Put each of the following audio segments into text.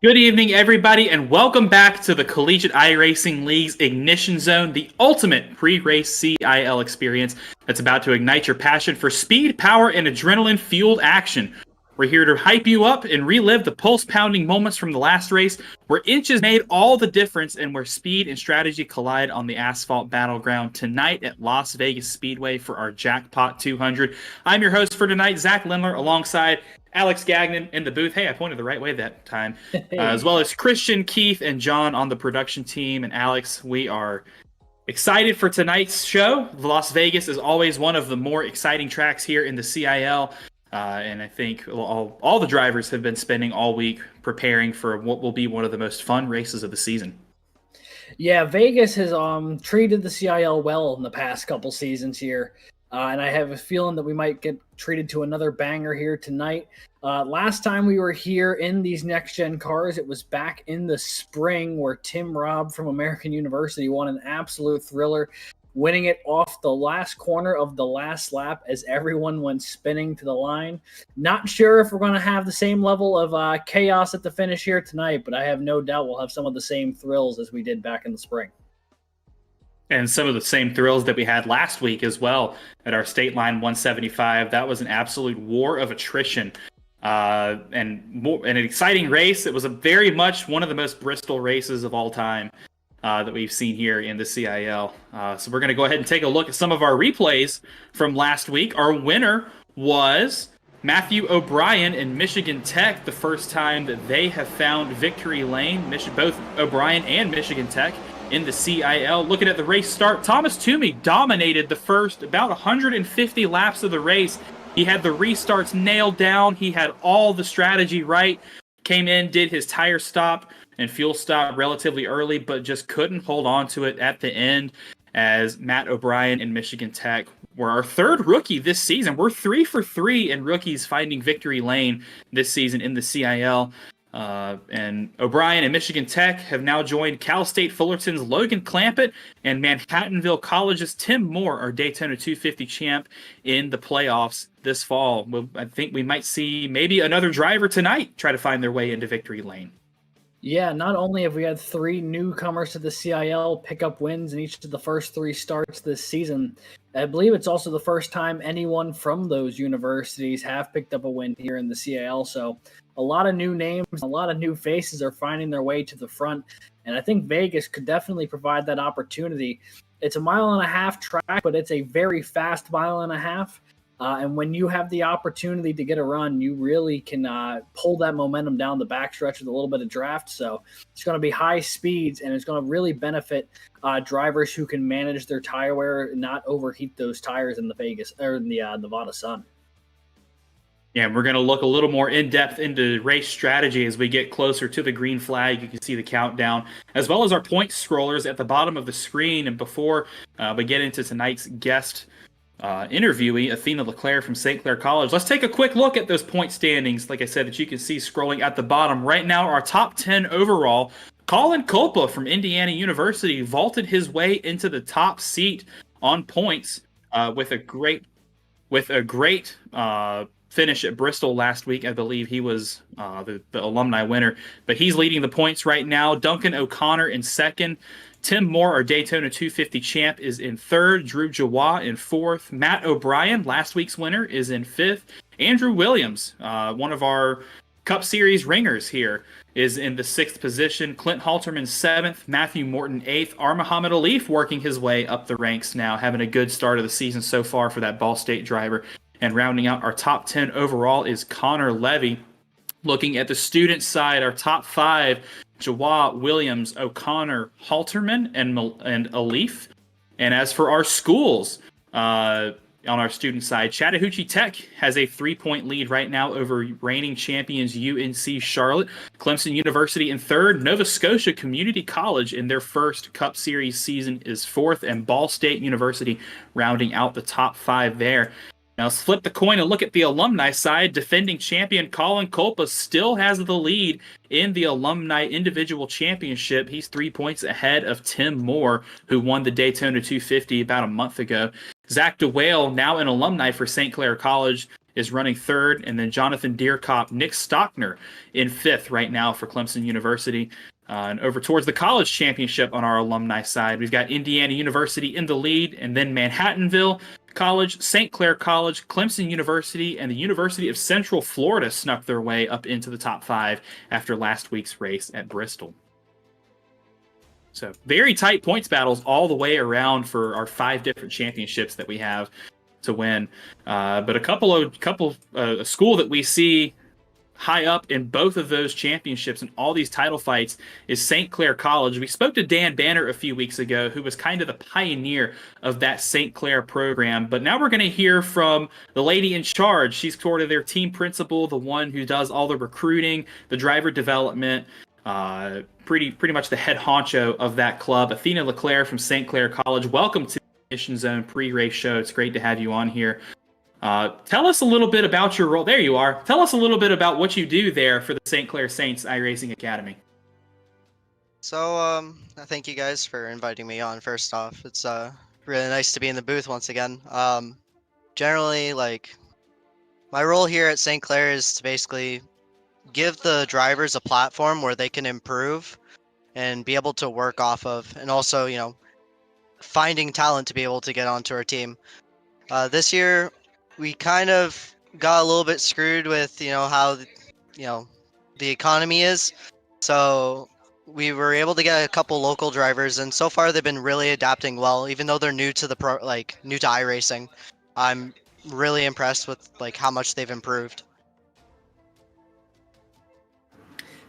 Good evening, everybody, and welcome back to the Collegiate iRacing League's Ignition Zone, the ultimate pre-race CIL experience that's about to ignite your passion for speed, power, and adrenaline-fueled action. We're here to hype you up and relive the pulse-pounding moments from the last race, where inches made all the difference and where speed and strategy collide on the asphalt battleground tonight at Las Vegas Speedway for our Jackpot 200. I'm your host for tonight, Zach Lindler, alongside Alex Gagnon in the booth. Hey, I pointed the right way that time. As well as Christian, Keith, and John on the production team. And Alex, we are excited for tonight's show. Las Vegas is always one of the more exciting tracks here in the CIL. And I think all the drivers have been spending all week preparing for what will be one of the most fun races of the season. Yeah, Vegas has treated the CIL well in the past couple seasons here. And I have a feeling that we might get treated to another banger here tonight. Last time we were here in these next-gen cars, it was back in the spring where Tim Robb from American University won an absolute thriller, winning it off the last corner of the last lap as everyone went spinning to the line. Not sure if we're going to have the same level of chaos at the finish here tonight, but I have no doubt we'll have some of the same thrills as we did back in the spring. And some of the same thrills that we had last week as well at our State Line 175. That was an absolute war of attrition and an exciting race. It was very much one of the most Bristol races of all time that we've seen here in the CIL. So we're going to go ahead and take a look at some of our replays from last week. Our winner was Matthew O'Brien in Michigan Tech, the first time that they have found victory lane, both O'Brien and Michigan Tech in the CIL. Looking at the race start, Thomas Toomey dominated the first about 150 laps of the race. He had the restarts nailed down. He had all the strategy right. Came in, did his tire stop and fuel stop relatively early, but just couldn't hold on to it at the end as Matt O'Brien in Michigan Tech were our third rookie this season. We're 3 for 3 in rookies finding victory lane this season in the CIL. And O'Brien and Michigan Tech have now joined Cal State Fullerton's Logan Clampett and Manhattanville College's Tim Moore, our Daytona 250 champ, in the playoffs this fall. I think we might see maybe another driver tonight try to find their way into victory lane. Yeah, not only have we had 3 newcomers to the CIL pick up wins in each of the first 3 starts this season, I believe it's also the first time anyone from those universities have picked up a win here in the CIL. So a lot of new names, a lot of new faces are finding their way to the front. And I think Vegas could definitely provide that opportunity. It's a 1.5 mile track, but it's a very fast 1.5 miles. And when you have the opportunity to get a run, you really can pull that momentum down the backstretch with a little bit of draft. So it's going to be high speeds, and it's going to really benefit drivers who can manage their tire wear and not overheat those tires in the Nevada sun. Yeah, and we're going to look a little more in-depth into race strategy as we get closer to the green flag. You can see the countdown, as well as our point scrollers at the bottom of the screen. And before we get into tonight's guest interviewee, Athena Leclerc from St. Clair College, let's take a quick look at those point standings, like I said, that you can see scrolling at the bottom. Right now, our top 10 overall, Colin Kolpa from Indiana University vaulted his way into the top seat on points with a great finish at Bristol last week. I believe he was the alumni winner, but he's leading the points right now. Duncan O'Connor in second. Tim Moore, our Daytona 250 champ, is in third. Drew Jawa in fourth. Matt O'Brien, last week's winner, is in fifth. Andrew Williams, one of our Cup Series ringers here, is in the sixth position. Clint Halterman, seventh. Matthew Morton, eighth. Muhammad Alif working his way up the ranks now, having a good start of the season so far for that Ball State driver. And rounding out our top 10 overall is Connor Levy. Looking at the student side, our top 5, Jawa, Williams, O'Connor, Halterman, and Alif. And as for our schools, on our student side, Chattahoochee Tech has a 3-point lead right now over reigning champions UNC Charlotte. Clemson University in third. Nova Scotia Community College in their first Cup Series season is fourth. And Ball State University rounding out the top 5 there. Now let's flip the coin and look at the alumni side. Defending champion Colin Kolpa still has the lead in the alumni individual championship. He's 3 points ahead of Tim Moore, who won the Daytona 250 about a month ago. Zach DeWale, now an alumni for St. Clair College, is running third, and then Jonathan Deerkop, Nick Stockner in fifth right now for Clemson University. And over towards the college championship on our alumni side, we've got Indiana University in the lead, and then Manhattanville College, St. Clair College, Clemson University, and the University of Central Florida snuck their way up into the top 5 after last week's race at Bristol. So very tight points battles all the way around for our 5 different championships that we have to win. But a school that we see high up in both of those championships and all these title fights is St. Clair College. We spoke to Dan Banner a few weeks ago, who was kind of the pioneer of that St. Clair program. But now we're going to hear from the lady in charge. She's sort of their team principal, the one who does all the recruiting, the driver development, pretty much the head honcho of that club. Athena LeClaire from St. Clair College. Welcome to the Mission Zone pre-race show. It's great to have you on here. Tell us a little bit about your role. There you are. Tell us a little bit about what you do there for the St. Clair Saints iRacing Academy. So, thank you guys for inviting me on. First off, it's really nice to be in the booth once again. Generally, like, my role here at St. Clair is to basically give the drivers a platform where they can improve and be able to work off of, and also, you know, finding talent to be able to get onto our team. This year, we kind of got a little bit screwed with, you know, how, you know, the economy is. So we were able to get a couple local drivers, and so far they've been really adapting well, even though they're new to the new to iRacing. I'm really impressed with like how much they've improved.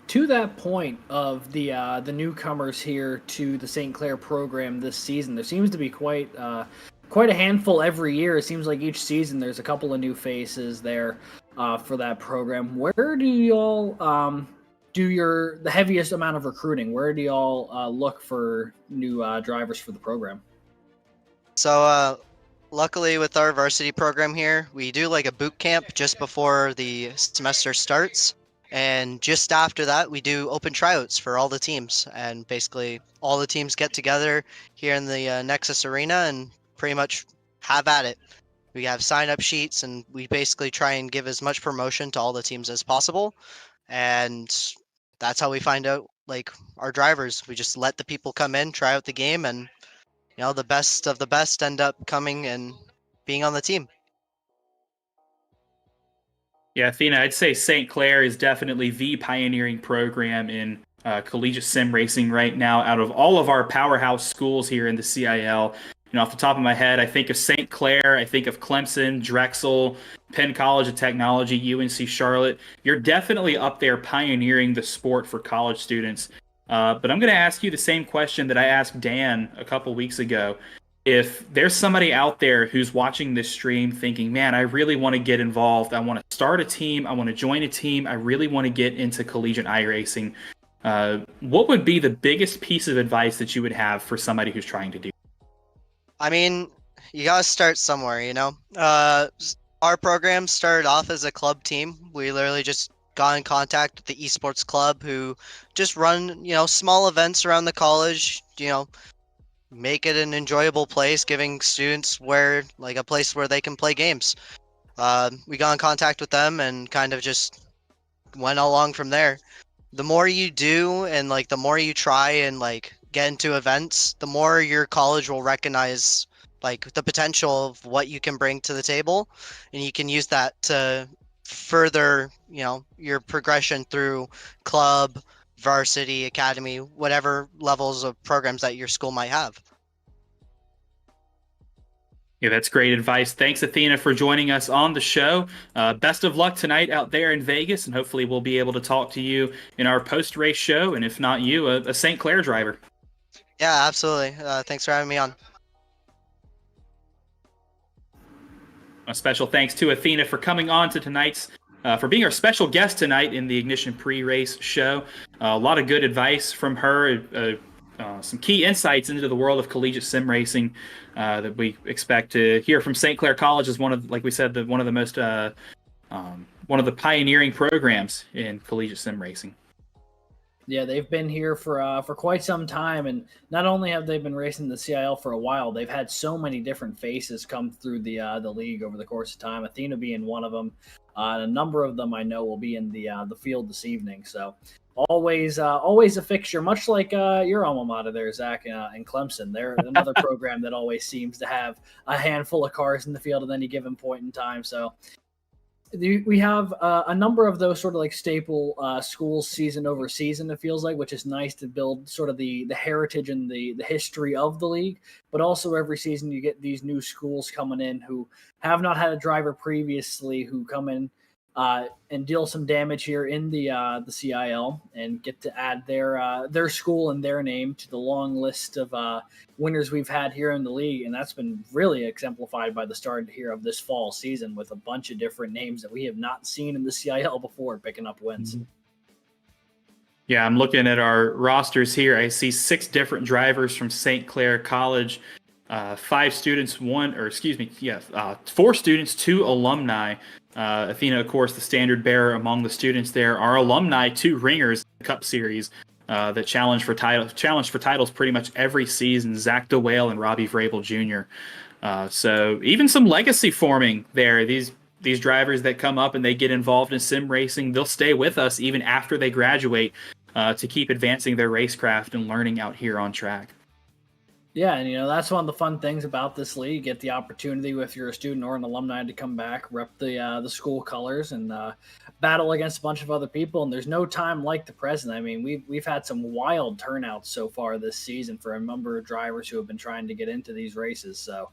To that point of the newcomers here to the St. Clair program this season, there seems to be quite a handful every year. It seems like each season there's a couple of new faces there for that program. Where do y'all do the heaviest amount of recruiting? Where do y'all look for new drivers for the program? So luckily with our varsity program here, we do like a boot camp just before the semester starts. And just after that, we do open tryouts for all the teams. And basically all the teams get together here in the Nexus Arena and pretty much have at it. We have sign-up sheets, and we basically try and give as much promotion to all the teams as possible. And that's how we find out like our drivers. We just let the people come in, try out the game, and you know, the best of the best end up coming and being on the team. Yeah, Athena, I'd say St. Clair is definitely the pioneering program in collegiate sim racing right now out of all of our powerhouse schools here in the CIL. You know, off the top of my head, I think of St. Clair, I think of Clemson, Drexel, Penn College of Technology, UNC Charlotte. You're definitely up there pioneering the sport for college students. But I'm going to ask you the same question that I asked Dan a couple weeks ago. If there's somebody out there who's watching this stream thinking, man, I really want to get involved. I want to start a team. I want to join a team. I really want to get into collegiate iRacing. What would be the biggest piece of advice that you would have for somebody who's trying to do? I mean, you gotta start somewhere, you know? Our program started off as a club team. We literally just got in contact with the esports club who just run, you know, small events around the college, you know, make it an enjoyable place, giving students a place where they can play games. We got in contact with them and kind of just went along from there. The more you do and like the more you try and like get into events, the more your college will recognize like the potential of what you can bring to the table, and you can use that to further, you know, your progression through club, varsity, academy, whatever levels of programs that your school might have. Yeah, that's great advice. Thanks, Athena, for joining us on the show. Best of luck tonight out there in Vegas, and hopefully we'll be able to talk to you in our post-race show, and if not you, a St. Clair driver. Yeah, absolutely. Thanks for having me on. A special thanks to Athena for coming on to for being our special guest tonight in the Ignition pre-race show. A lot of good advice from her, some key insights into the world of collegiate sim racing that we expect to hear from St. Clair College as one of the pioneering programs in collegiate sim racing. Yeah, they've been here for quite some time, and not only have they been racing the CIL for a while, they've had so many different faces come through the league over the course of time. Athena being one of them, and a number of them I know will be in the field this evening. So always a fixture, much like your alma mater there, Zach, and Clemson. They're another program that always seems to have a handful of cars in the field at any given point in time. So we have a number of those sort of like staple schools season over season, it feels like, which is nice to build sort of the heritage and the history of the league. But also every season you get these new schools coming in who have not had a driver previously, who come in and deal some damage here in the CIL and get to add their school and their name to the long list of winners we've had here in the league. And that's been really exemplified by the start here of this fall season with a bunch of different names that we have not seen in the CIL before picking up wins. Yeah, I'm looking at our rosters here. I see 6 different drivers from St. Clair College, 4 students, 2 alumni. Athena, of course, the standard bearer among the students there. Our alumni, 2 ringers in the Cup Series that challenge for titles pretty much every season, Zach DeWale and Robbie Vrabel Jr. So even some legacy forming there. These drivers that come up and they get involved in sim racing, they'll stay with us even after they graduate to keep advancing their racecraft and learning out here on track. Yeah, and that's one of the fun things about this league. You get the opportunity, if you're a student or an alumni, to come back, rep the school colors, and battle against a bunch of other people. And there's no time like the present. I mean, we've had some wild turnouts so far this season for a number of drivers who have been trying to get into these races. So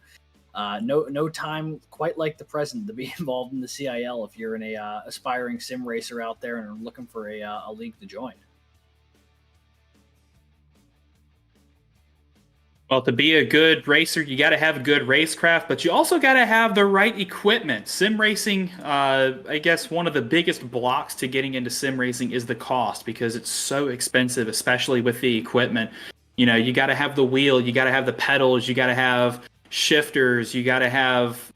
no time quite like the present to be involved in the CIL if you're an aspiring sim racer out there and are looking for a league to join. Well, to be a good racer, you got to have a good racecraft, but you also got to have the right equipment. Sim racing, I guess one of the biggest blocks to getting into sim racing is the cost because it's so expensive, especially with the equipment. You got to have the wheel, you got to have the pedals, you got to have shifters, you got to have,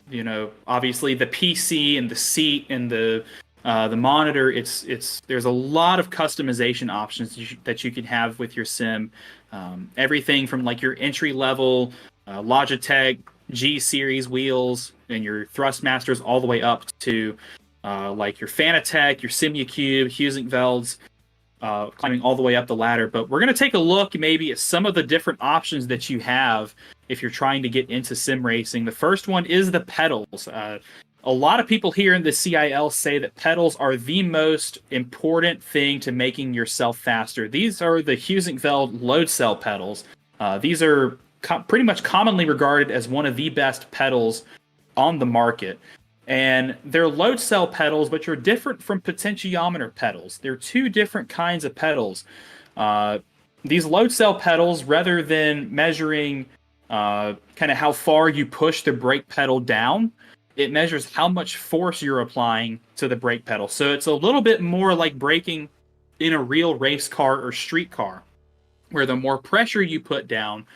obviously the PC and the seat and the monitor. There's a lot of customization options that you can have with your sim. Everything from like your entry level Logitech G series wheels and your Thrustmasters all the way up to like your Fanatec, your Simucube, Huizenfelds, climbing all the way up the ladder. But we're going to take a look maybe at some of the different options that you have if you're trying to get into sim racing. The first one is the pedals. A lot of people here in the CIL say that pedals are the most important thing to making yourself faster. These are the Huizenfeld load cell pedals. These are pretty much commonly regarded as one of the best pedals on the market. And they're load cell pedals, which are different from potentiometer pedals. They're 2 different kinds of pedals. These load cell pedals, rather than measuring kind of how far you push the brake pedal down, it measures how much force you're applying to the brake pedal. So it's a little bit more like braking in a real race car or street car, where the more pressure you put down,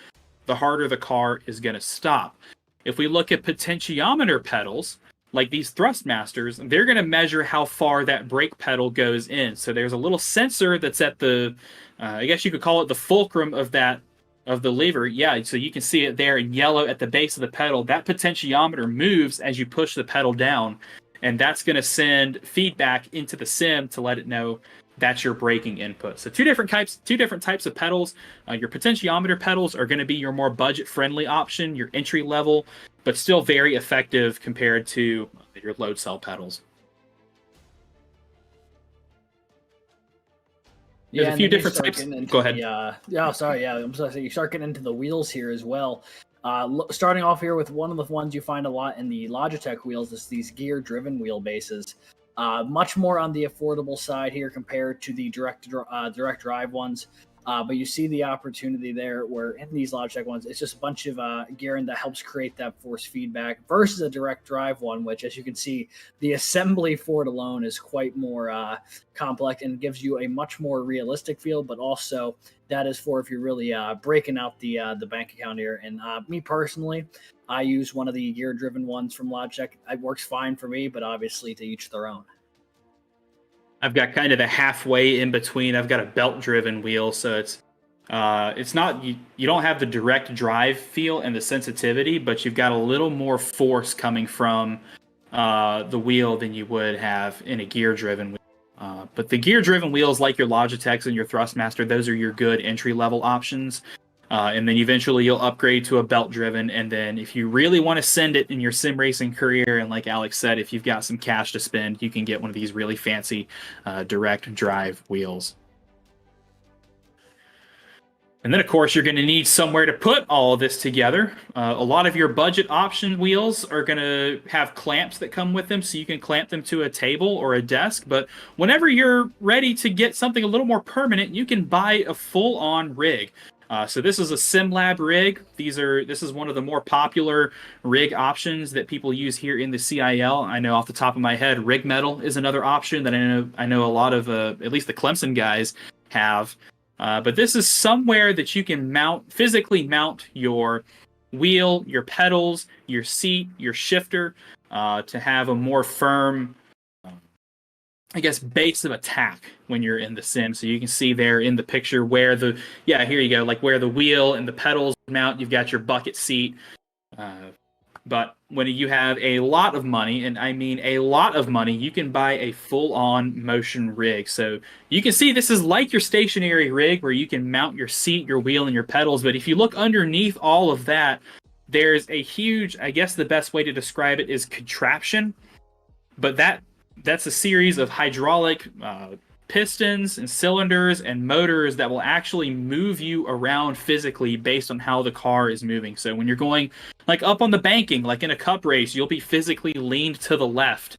the harder the car is going to stop. If we look at potentiometer pedals, like these Thrustmasters, they're going to measure how far that brake pedal goes in. So there's a little sensor that's at the, I guess you could call it the fulcrum of the lever. Yeah, so you can see it there in yellow at the base of the pedal. That potentiometer moves as you push the pedal down, and that's going to send feedback into the sim to let it know that's your braking input. So two different types of pedals. Your potentiometer pedals are going to be your more budget-friendly option, your entry level, but still very effective compared to your load cell pedals. There's a few different types. Go ahead. I'm sorry. I'm sorry. You start getting into the wheels here as well. Starting off here with one of the ones you find a lot in the Logitech wheels is these gear-driven wheelbases. Much more on the affordable side here compared to the direct drive ones. But you see the opportunity there where in these Logitech ones, it's just a bunch of gearing that helps create that force feedback versus a direct drive one, which, as you can see, the assembly for it alone is quite more complex and gives you a much more realistic feel. But also, that is for if you're really breaking out the bank account here. And me personally, I use one of the gear-driven ones from Logitech. It works fine for me, but obviously to each their own. I've got kind of a halfway in between. I've got a belt-driven wheel, so it's not you don't have the direct drive feel and the sensitivity, but you've got a little more force coming from the wheel than you would have in a gear-driven wheel. But the gear-driven wheels, like your Logitechs and your Thrustmaster, those are your good entry-level options. And then eventually you'll upgrade to a belt-driven, and then if you really want to send it in your sim racing career, and like Alex said, if you've got some cash to spend, you can get one of these really fancy direct drive wheels. And then, of course, you're going to need somewhere to put all of this together. A lot of your budget option wheels are going to have clamps that come with them, so you can clamp them to a table or a desk. But whenever you're ready to get something a little more permanent, you can buy a full-on rig. So this is a SimLab rig. This is one of the more popular rig options that people use here in the CIL. I know off the top of my head, Rig Metal is another option that I know a lot of at least the Clemson guys have. But this is somewhere that you can physically mount your wheel, your pedals, your seat, your shifter, to have a more firm, I guess, base of attack when you're in the sim. So you can see there in the picture where here you go, like where the wheel and the pedals mount, you've got your bucket seat. But when you have a lot of money, and I mean a lot of money, you can buy a full-on motion rig. So you can see this is like your stationary rig where you can mount your seat, your wheel, and your pedals. But if you look underneath all of that, there's a huge, I guess the best way to describe it is contraption. But that's a series of hydraulic pistons and cylinders and motors that will actually move you around physically based on how the car is moving. So when you're going like up on the banking, like in a cup race, you'll be physically leaned to the left.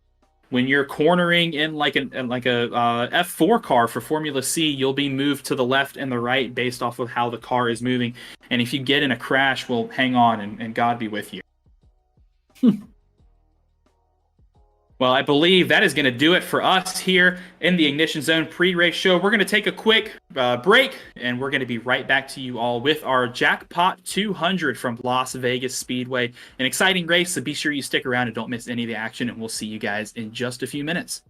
When you're cornering in like a F4 car for Formula C, you'll be moved to the left and the right based off of how the car is moving. And if you get in a crash, well, hang on and God be with you. Well, I believe that is going to do it for us here in the Ignition Zone pre-race show. We're going to take a quick break, and we're going to be right back to you all with our Jackpot 200 from Las Vegas Speedway. An exciting race, so be sure you stick around and don't miss any of the action, and we'll see you guys in just a few minutes.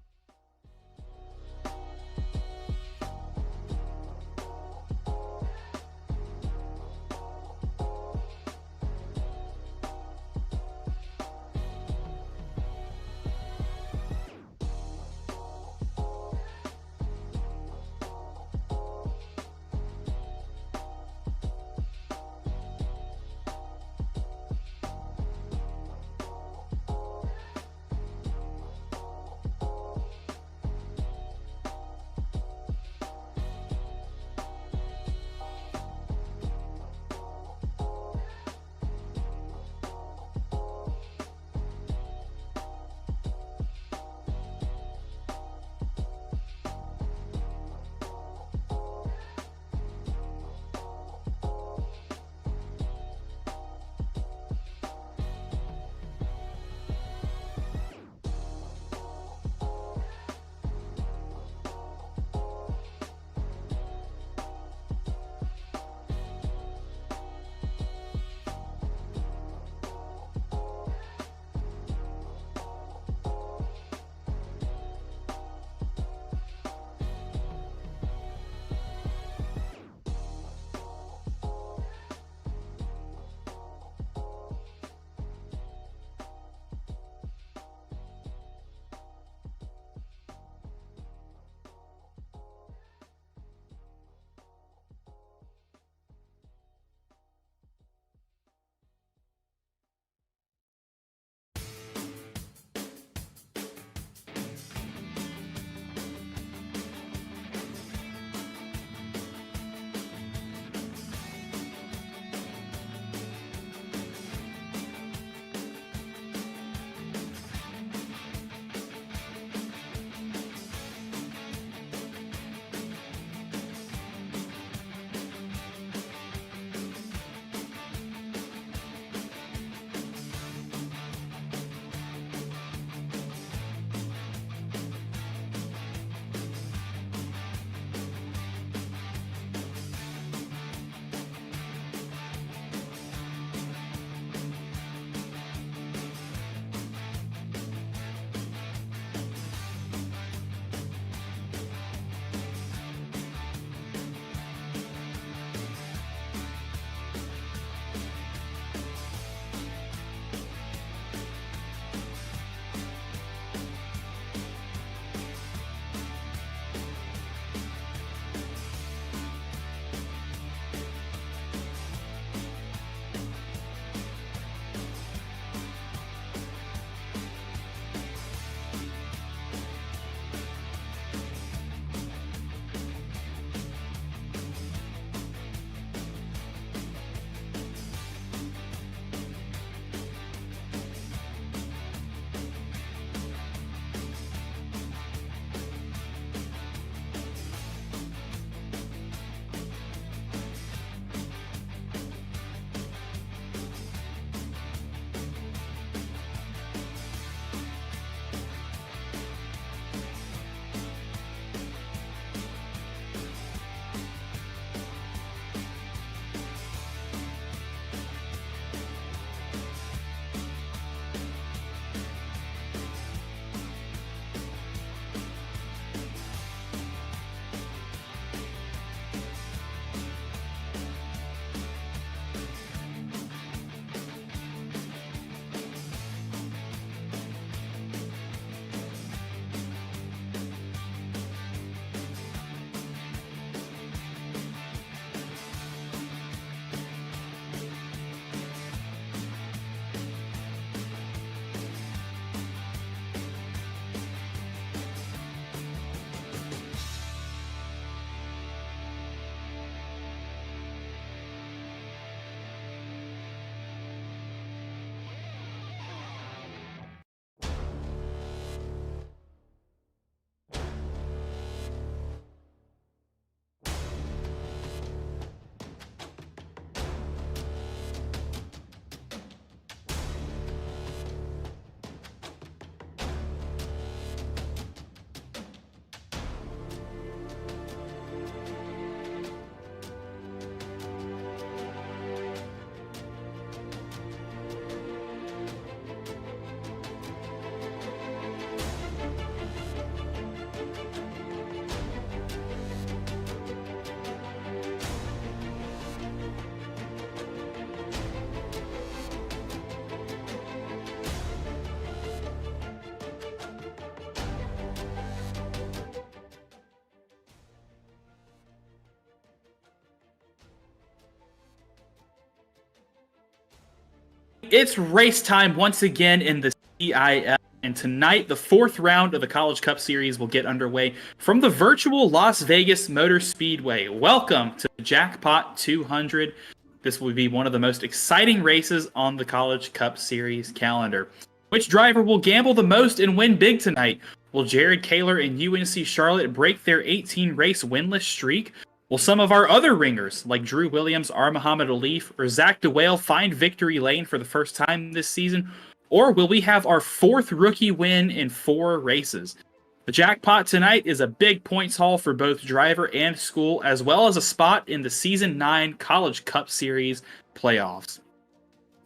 It's race time once again in the CIL, and tonight the fourth round of the College Cup Series will get underway from the virtual Las Vegas Motor Speedway. Welcome to the Jackpot 200. This will be one of the most exciting races on the College Cup Series calendar. Which driver will gamble the most and win big tonight? Will Jared Kaler and UNC Charlotte break their 18-race winless streak? Will some of our other ringers, like Drew Williams, R. Muhammad Alif, or Zach DeWale, find victory lane for the first time this season? Or will we have our fourth rookie win in 4 races? The jackpot tonight is a big points haul for both driver and school, as well as a spot in the Season 9 College Cup Series playoffs.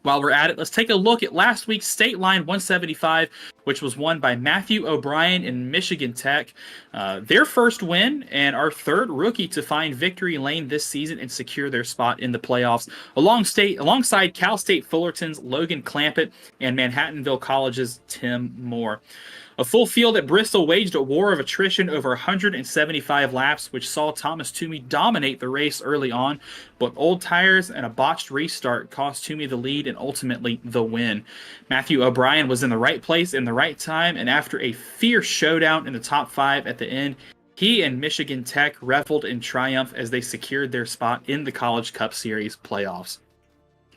While we're at it, let's take a look at last week's State Line 175, which was won by Matthew O'Brien in Michigan Tech. Their first win and our third rookie to find victory lane this season and secure their spot in the playoffs, alongside Cal State Fullerton's Logan Clampett and Manhattanville College's Tim Moore. A full field at Bristol waged a war of attrition over 175 laps, which saw Thomas Toomey dominate the race early on, but old tires and a botched restart cost Toomey the lead and ultimately the win. Matthew O'Brien was in the right place in the right time, and after a fierce showdown in the top 5 at the end, he and Michigan Tech reveled in triumph as they secured their spot in the College Cup Series playoffs.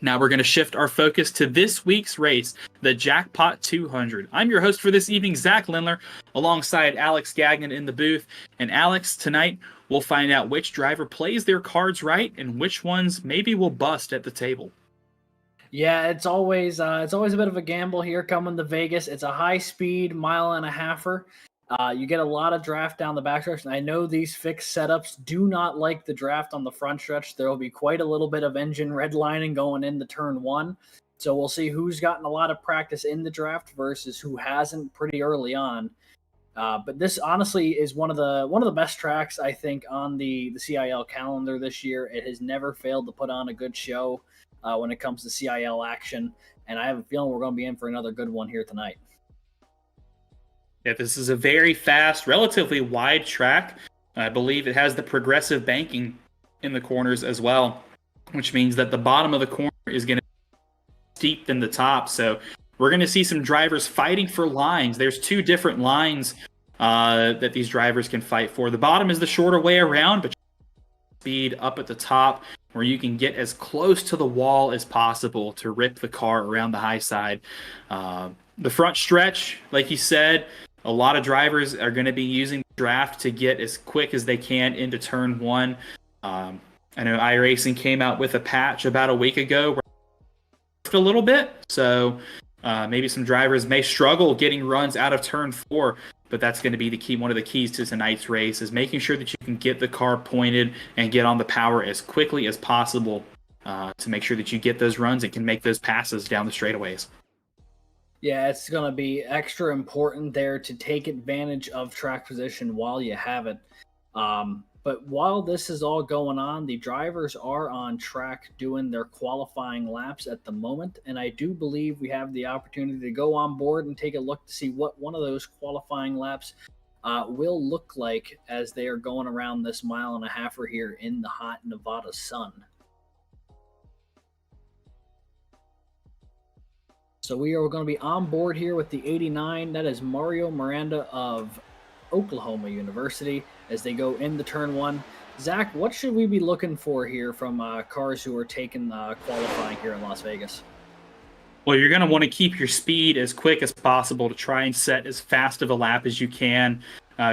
Now we're going to shift our focus to this week's race, the Jackpot 200. I'm your host for this evening, Zach Lindler, alongside Alex Gagnon in the booth. And Alex, tonight we'll find out which driver plays their cards right and which ones maybe will bust at the table. Yeah, it's always a bit of a gamble here coming to Vegas. It's a high-speed mile and a halfer. You get a lot of draft down the backstretch, and I know these fixed setups do not like the draft on the front stretch. There will be quite a little bit of engine redlining going into turn 1, so we'll see who's gotten a lot of practice in the draft versus who hasn't pretty early on. But this honestly is one of the best tracks, I think, on the CIL calendar this year. It has never failed to put on a good show when it comes to CIL action, and I have a feeling we're going to be in for another good one here tonight. Yeah, this is a very fast, relatively wide track. I believe it has the progressive banking in the corners as well, which means that the bottom of the corner is going to be steep than the top. So we're going to see some drivers fighting for lines. There's 2 different lines that these drivers can fight for. The bottom is the shorter way around, but speed up at the top where you can get as close to the wall as possible to rip the car around the high side. The front stretch, like you said, a lot of drivers are going to be using the draft to get as quick as they can into turn 1. I know iRacing came out with a patch about a week ago where a little bit, so maybe some drivers may struggle getting runs out of turn 4, but that's going to be the key. One of the keys to tonight's race is making sure that you can get the car pointed and get on the power as quickly as possible to make sure that you get those runs and can make those passes down the straightaways. Yeah, it's going to be extra important there to take advantage of track position while you have it. But while this is all going on, the drivers are on track doing their qualifying laps at the moment. And I do believe we have the opportunity to go on board and take a look to see what one of those qualifying laps will look like as they are going around this mile and a halfer here in the hot Nevada sun. So we are going to be on board here with the 89. That is Mario Miranda of Oklahoma University as they go into turn 1. Zach, what should we be looking for here from cars who are taking qualifying here in Las Vegas? Well, you're going to want to keep your speed as quick as possible to try and set as fast of a lap as you can.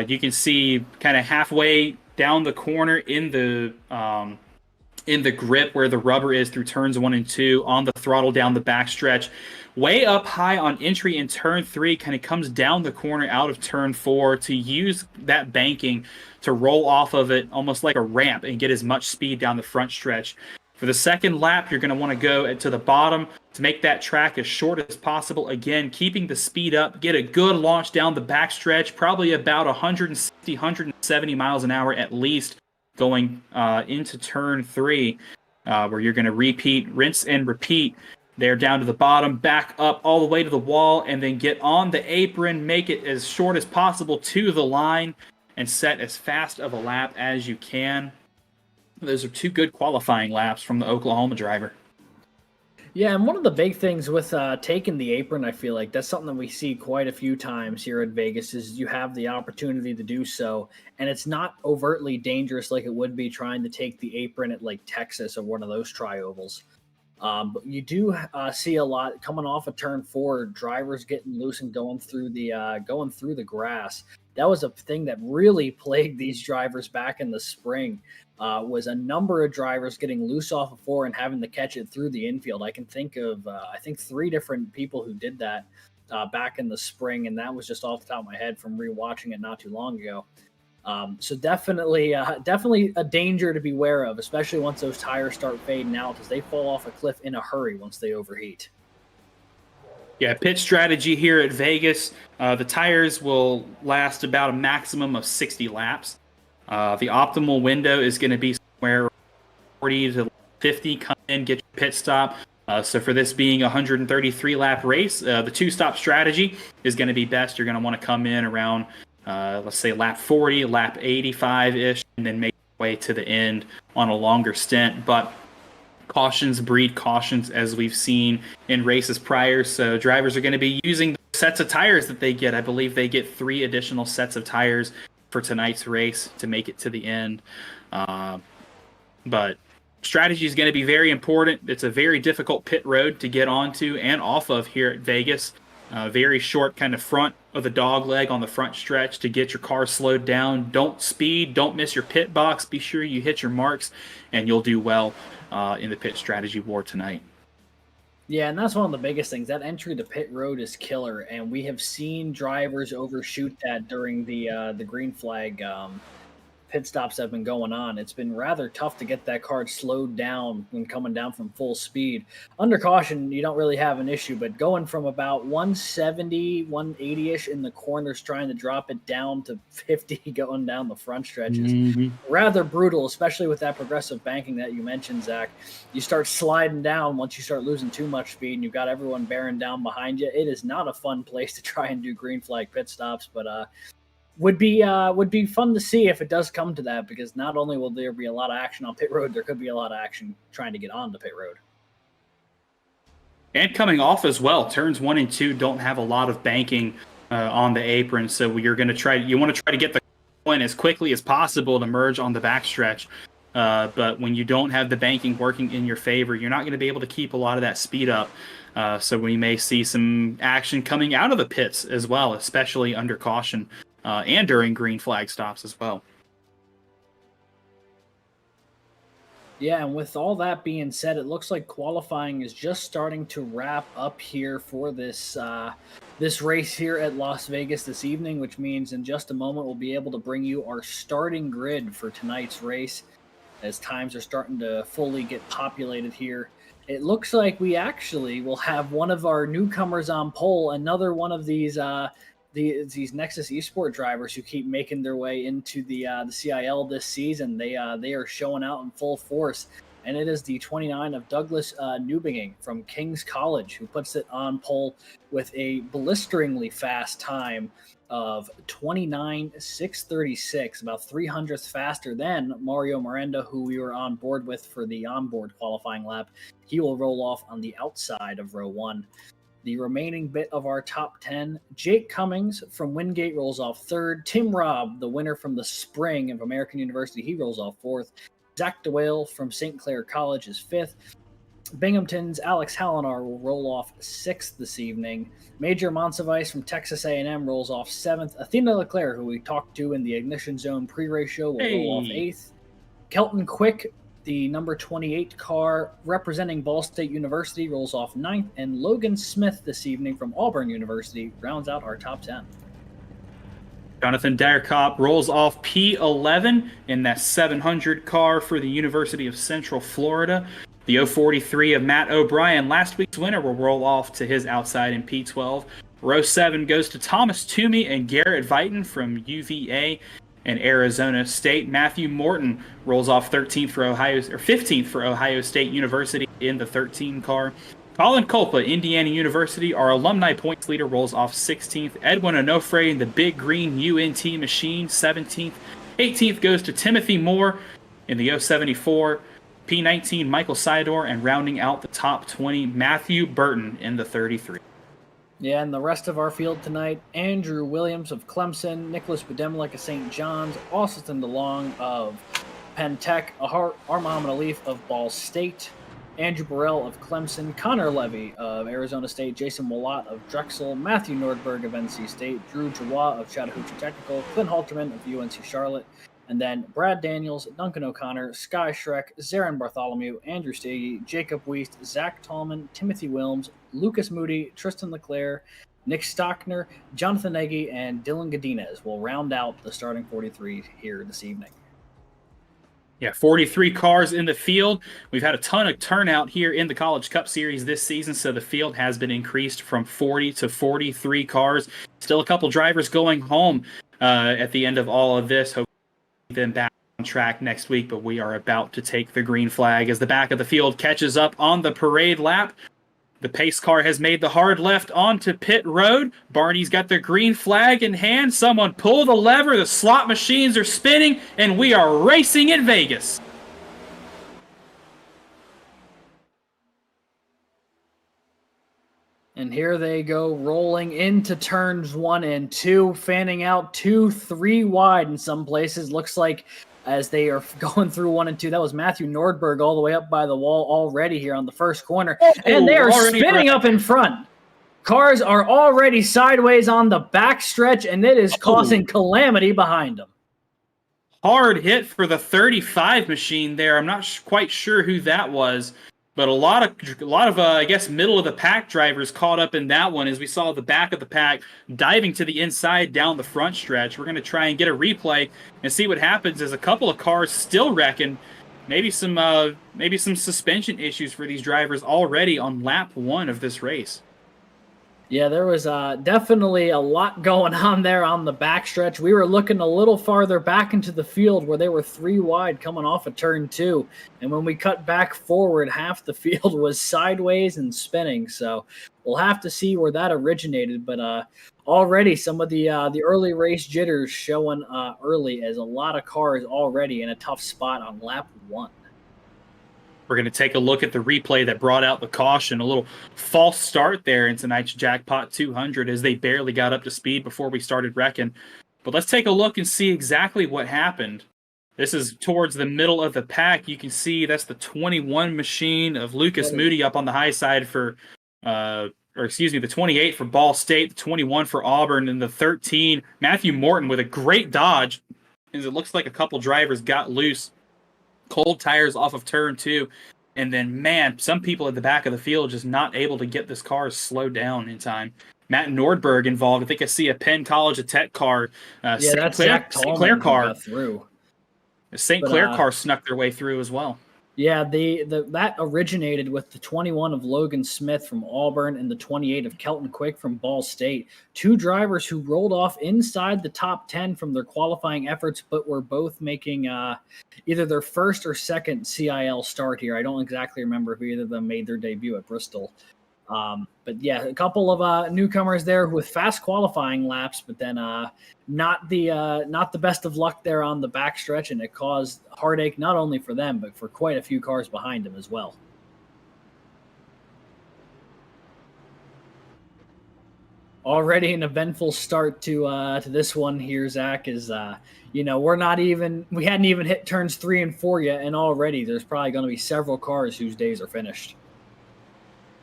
You can see kind of halfway down the corner in the grip where the rubber is through turns 1 and 2 on the throttle down the backstretch. Way up high on entry in turn 3, kind of comes down the corner out of turn 4 to use that banking to roll off of it almost like a ramp and get as much speed down the front stretch. For the second lap, you're going to want to go to the bottom to make that track as short as possible. Again, keeping the speed up, get a good launch down the backstretch, probably about 160, 170 miles an hour at least going into turn 3, where you're going to rinse and repeat. They're down to the bottom, back up all the way to the wall, and then get on the apron, make it as short as possible to the line, and set as fast of a lap as you can. Those are 2 good qualifying laps from the Oklahoma driver. Yeah, and one of the big things with taking the apron, I feel like that's something that we see quite a few times here at Vegas is you have the opportunity to do so, and it's not overtly dangerous like it would be trying to take the apron at like Texas or one of those tri-ovals. But you do see a lot coming off of turn four, drivers getting loose and going through the grass. That was a thing that really plagued these drivers back in the spring. Was a number of drivers getting loose off of four and having to catch it through the infield. I can think of I think three different people who did that back in the spring, and that was just off the top of my head from rewatching it not too long ago. So definitely a danger to beware of, especially once those tires start fading out, as they fall off a cliff in a hurry once they overheat. Yeah, pit strategy here at Vegas. The tires will last about a maximum of 60 laps. The optimal window is going to be somewhere 40 to 50. Come in, get your pit stop. So for this being a 133 lap race, the two-stop strategy is going to be best. You're going to want to come in around let's say lap 40, lap 85-ish, and then make your way to the end on a longer stint. But cautions breed cautions, as we've seen in races prior. So drivers are going to be using the sets of tires that they get. I believe they get 3 additional sets of tires for tonight's race to make it to the end. But strategy is going to be very important. It's a very difficult pit road to get onto and off of here at Vegas. Very short kind of front of the dog leg on the front stretch to get your car slowed down. Don't speed. Don't miss your pit box. Be sure you hit your marks, and you'll do well in the pit strategy war tonight. Yeah, and that's one of the biggest things. That entry to pit road is killer, and we have seen drivers overshoot that during the green flag pit stops that have been going on. It's been rather tough to get that car slowed down when coming down from full speed. Under caution, you don't really have an issue, but going from about 170, 180-ish in the corners, trying to drop it down to 50 going down the front stretches, rather brutal, especially with that progressive banking that you mentioned, Zach. You start sliding down once you start losing too much speed, and you've got everyone bearing down behind you. It is not a fun place to try and do green flag pit stops, but would be fun to see if it does come to that, because not only will there be a lot of action on pit road, there could be a lot of action trying to get on the pit road. And coming off as well, turns 1 and 2 don't have a lot of banking on the apron, so you want to try to get the one as quickly as possible to merge on the backstretch. But when you don't have the banking working in your favor, you're not going to be able to keep a lot of that speed up. So we may see some action coming out of the pits as well, especially under caution. And during green flag stops as well. Yeah, and with all that being said, it looks like qualifying is just starting to wrap up here for this this race here at Las Vegas this evening, which means in just a moment we'll be able to bring you our starting grid for tonight's race as times are starting to fully get populated here. It looks like we actually will have one of our newcomers on pole, another one of these Nexus Esport drivers who keep making their way into the CIL this season. They are showing out in full force, and it is the 29 of Douglas Newbeging from King's College who puts it on pole with a blisteringly fast time of 29.636, about 300th faster than Mario Miranda, who we were on board with for the onboard qualifying lap. He will roll off on the outside of row 1. The remaining bit of our top 10, Jake Cummings from Wingate rolls off 3rd. Tim Robb, the winner from the spring of American University, he rolls off 4th. Zach DeWale from St. Clair College is 5th. Binghamton's Alex Hallinar will roll off 6th this evening. Major Monsivice from Texas A&M rolls off 7th. Athena Leclerc, who we talked to in the Ignition Zone pre-race show, will roll off 8th. Kelton Quick, the number 28 car representing Ball State University, rolls off 9th, and Logan Smith this evening from Auburn University rounds out our top 10. Jonathan Derkop rolls off P11 in that 700 car for the University of Central Florida. The 043 of Matt O'Brien, last week's winner, will roll off to his outside in P12. Row 7 goes to Thomas Toomey and Garrett Vighton from UVA and Arizona State. Matthew Morton rolls off 15th for Ohio State University in the 13 car. Colin Culpa, Indiana University, our alumni points leader, rolls off 16th. Edwin Onofre in the Big Green UNT Machine, 17th. 18th goes to Timothy Moore in the 074. P19, Michael Sidor, and rounding out the top 20, Matthew Burton in the 33. Yeah, and the rest of our field tonight, Andrew Williams of Clemson, Nicholas Budemlik of St. John's, Austin DeLong of Penn Tech, Armand Alif of Ball State, Andrew Burrell of Clemson, Connor Levy of Arizona State, Jason Willott of Drexel, Matthew Nordberg of NC State, Drew Jawa of Chattahoochee Technical, Clint Halterman of UNC Charlotte, and then Brad Daniels, Duncan O'Connor, Sky Schreck, Zarin Bartholomew, Andrew Stagey, Jacob Weist, Zach Tallman, Timothy Wilms, Lucas Moody, Tristan Leclerc, Nick Stockner, Jonathan Nagy, and Dylan Godinez will round out the starting 43 here this evening. Yeah, 43 cars in the field. We've had a ton of turnout here in the College Cup Series this season, so the field has been increased from 40 to 43 cars. Still a couple drivers going home at the end of all of this. Hopefully them back on track next week, but we are about to take the green flag as the back of the field catches up on the parade lap. The pace car has made the hard left onto pit road. Barney's got the green flag in hand. Someone pull the lever. The slot machines are spinning, and we are racing in Vegas. And here they go, rolling into turns 1 and 2, fanning out 2, 3 wide in some places. Looks like as they are going through 1 and 2, that was Matthew Nordberg all the way up by the wall already here on the first corner. And they are spinning up in front. Cars are already sideways on the backstretch, and it is causing calamity behind them. Hard hit for the 35 machine there. I'm not quite sure who that was. But a lot of I guess, middle of the pack drivers caught up in that one as we saw the back of the pack diving to the inside down the front stretch. We're going to try and get a replay and see what happens as a couple of cars still wrecking. Maybe some suspension issues for these drivers already on lap 1 of this race. Yeah, there was definitely a lot going on there on the backstretch. We were looking a little farther back into the field where they were 3 wide coming off of turn 2. And when we cut back forward, half the field was sideways and spinning. So we'll have to see where that originated. But already some of the early race jitters showing early as a lot of cars already in a tough spot on lap 1. We're going to take a look at the replay that brought out the caution. A little false start there in tonight's Jackpot 200 as they barely got up to speed before we started wrecking. But let's take a look and see exactly what happened. This is towards the middle of the pack. You can see that's the 21 machine of Lucas Moody up on the high side for, the 28 for Ball State, the 21 for Auburn, and the 13, Matthew Morton with a great dodge. As it looks like a couple drivers got loose. Cold tires off of turn 2, and then, man, some people at the back of the field just not able to get this car slowed down in time. Matt Nordberg involved. I think I see a Penn College Tech car. That's St. Clair car. Through. The St. Clair car snuck their way through as well. Yeah, that originated with the 21 of Logan Smith from Auburn and the 28 of Kelton Quick from Ball State. 2 drivers who rolled off inside the top 10 from their qualifying efforts, but were both making either their first or second CIL start here. I don't exactly remember if either of them made their debut at Bristol. But yeah, a couple of newcomers there with fast qualifying laps, but then not the best of luck there on the backstretch, and it caused heartache not only for them but for quite a few cars behind them as well. Already an eventful start to this one here, Zach. Is we hadn't even hit turns 3 and 4 yet, and already there's probably going to be several cars whose days are finished.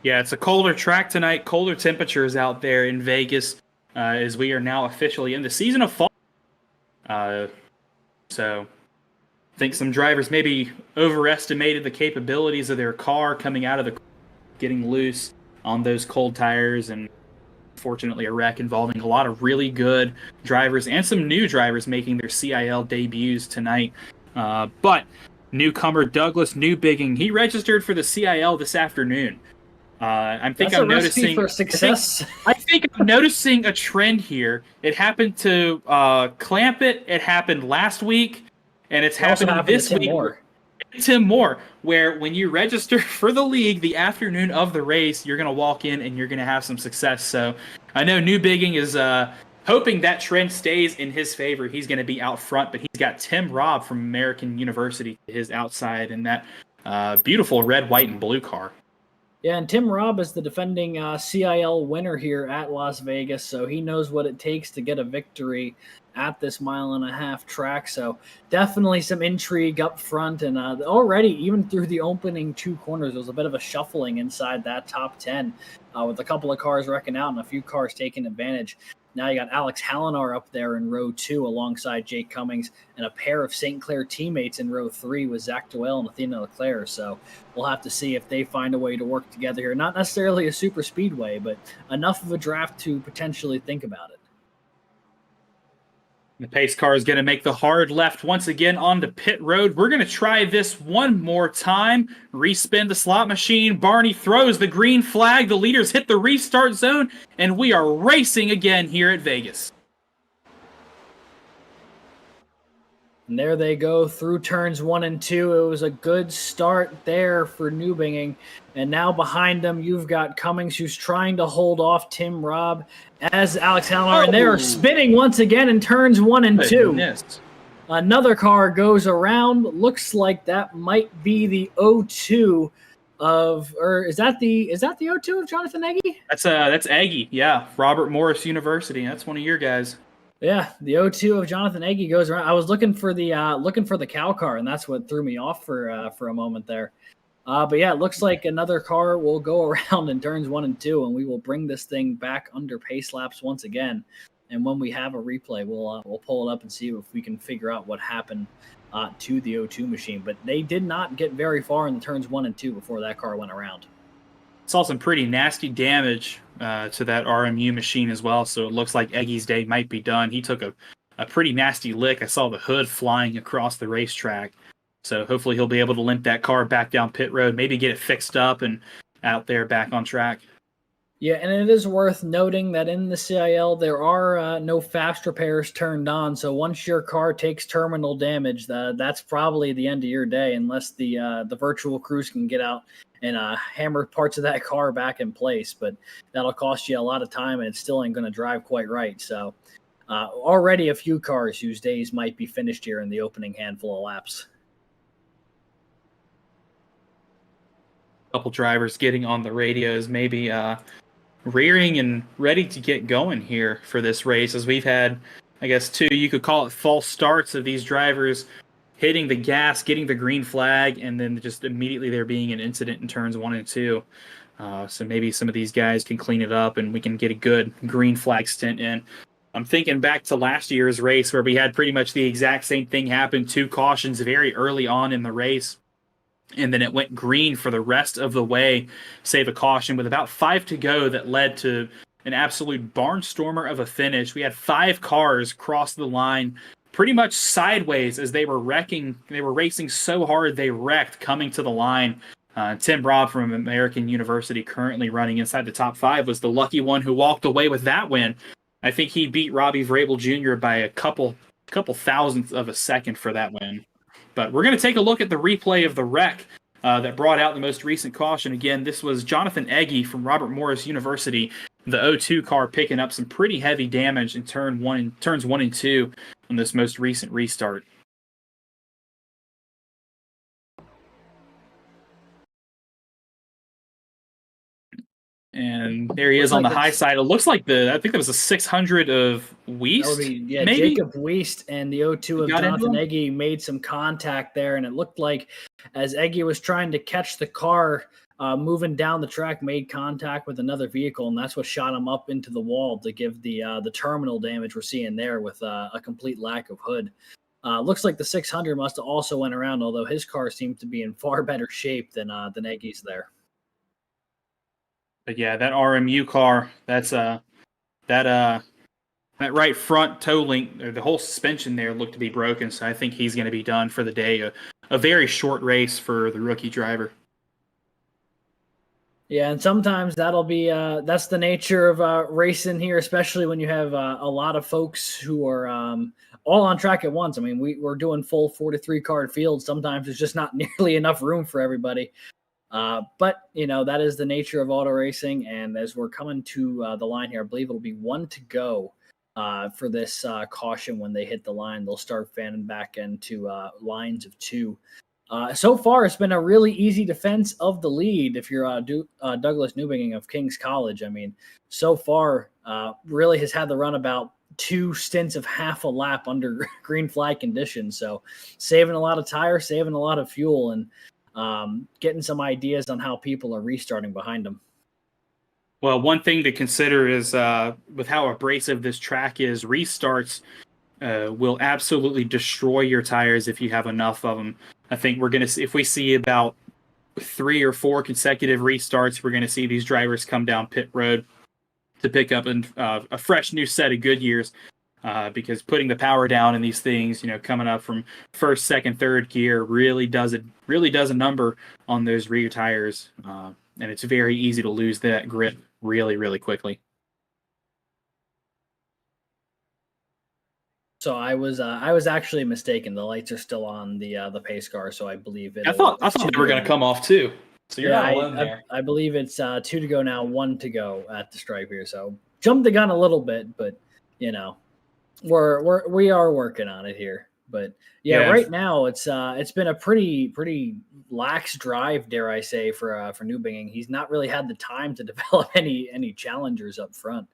Yeah, it's a colder track tonight, colder temperatures out there in Vegas as we are now officially in the season of fall. So I think some drivers maybe overestimated the capabilities of their car coming out of the getting loose on those cold tires, and unfortunately a wreck involving a lot of really good drivers and some new drivers making their CIL debuts tonight. But newcomer Douglas Newbigging, he registered for the CIL this afternoon. I'm noticing for success. I think I'm noticing a trend here. It happened to Clamp It. It happened last week, and it's happening this week. Tim Moore, where when you register for the league the afternoon of the race, you're going to walk in and you're going to have some success. So I know Newbigging is hoping that trend stays in his favor. He's going to be out front, but he's got Tim Robb from American University to his outside, and that Beautiful red, white, and blue car. Yeah, and Tim Robb is the defending CIL winner here at Las Vegas, so he knows what it takes to get a victory at this 1.5-mile track. So definitely some intrigue up front, and already even through the opening 2 corners, there was a bit of a shuffling inside that top 10 with a couple of cars wrecking out and a few cars taking advantage. Now you got Alex Hallinar up there in row 2 alongside Jake Cummings, and a pair of St. Clair teammates in row 3 with Zach Doyle and Athena Leclerc. So we'll have to see if they find a way to work together here. Not necessarily a super speedway, but enough of a draft to potentially think about it. The pace car is going to make the hard left once again onto pit road. We're going to try this one more time. Respin the slot machine. Barney throws the green flag. The leaders hit the restart zone, and we are racing again here at Vegas. And there they go through turns 1 and 2. It was a good start there for Newbinging. And now behind them, you've got Cummings, who's trying to hold off Tim Robb as Alex Hallinar. And they're spinning once again in turns 1 and 2. Goodness. Another car goes around. Looks like that might be the O2 of, or is that the O2 of Jonathan Egge? That's Aggie. Yeah, Robert Morris University. That's one of your guys. Yeah, the O2 of Jonathan Egge goes around. I was looking for the cow car, and that's what threw me off for a moment there. But yeah, it looks like another car will go around in turns 1 and 2, and we will bring this thing back under pace laps once again. And when we have a replay, we'll pull it up and see if we can figure out what happened to the O2 machine. But they did not get very far in the turns 1 and 2 before that car went around. Saw some pretty nasty damage to that RMU machine as well, so it looks like Eggy's day might be done. He took a pretty nasty lick. I saw the hood flying across the racetrack, so hopefully he'll be able to limp that car back down pit road, maybe get it fixed up and out there back on track. Yeah, and it is worth noting that in the CIL, there are no fast repairs turned on, so once your car takes terminal damage, that's probably the end of your day, unless the virtual crews can get out and hammer parts of that car back in place. But that'll cost you a lot of time, and it still ain't going to drive quite right. So already a few cars whose days might be finished here in the opening handful of laps. A couple drivers getting on the radios, maybe rearing and ready to get going here for this race, as we've had, I guess, 2, you could call it false starts of these drivers hitting the gas, getting the green flag, and then just immediately there being an incident in turns 1 and 2. So maybe some of these guys can clean it up and we can get a good green flag stint in. I'm thinking back to last year's race where we had pretty much the exact same thing happen, 2 cautions very early on in the race, and then it went green for the rest of the way, save a caution with about 5 to go that led to an absolute barnstormer of a finish. We had 5 cars cross the line pretty much sideways as they were wrecking. They were racing so hard they wrecked coming to the line. Tim Robb from American University, currently running inside the top 5, was the lucky one who walked away with that win. I think he beat Robbie Vrabel Jr. by a couple thousandths of a second for that win. But we're going to take a look at the replay of the wreck that brought out the most recent caution. Again, this was Jonathan Egge from Robert Morris University, the O2 car, picking up some pretty heavy damage in turns 1 and 2 on this most recent restart. And there he is on the high side. It looks like I think that was a 600 of Weist. Maybe? Jacob Weist and the O2 of Jonathan Egge made some contact there, and it looked like as Egge was trying to catch the car moving down the track, made contact with another vehicle, and that's what shot him up into the wall to give the terminal damage we're seeing there with a complete lack of hood. Looks like the 600 must have also went around, although his car seemed to be in far better shape than Egge's there. But yeah, that RMU car, that's that right front toe link, or the whole suspension there looked to be broken. So I think he's going to be done for the day. A very short race for the rookie driver. Yeah, and sometimes that'll be that's the nature of racing here, especially when you have a lot of folks who are all on track at once. I mean, we're doing full 43 card fields. Sometimes there's just not nearly enough room for everybody. But, that is the nature of auto racing. And as we're coming to the line here, I believe it'll be 1 to go for this caution. When they hit the line, they'll start fanning back into lines of 2 So far, it's been a really easy defense of the lead if you're Douglas Newbiging of King's College. I mean, so far, really has had the run about 2 stints of half a lap under green flag conditions. So saving a lot of tires, saving a lot of fuel, and getting some ideas on how people are restarting behind them. Well, one thing to consider is with how abrasive this track is, restarts will absolutely destroy your tires if you have enough of them. I think we're going to see, if we see about 3 or 4 consecutive restarts, we're going to see these drivers come down pit road to pick up a fresh new set of Goodyears, because putting the power down in these things, coming up from first, second, third gear really does a number on those rear tires, and it's very easy to lose that grip really, really quickly. So I was actually mistaken. The lights are still on the pace car, so I believe it. I thought they were going to come off too. So you're not alone there. I believe it's 2 to go now, 1 to go at the stripe here. So jumped the gun a little bit, but we are working on it here. But right now it's been a pretty lax drive, dare I say, for Newbiging. He's not really had the time to develop any challengers up front.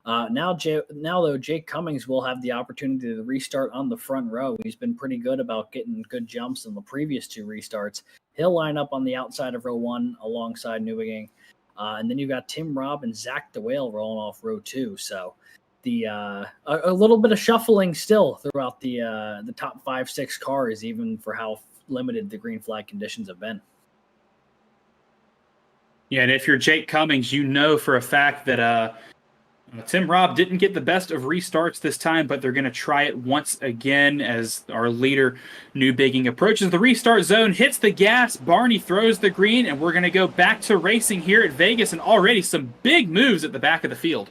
Now though, Jake Cummings will have the opportunity to restart on the front row. He's been pretty good about getting good jumps in the previous 2 restarts. He'll line up on the outside of row 1 alongside Newbiging. And then you got Tim Robb and Zach DeWale rolling off row 2. So a little bit of shuffling still throughout the top 5-6 cars, even for how limited the green flag conditions have been. Yeah, and if you're Jake Cummings, you know for a fact that Tim Robb didn't get the best of restarts this time, but they're going to try it once again as our leader, Newbiging, approaches the restart zone, hits the gas, Barney throws the green, and we're going to go back to racing here at Vegas, and already some big moves at the back of the field.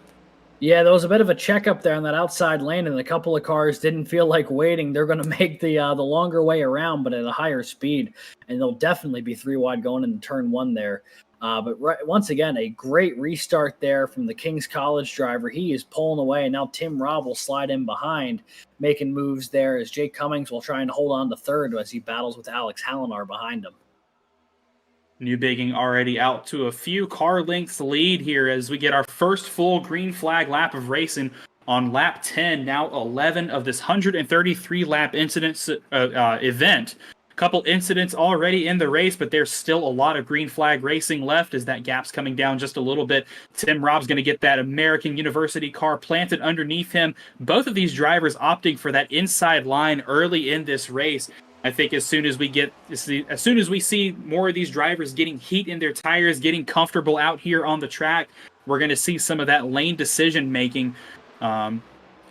Yeah, there was a bit of a checkup there on that outside lane, and a couple of cars didn't feel like waiting. They're going to make the longer way around, but at a higher speed, and they'll definitely be 3 wide going into turn 1 there. Once again, a great restart there from the King's College driver. He is pulling away, and now Tim Robb will slide in behind, making moves there as Jake Cummings will try and hold on to third as he battles with Alex Hallinar behind him. Newbiging already out to a few car lengths lead here as we get our first full green flag lap of racing on lap 10, now 11 of this 133 lap incident event. Couple incidents already in the race, but there's still a lot of green flag racing left as that gap's coming down just a little bit. Tim Robb's going to get that American University car planted underneath him. Both of these drivers opting for that inside line early in this race. I think as soon as we see more of these drivers getting heat in their tires, getting comfortable out here on the track, we're going to see some of that lane decision making.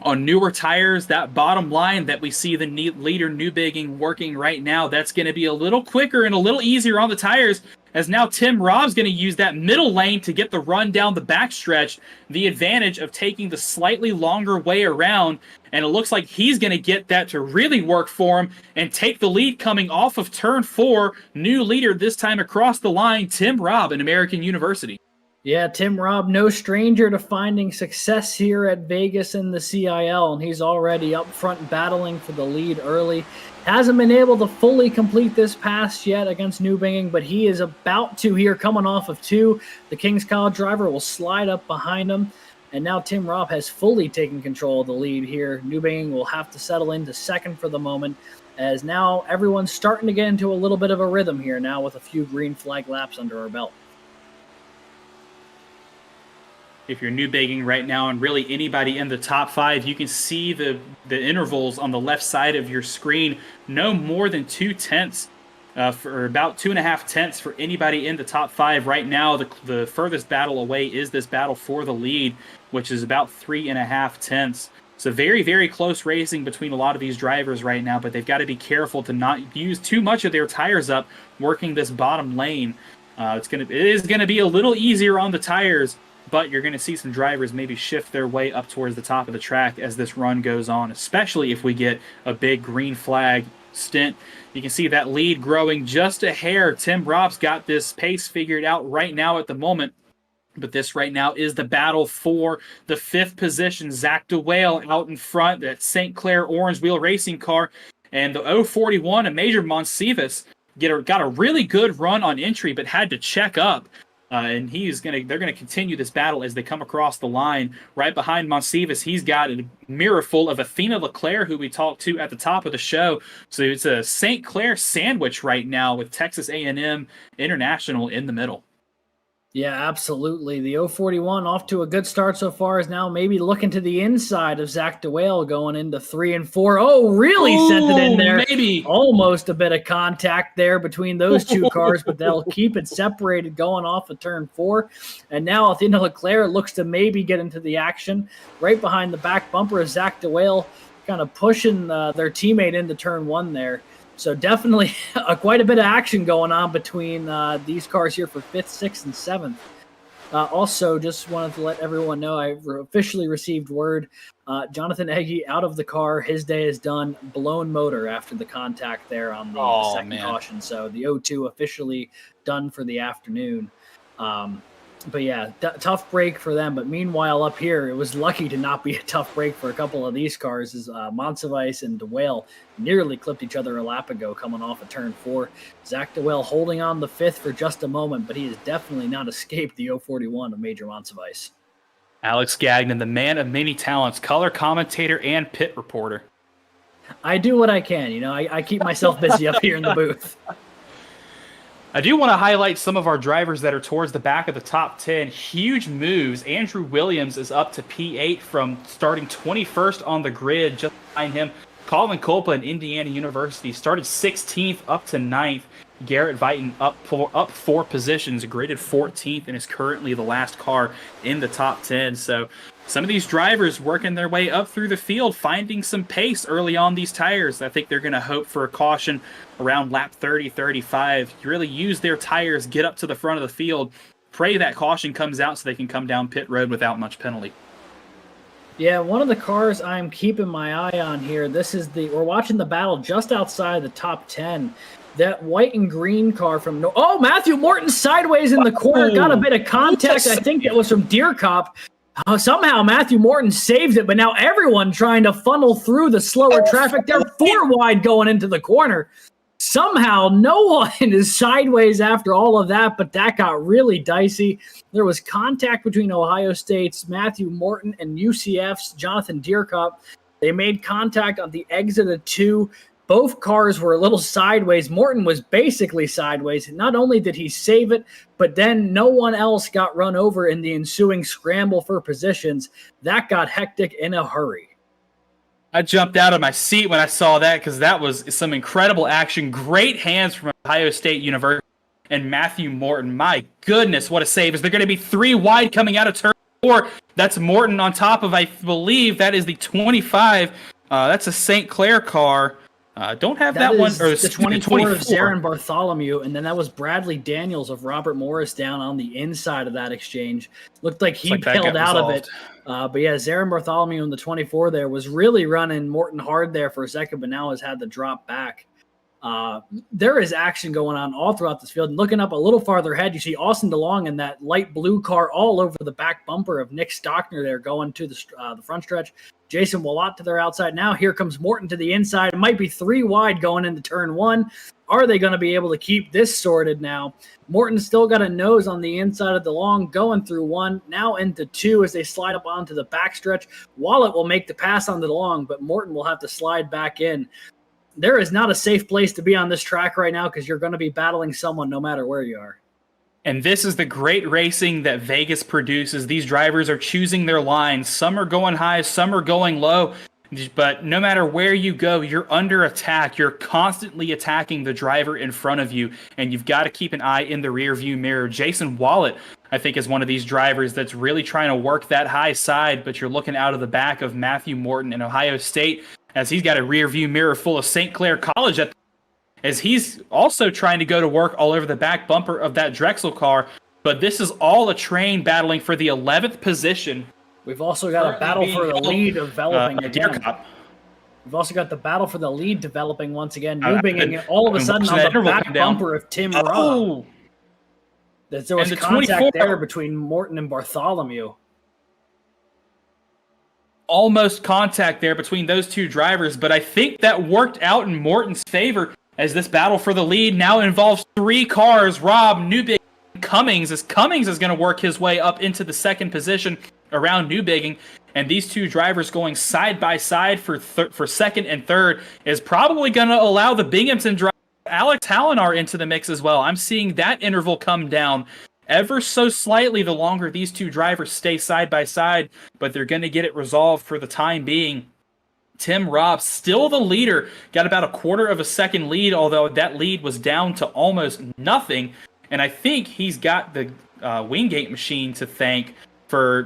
On newer tires, that bottom line that we see the leader Newbiging working right now, that's going to be a little quicker and a little easier on the tires, as now Tim Robb's going to use that middle lane to get the run down the backstretch, the advantage of taking the slightly longer way around, and it looks like he's going to get that to really work for him and take the lead coming off of turn 4. New leader this time across the line, Tim Robb in American University. Yeah, Tim Robb, no stranger to finding success here at Vegas in the CIL, and he's already up front battling for the lead early. Hasn't been able to fully complete this pass yet against Newbiging, but he is about to here, coming off of 2. The King's College driver will slide up behind him, and now Tim Robb has fully taken control of the lead here. Newbiging will have to settle into second for the moment, as now everyone's starting to get into a little bit of a rhythm here now with a few green flag laps under our belt. If you're Newbiging right now, and really anybody in the top 5, you can see the intervals on the left side of your screen. No more than 2/10, for about 2.5 tenths for anybody in the top 5 right now. The furthest battle away is this battle for the lead, which is about 3.5 tenths. So very, very close racing between a lot of these drivers right now, but they've got to be careful to not use too much of their tires up working this bottom lane. It is gonna be a little easier on the tires, but you're going to see some drivers maybe shift their way up towards the top of the track as this run goes on, especially if we get a big green flag stint. You can see that lead growing just a hair. Tim Robb's got this pace figured out right now at the moment, but this right now is the battle for the 5th position. Zach DeWale out in front, that St. Clair orange wheel racing car, and the 041, a Major Monsivas got a really good run on entry, but had to check up. And they're gonna continue this battle as they come across the line. Right behind Monsivas, he's got a mirror full of Athena Leclerc, who we talked to at the top of the show. So it's a St. Clair sandwich right now with Texas A&M International in the middle. Yeah, absolutely. The 041 off to a good start so far is now maybe looking to the inside of Zach DeWale going into 3 and 4. Oh, really sent it in there. Maybe. Almost a bit of contact there between those two cars, but they'll keep it separated going off of turn 4. And now Athena Leclerc looks to maybe get into the action right behind the back bumper of Zach DeWale, kind of pushing their teammate into turn 1 there. So definitely quite a bit of action going on between these cars here for 5th, 6th, and 7th. Also, just wanted to let everyone know I officially received word. Jonathan Egge out of the car. His day is done. Blown motor after the contact there on the second caution. So the 0-2 officially done for the afternoon. But yeah, tough break for them. But meanwhile, up here, it was lucky to not be a tough break for a couple of these cars as Monsivais and DeWale nearly clipped each other a lap ago coming off of turn 4. Zach DeWale holding on the 5th for just a moment, but he has definitely not escaped the 041 of Major Monsivais. Alex Gagnon, the man of many talents, color commentator and pit reporter. I do what I can. I keep myself busy up here in the booth. I do want to highlight some of our drivers that are towards the back of the top 10. Huge moves. Andrew Williams is up to P8 from starting 21st on the grid. Just behind him, Colin Copeland, Indiana University, started 16th up to 9th. Garrett Vighton up 4 positions, graded 14th, and is currently the last car in the top 10. So some of these drivers working their way up through the field, finding some pace early on these tires. I think they're going to hope for a caution around lap 30, 35. You really use their tires, get up to the front of the field, pray that caution comes out so they can come down pit road without much penalty. Yeah, one of the cars I'm keeping my eye on here, we're watching the battle just outside the top 10. That white and green car from Matthew Morton sideways in the corner, got a bit of contact. I think it was from Deer Cop. Somehow Matthew Morton saved it, but now everyone trying to funnel through the slower traffic. They're 4 wide going into the corner. Somehow no one is sideways after all of that, but that got really dicey. There was contact between Ohio State's Matthew Morton and UCF's Jonathan Deerkop. They made contact on the exit of 2. Both cars were a little sideways. Morton was basically sideways. Not only did he save it, but then no one else got run over in the ensuing scramble for positions. That got hectic in a hurry. I jumped out of my seat when I saw that because that was some incredible action. Great hands from Ohio State University and Matthew Morton. My goodness, what a save. Is there going to be 3 wide coming out of turn 4? That's Morton on top of, I believe, that is the 25. That's a St. Clair car. Don't have that one. Or the 24 of Zarin Bartholomew, and then that was Bradley Daniels of Robert Morris down on the inside of that exchange. Looked like he bailed out of it. But yeah, Zarin Bartholomew in the 24 there was really running Morton hard there for a second, but now has had to drop back. There is action going on all throughout this field. And looking up a little farther ahead, you see Austin DeLong in that light blue car all over the back bumper of Nick Stockner there going to the front stretch. Jason Willott to their outside. Now here comes Morton to the inside. It might be 3 wide going into turn 1. Are they going to be able to keep this sorted now? Morton's still got a nose on the inside of DeLong going through 1, now into 2 as they slide up onto the backstretch. Willott will make the pass on DeLong, but Morton will have to slide back in. There is not a safe place to be on this track right now because you're going to be battling someone no matter where you are. And this is the great racing that Vegas produces. These drivers are choosing their lines. Some are going high, some are going low. But no matter where you go, you're under attack. You're constantly attacking the driver in front of you, and you've got to keep an eye in the rear view mirror. Jason Willott, I think, is one of these drivers that's really trying to work that high side, but you're looking out of the back of Matthew Morton in Ohio State as he's got a rear view mirror full of St. Clair College as he's also trying to go to work all over the back bumper of that Drexel car. But this is all a train battling for the 11th position. We've also got a battle for the lead developing again. We've also got the battle for the lead developing once again, moving all of a sudden on the back bumper of Tim Raw. There was contact there between Morton and Bartholomew. Almost contact there between those two drivers, but I think that worked out in Morton's favor as this battle for the lead now involves 3 cars. Rob, Newbigging, Cummings, as Cummings is going to work his way up into the second position around Newbigging. And these 2 drivers going side by side for second and third is probably going to allow the Binghamton driver Alex Hallinar into the mix as well. I'm seeing that interval come down ever so slightly the longer these 2 drivers stay side by side, but they're going to get it resolved for the time being. Tim Robb, still the leader, got about a quarter of a second lead, although that lead was down to almost nothing. And I think he's got the Wingate machine to thank for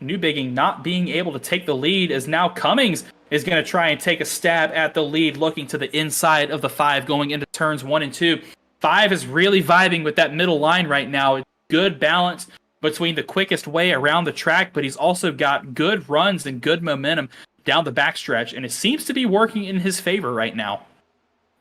Newbigging not being able to take the lead, as now Cummings is going to try and take a stab at the lead, looking to the inside of the 5 going into turns 1 and 2. 5 is really vibing with that middle line right now. Good balance between the quickest way around the track, but he's also got good runs and good momentum down the backstretch, and it seems to be working in his favor right now.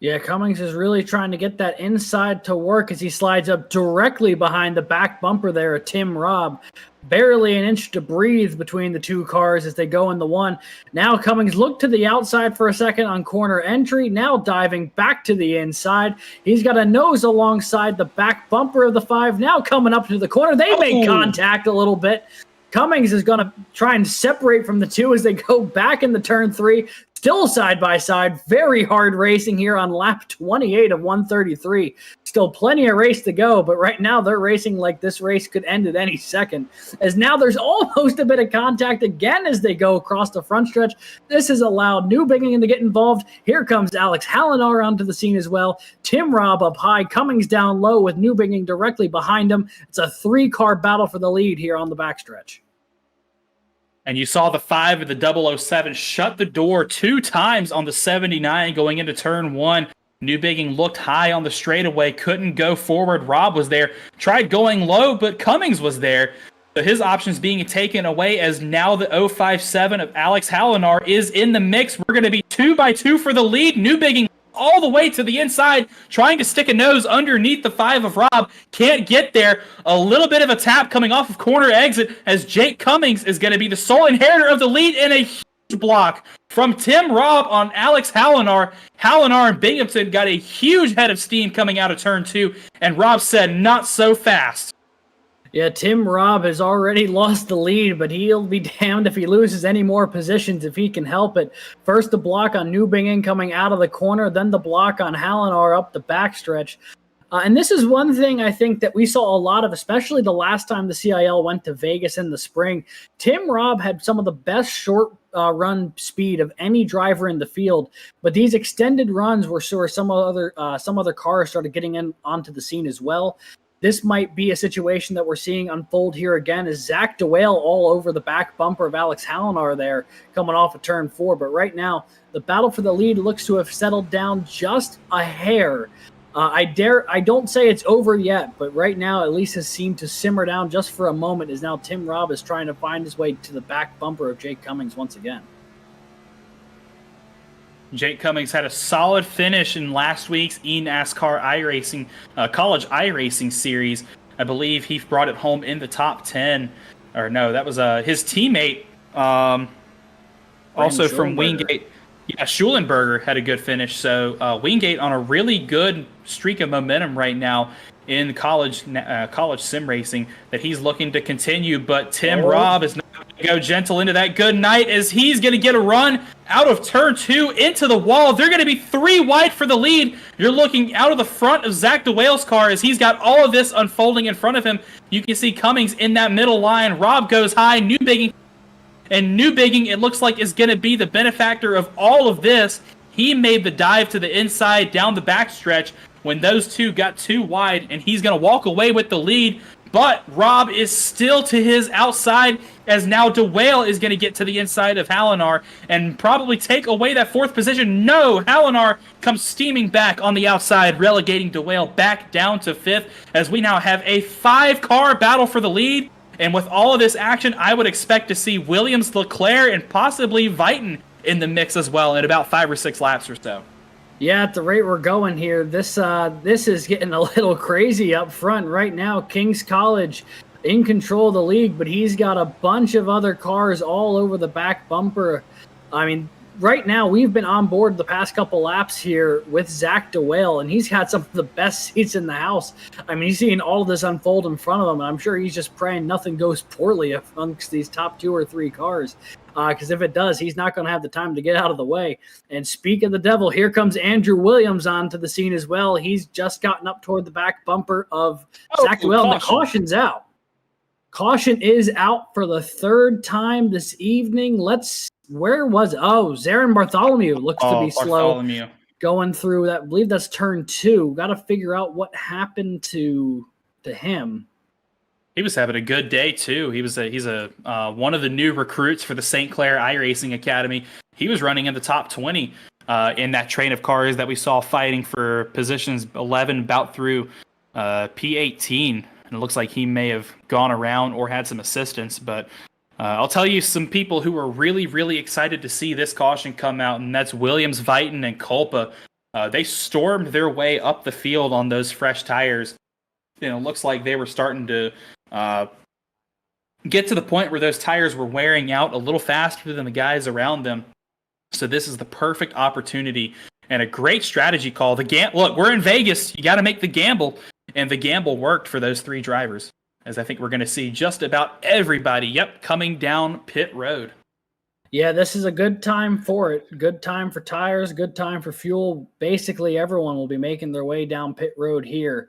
Yeah, Cummings is really trying to get that inside to work as he slides up directly behind the back bumper there of Tim Robb. Barely an inch to breathe between the 2 cars as they go in the 1. Now Cummings looked to the outside for a second on corner entry, now diving back to the inside. He's got a nose alongside the back bumper of the 5, now coming up to the corner. They make contact a little bit. Cummings is going to try and separate from the 2 as they go back into turn 3. Still side by side, very hard racing here on lap 28 of 133. Still plenty of race to go, but right now they're racing like this race could end at any second. As now there's almost a bit of contact again as they go across the front stretch. This has allowed Newbigging to get involved. Here comes Alex Hallinar onto the scene as well. Tim Robb up high, Cummings down low with Newbigging directly behind him. It's a 3-car battle for the lead here on the backstretch. And you saw the 5 of the 007 shut the door 2 times on the 79 going into turn 1. Newbigging looked high on the straightaway, couldn't go forward. Rob was there, tried going low, but Cummings was there. So his options being taken away, as now the 057 of Alex Hallinar is in the mix. We're going to be 2 by 2 for the lead. Newbigging all the way to the inside, trying to stick a nose underneath the 5 of Rob. Can't get there. A little bit of a tap coming off of corner exit, as Jake Cummings is going to be the sole inheritor of the lead in a huge block from Tim Robb on Alex Hallinar. Hallinar and Binghamton got a huge head of steam coming out of turn 2, and Robb said, not so fast. Yeah, Tim Robb has already lost the lead, but he'll be damned if he loses any more positions if he can help it. First the block on Newbigging coming out of the corner, then the block on Hallinar up the backstretch. And this is one thing I think that we saw a lot of, especially the last time the CIL went to Vegas in the spring. Tim Robb had some of the best short run speed of any driver in the field, but these extended runs were sure some other cars started getting in onto the scene as well. This might be a situation that we're seeing unfold here again, as Zach DeWale all over the back bumper of Alex Hallinar there coming off of turn 4. But right now, the battle for the lead looks to have settled down just a hair. I don't say it's over yet, but right now at least has seemed to simmer down just for a moment, as now Tim Robb is trying to find his way to the back bumper of Jake Cummings once again. Jake Cummings had a solid finish in last week's eNASCAR iRacing, college iRacing series. I believe he brought it home in the top 10. Or no, that was his teammate, also from Wingate. Yeah, Schulenberger had a good finish. So Wingate on a really good streak of momentum right now in college sim racing that he's looking to continue. But Tim Robb is not going to go gentle into that good night, as he's going to get a run out of turn 2 into the wall. They're going to be 3 wide for the lead. You're looking out of the front of Zach DeWale's car as he's got all of this unfolding in front of him. You can see Cummings in that middle line. Robb goes high. Newbigging, it looks like, is going to be the benefactor of all of this. He made the dive to the inside down the backstretch when those 2 got too wide, and he's going to walk away with the lead. But Robb is still to his outside, as now DeWale is going to get to the inside of Hallinar and probably take away that 4th position. No, Hallinar comes steaming back on the outside, relegating DeWale back down to 5th, as we now have a 5-car battle for the lead. And with all of this action, I would expect to see Williams, Leclerc, and possibly Viton in the mix as well in about 5 or 6 laps or so. Yeah, at the rate we're going here, this is getting a little crazy up front right now. King's College in control of the league, but he's got a bunch of other cars all over the back bumper. I mean, right now we've been on board the past couple laps here with Zach DeWale, and he's got some of the best seats in the house. I mean, he's seeing all of this unfold in front of him, and I'm sure he's just praying nothing goes poorly amongst these top 2 or 3 cars. Because if it does, he's not going to have the time to get out of the way. And speak of the devil, here comes Andrew Williams onto the scene as well. He's just gotten up toward the back bumper of Zach DeWale, and the caution's out. Caution is out for the 3rd time this evening. Where was it? Oh, Zarin Bartholomew looks to be slow going through that. I believe that's turn 2. Got to figure out what happened to him. He was having a good day too. He's one of the new recruits for the St. Clair iRacing Academy. He was running in the top 20 in that train of cars that we saw fighting for positions 11 about through P18. And it looks like he may have gone around or had some assistance. But I'll tell you some people who were really, really excited to see this caution come out, and that's Williams, Viton, and Culpa. They stormed their way up the field on those fresh tires. It looks like they were starting to get to the point where those tires were wearing out a little faster than the guys around them. So this is the perfect opportunity and a great strategy call. Look, we're in Vegas. You got to make the gamble, and the gamble worked for those 3 drivers, as I think we're going to see just about everybody, coming down pit road. Yeah, this is a good time for it. Good time for tires, good time for fuel. Basically, everyone will be making their way down pit road here.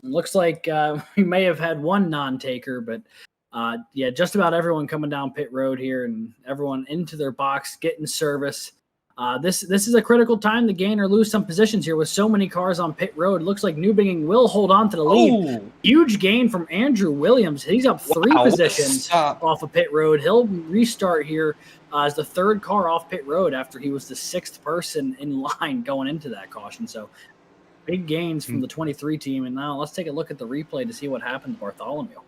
Looks like we may have had one non-taker, but just about everyone coming down pit road here and everyone into their box, getting service. This is a critical time to gain or lose some positions here with so many cars on pit road. Looks like Newbigging will hold on to the lead. Ooh. Huge gain from Andrew Williams. He's up 3 positions off of pit road. He'll restart here as the 3rd car off pit road after he was the 6th person in line going into that caution. So big gains from the 23 team. And now let's take a look at the replay to see what happened to Bartholomew.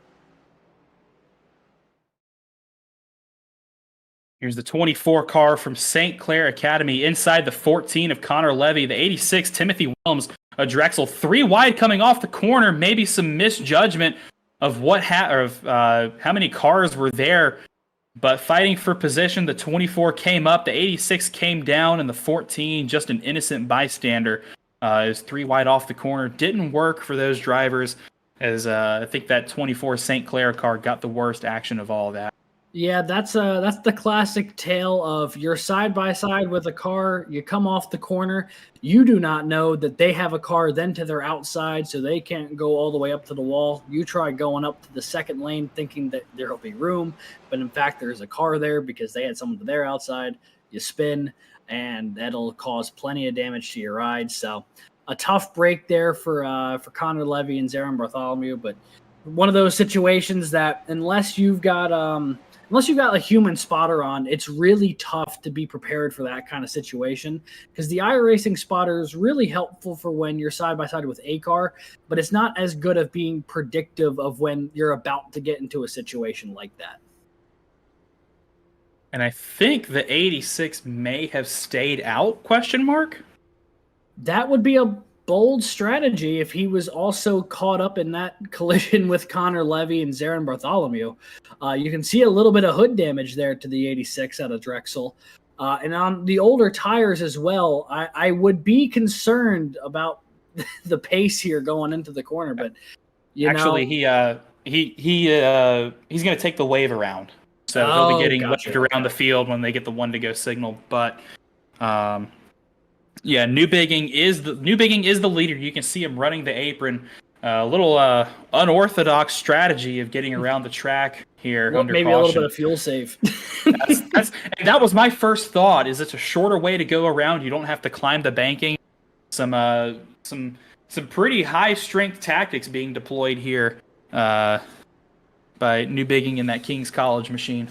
Here's the 24 car from St. Clair Academy inside the 14 of Connor Levy. The 86, Timothy Williams, a Drexel 3 wide coming off the corner. Maybe some misjudgment of how many cars were there. But fighting for position, the 24 came up, the 86 came down, and the 14, just an innocent bystander, is 3 wide off the corner. Didn't work for those drivers, as I think that 24 St. Clair car got the worst action of all that. Yeah, that's the classic tale of you're side by side with a car, you come off the corner, you do not know that they have a car then to their outside, so they can't go all the way up to the wall. You try going up to the second lane thinking that there will be room, but in fact there's a car there because they had someone to their outside. You spin, and that'll cause plenty of damage to your ride. So a tough break there for Connor Levy and Zarin Bartholomew, but one of those situations that unless you've got a human spotter on, it's really tough to be prepared for that kind of situation, because the iRacing spotter is really helpful for when you're side by side with a car, but it's not as good of being predictive of when you're about to get into a situation like that. And I think the 86 may have stayed out, ? That would be a bold strategy if he was also caught up in that collision with Connor Levy and Zarin Bartholomew. You can see a little bit of hood damage there to the 86 out of Drexel. And on the older tires as well, I would be concerned about the pace here going into the corner. But he's going to take the wave around. So he'll be getting waved around the field when they get the 1-to-go signal. But Newbigging is the leader. You can see him running the apron. A little unorthodox strategy of getting around the track here under maybe caution. A little bit of fuel save. And that was my first thought. Is it's a shorter way to go around. You don't have to climb the banking. Some pretty high strength tactics being deployed here by Newbigging in that King's College machine.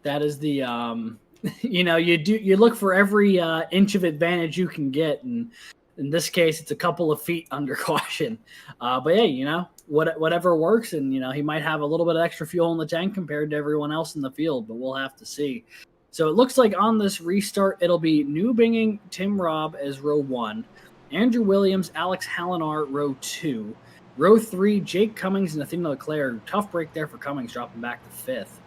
That is the you look for every inch of advantage you can get, and in this case it's a couple of feet under caution. But hey, whatever works, and he might have a little bit of extra fuel in the tank compared to everyone else in the field, but we'll have to see. So it looks like on this restart it'll be Newbigging, Tim Robb as row 1, Andrew Williams, Alex Hallinar row 2, row 3, Jake Cummings and Nathaniel Leclerc. Tough break there for Cummings, dropping back to 5th.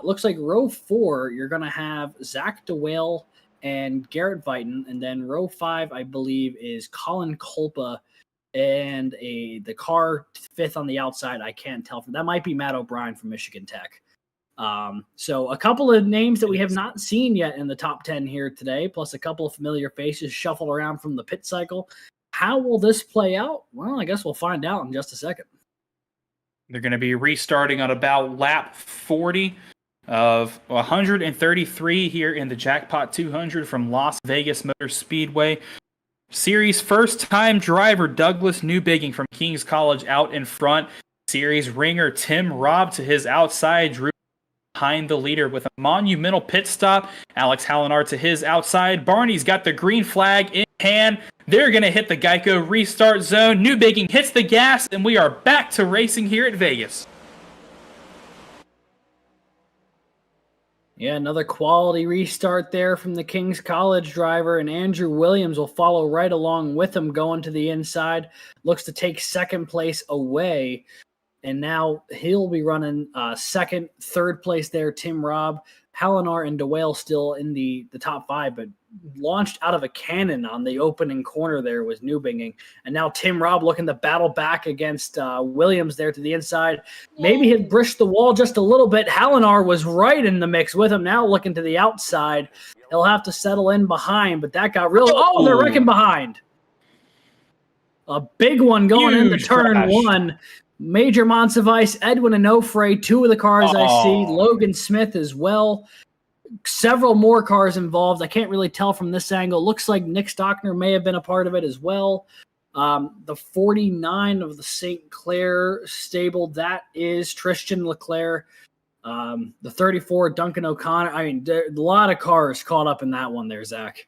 Looks like row 4, you're going to have Zach DeWale and Garrett Vighton. And then row 5, I believe, is Colin Kolpa and the car 5th on the outside. I can't tell. That might be Matt O'Brien from Michigan Tech. So a couple of names that we have not seen yet in the top 10 here today, plus a couple of familiar faces shuffled around from the pit cycle. How will this play out? Well, I guess we'll find out in just a second. They're going to be restarting on about lap 40 of 133 here in the Jackpot 200 from Las Vegas Motor Speedway. Series first-time driver Douglas Newbigging from King's College out in front. Series ringer Tim Robb to his outside, Drew behind the leader with a monumental pit stop. Alex Hallinar to his outside. Barney's got the green flag in hand. They're going to hit the Geico restart zone. Newbigging hits the gas, and we are back to racing here at Vegas. Yeah, another quality restart there from the King's College driver, and Andrew Williams will follow right along with him going to the inside. Looks to take second place away, and now he'll be running second, third place there, Tim Robb. Hallinar and DeWale still in the top 5, but launched out of a cannon on the opening corner there was Newbigging. And now Tim Robb looking to battle back against Williams there to the inside. Maybe he'd brished the wall just a little bit. Hallinar was right in the mix with him. Now looking to the outside. He'll have to settle in behind, but that got real. Oh, they're wrecking behind. A big one going into turn crash. 1. Major Monsivice, Edwin Onofre, 2 of the cars I see. Logan Smith as well. Several more cars involved. I can't really tell from this angle. Looks like Nick Stockner may have been a part of it as well. The 49 of the St. Clair stable, that is Tristan Leclerc. The 34, Duncan O'Connor. I mean, a lot of cars caught up in that one there, Zach.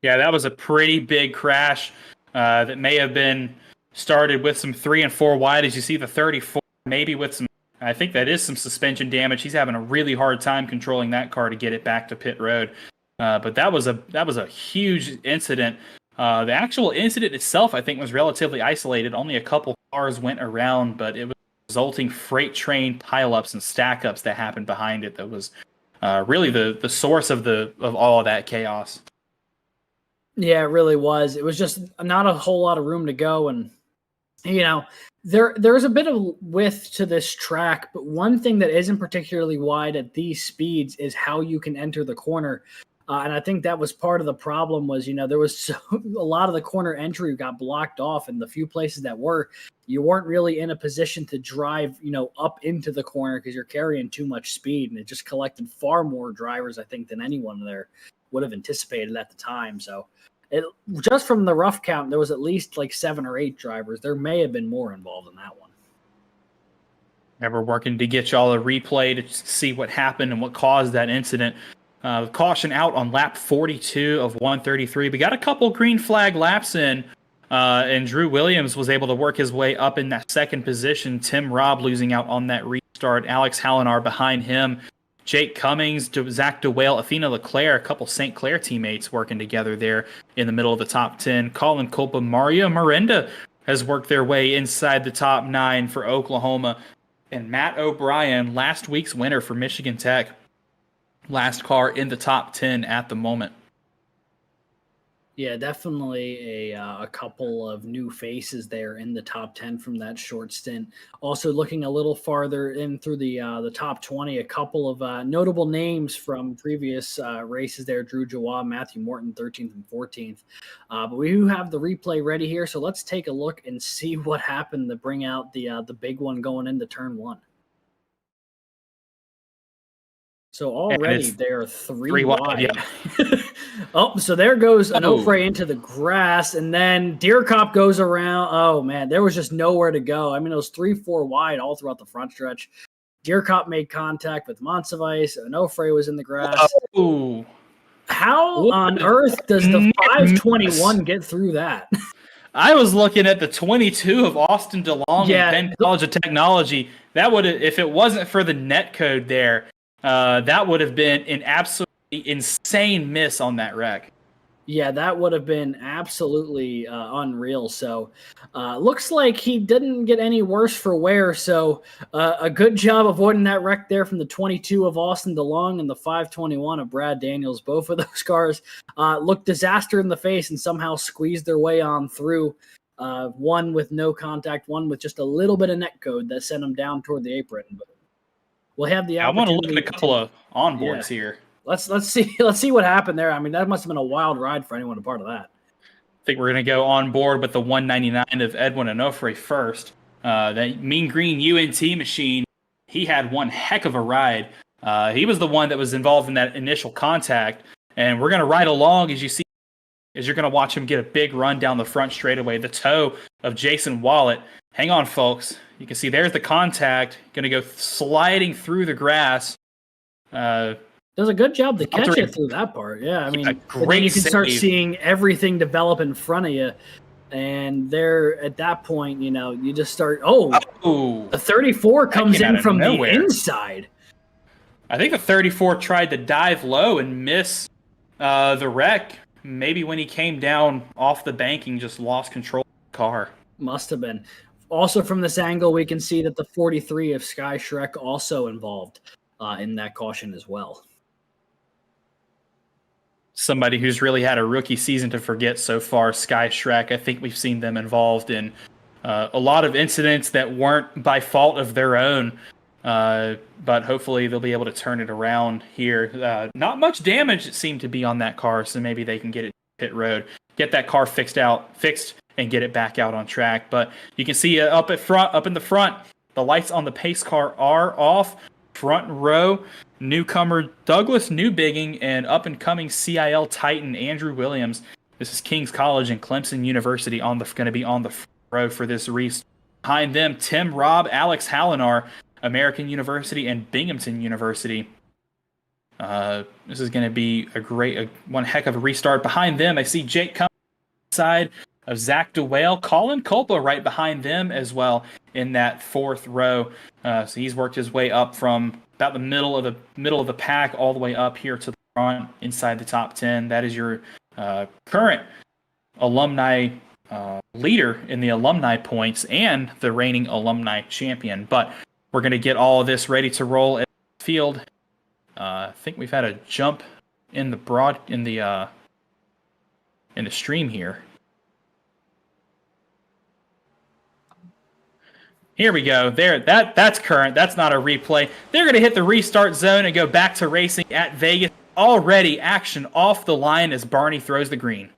Yeah, that was a pretty big crash that may have been started with some 3 and 4 wide, as you see the 34, maybe with some, I think that is some suspension damage. He's having a really hard time controlling that car to get it back to pit road. But that was a huge incident. The actual incident itself, I think, was relatively isolated. Only a couple cars went around, but it was resulting freight train pileups and stack-ups that happened behind it that was really the source of all of that chaos. Yeah, it really was. It was just not a whole lot of room to go, and you know, there's a bit of width to this track, but one thing that isn't particularly wide at these speeds is how you can enter the corner. And I think that was part of the problem was, there was a lot of the corner entry got blocked off, and the few places that you weren't really in a position to drive, up into the corner because you're carrying too much speed, and it just collected far more drivers, I think, than anyone there would have anticipated at the time. So just from the rough count, there was at least like 7 or 8 drivers. There may have been more involved in that one. And we're working to get y'all a replay to see what happened and what caused that incident. Caution out on lap 42 of 133. We got a couple green flag laps in, and Drew Williams was able to work his way up in that second position. Tim Robb losing out on that restart. Alex Hallinar behind him. Jake Cummings, Zach DeWale, Athena Leclerc, a couple St. Clair teammates working together there in the middle of the top 10. Colin Kolpa, Mario Miranda has worked their way inside the top 9 for Oklahoma. And Matt O'Brien, last week's winner for Michigan Tech, last car in the top 10 at the moment. Yeah, definitely a couple of new faces there in the top 10 from that short stint. Also looking a little farther in through the top 20, a couple of notable names from previous races there. Drew Jawa, Matthew Morton, 13th and 14th. But we do have the replay ready here, so let's take a look and see what happened to bring out the big one going into turn 1. So already they're three wide. Yeah. Oh, so there goes Onofre into the grass, and then Deerkop goes around. Oh, man, there was just nowhere to go. I mean, it was 3-4 wide all throughout the front stretch. Deerkop made contact with Monsivice. Onofre was in the grass. Oh. How on earth does the 521 get through that? I was looking at the 22 of Austin DeLong and Penn College of Technology. That would have, if it wasn't for the net code there, that would have been an absolutely insane miss on that wreck. Yeah, that would have been absolutely unreal. So, looks like he didn't get any worse for wear. So, a good job avoiding that wreck there from the 22 of Austin DeLong and the 521 of Brad Daniels. Both of those cars looked disaster in the face and somehow squeezed their way on through. One with no contact, one with just a little bit of net code that sent them down toward the apron. But we'll have the I want to look opportunity. at a couple of onboards here. Let's see what happened there. I mean, that must have been a wild ride for anyone a part of that. I think we're going to go on board with the 199 of Edwin Onofre first. That mean green UNT machine, he had one heck of a ride. He was the one that was involved in that initial contact. And we're going to ride along as you're going to watch him get a big run down the front straightaway. The toe of Jason Wallet. Hang on, folks. You can see there's the contact. Going to go sliding through the grass. Does a good job to catch it through that part. Yeah, I mean, great you can start save. seeing everything develop in front of you. And there, at that point, you just start, the 34 comes in from the inside. I think the 34 tried to dive low and miss the wreck. Maybe when he came down off the banking, just lost control of the car. Must have been. Also from this angle, we can see that the 43 of Sky Shrek also involved in that caution as well. Somebody who's really had a rookie season to forget so far, Sky Shrek. I think we've seen them involved in a lot of incidents that weren't by fault of their own, but hopefully they'll be able to turn it around here. Not much damage it seemed to be on that car, so maybe they can get it pit road, get that car fixed, and get it back out on track. But you can see up in the front, the lights on the pace car are off. Front row, newcomer Douglas Newbigging and up-and-coming CIL Titan Andrew Williams. This is King's College and Clemson University going to be on the front row for this race. Behind them, Tim Robb, Alex Hallinar, American University, and Binghamton University. This is going to be one heck of a restart. Behind them, I see Jake Cummings side of Zach DeWale, Colin Culpa right behind them as well in that fourth row. So he's worked his way up from about the middle of the pack all the way up here to the front inside the top 10. That is your current alumni leader in the alumni points and the reigning alumni champion. But we're going to get all of this ready to roll at the field. I think we've had a jump in the stream here. Here we go. There, that's current. That's not a replay. They're going to hit the restart zone and go back to racing at Vegas. Already action off the line as Barney throws the green.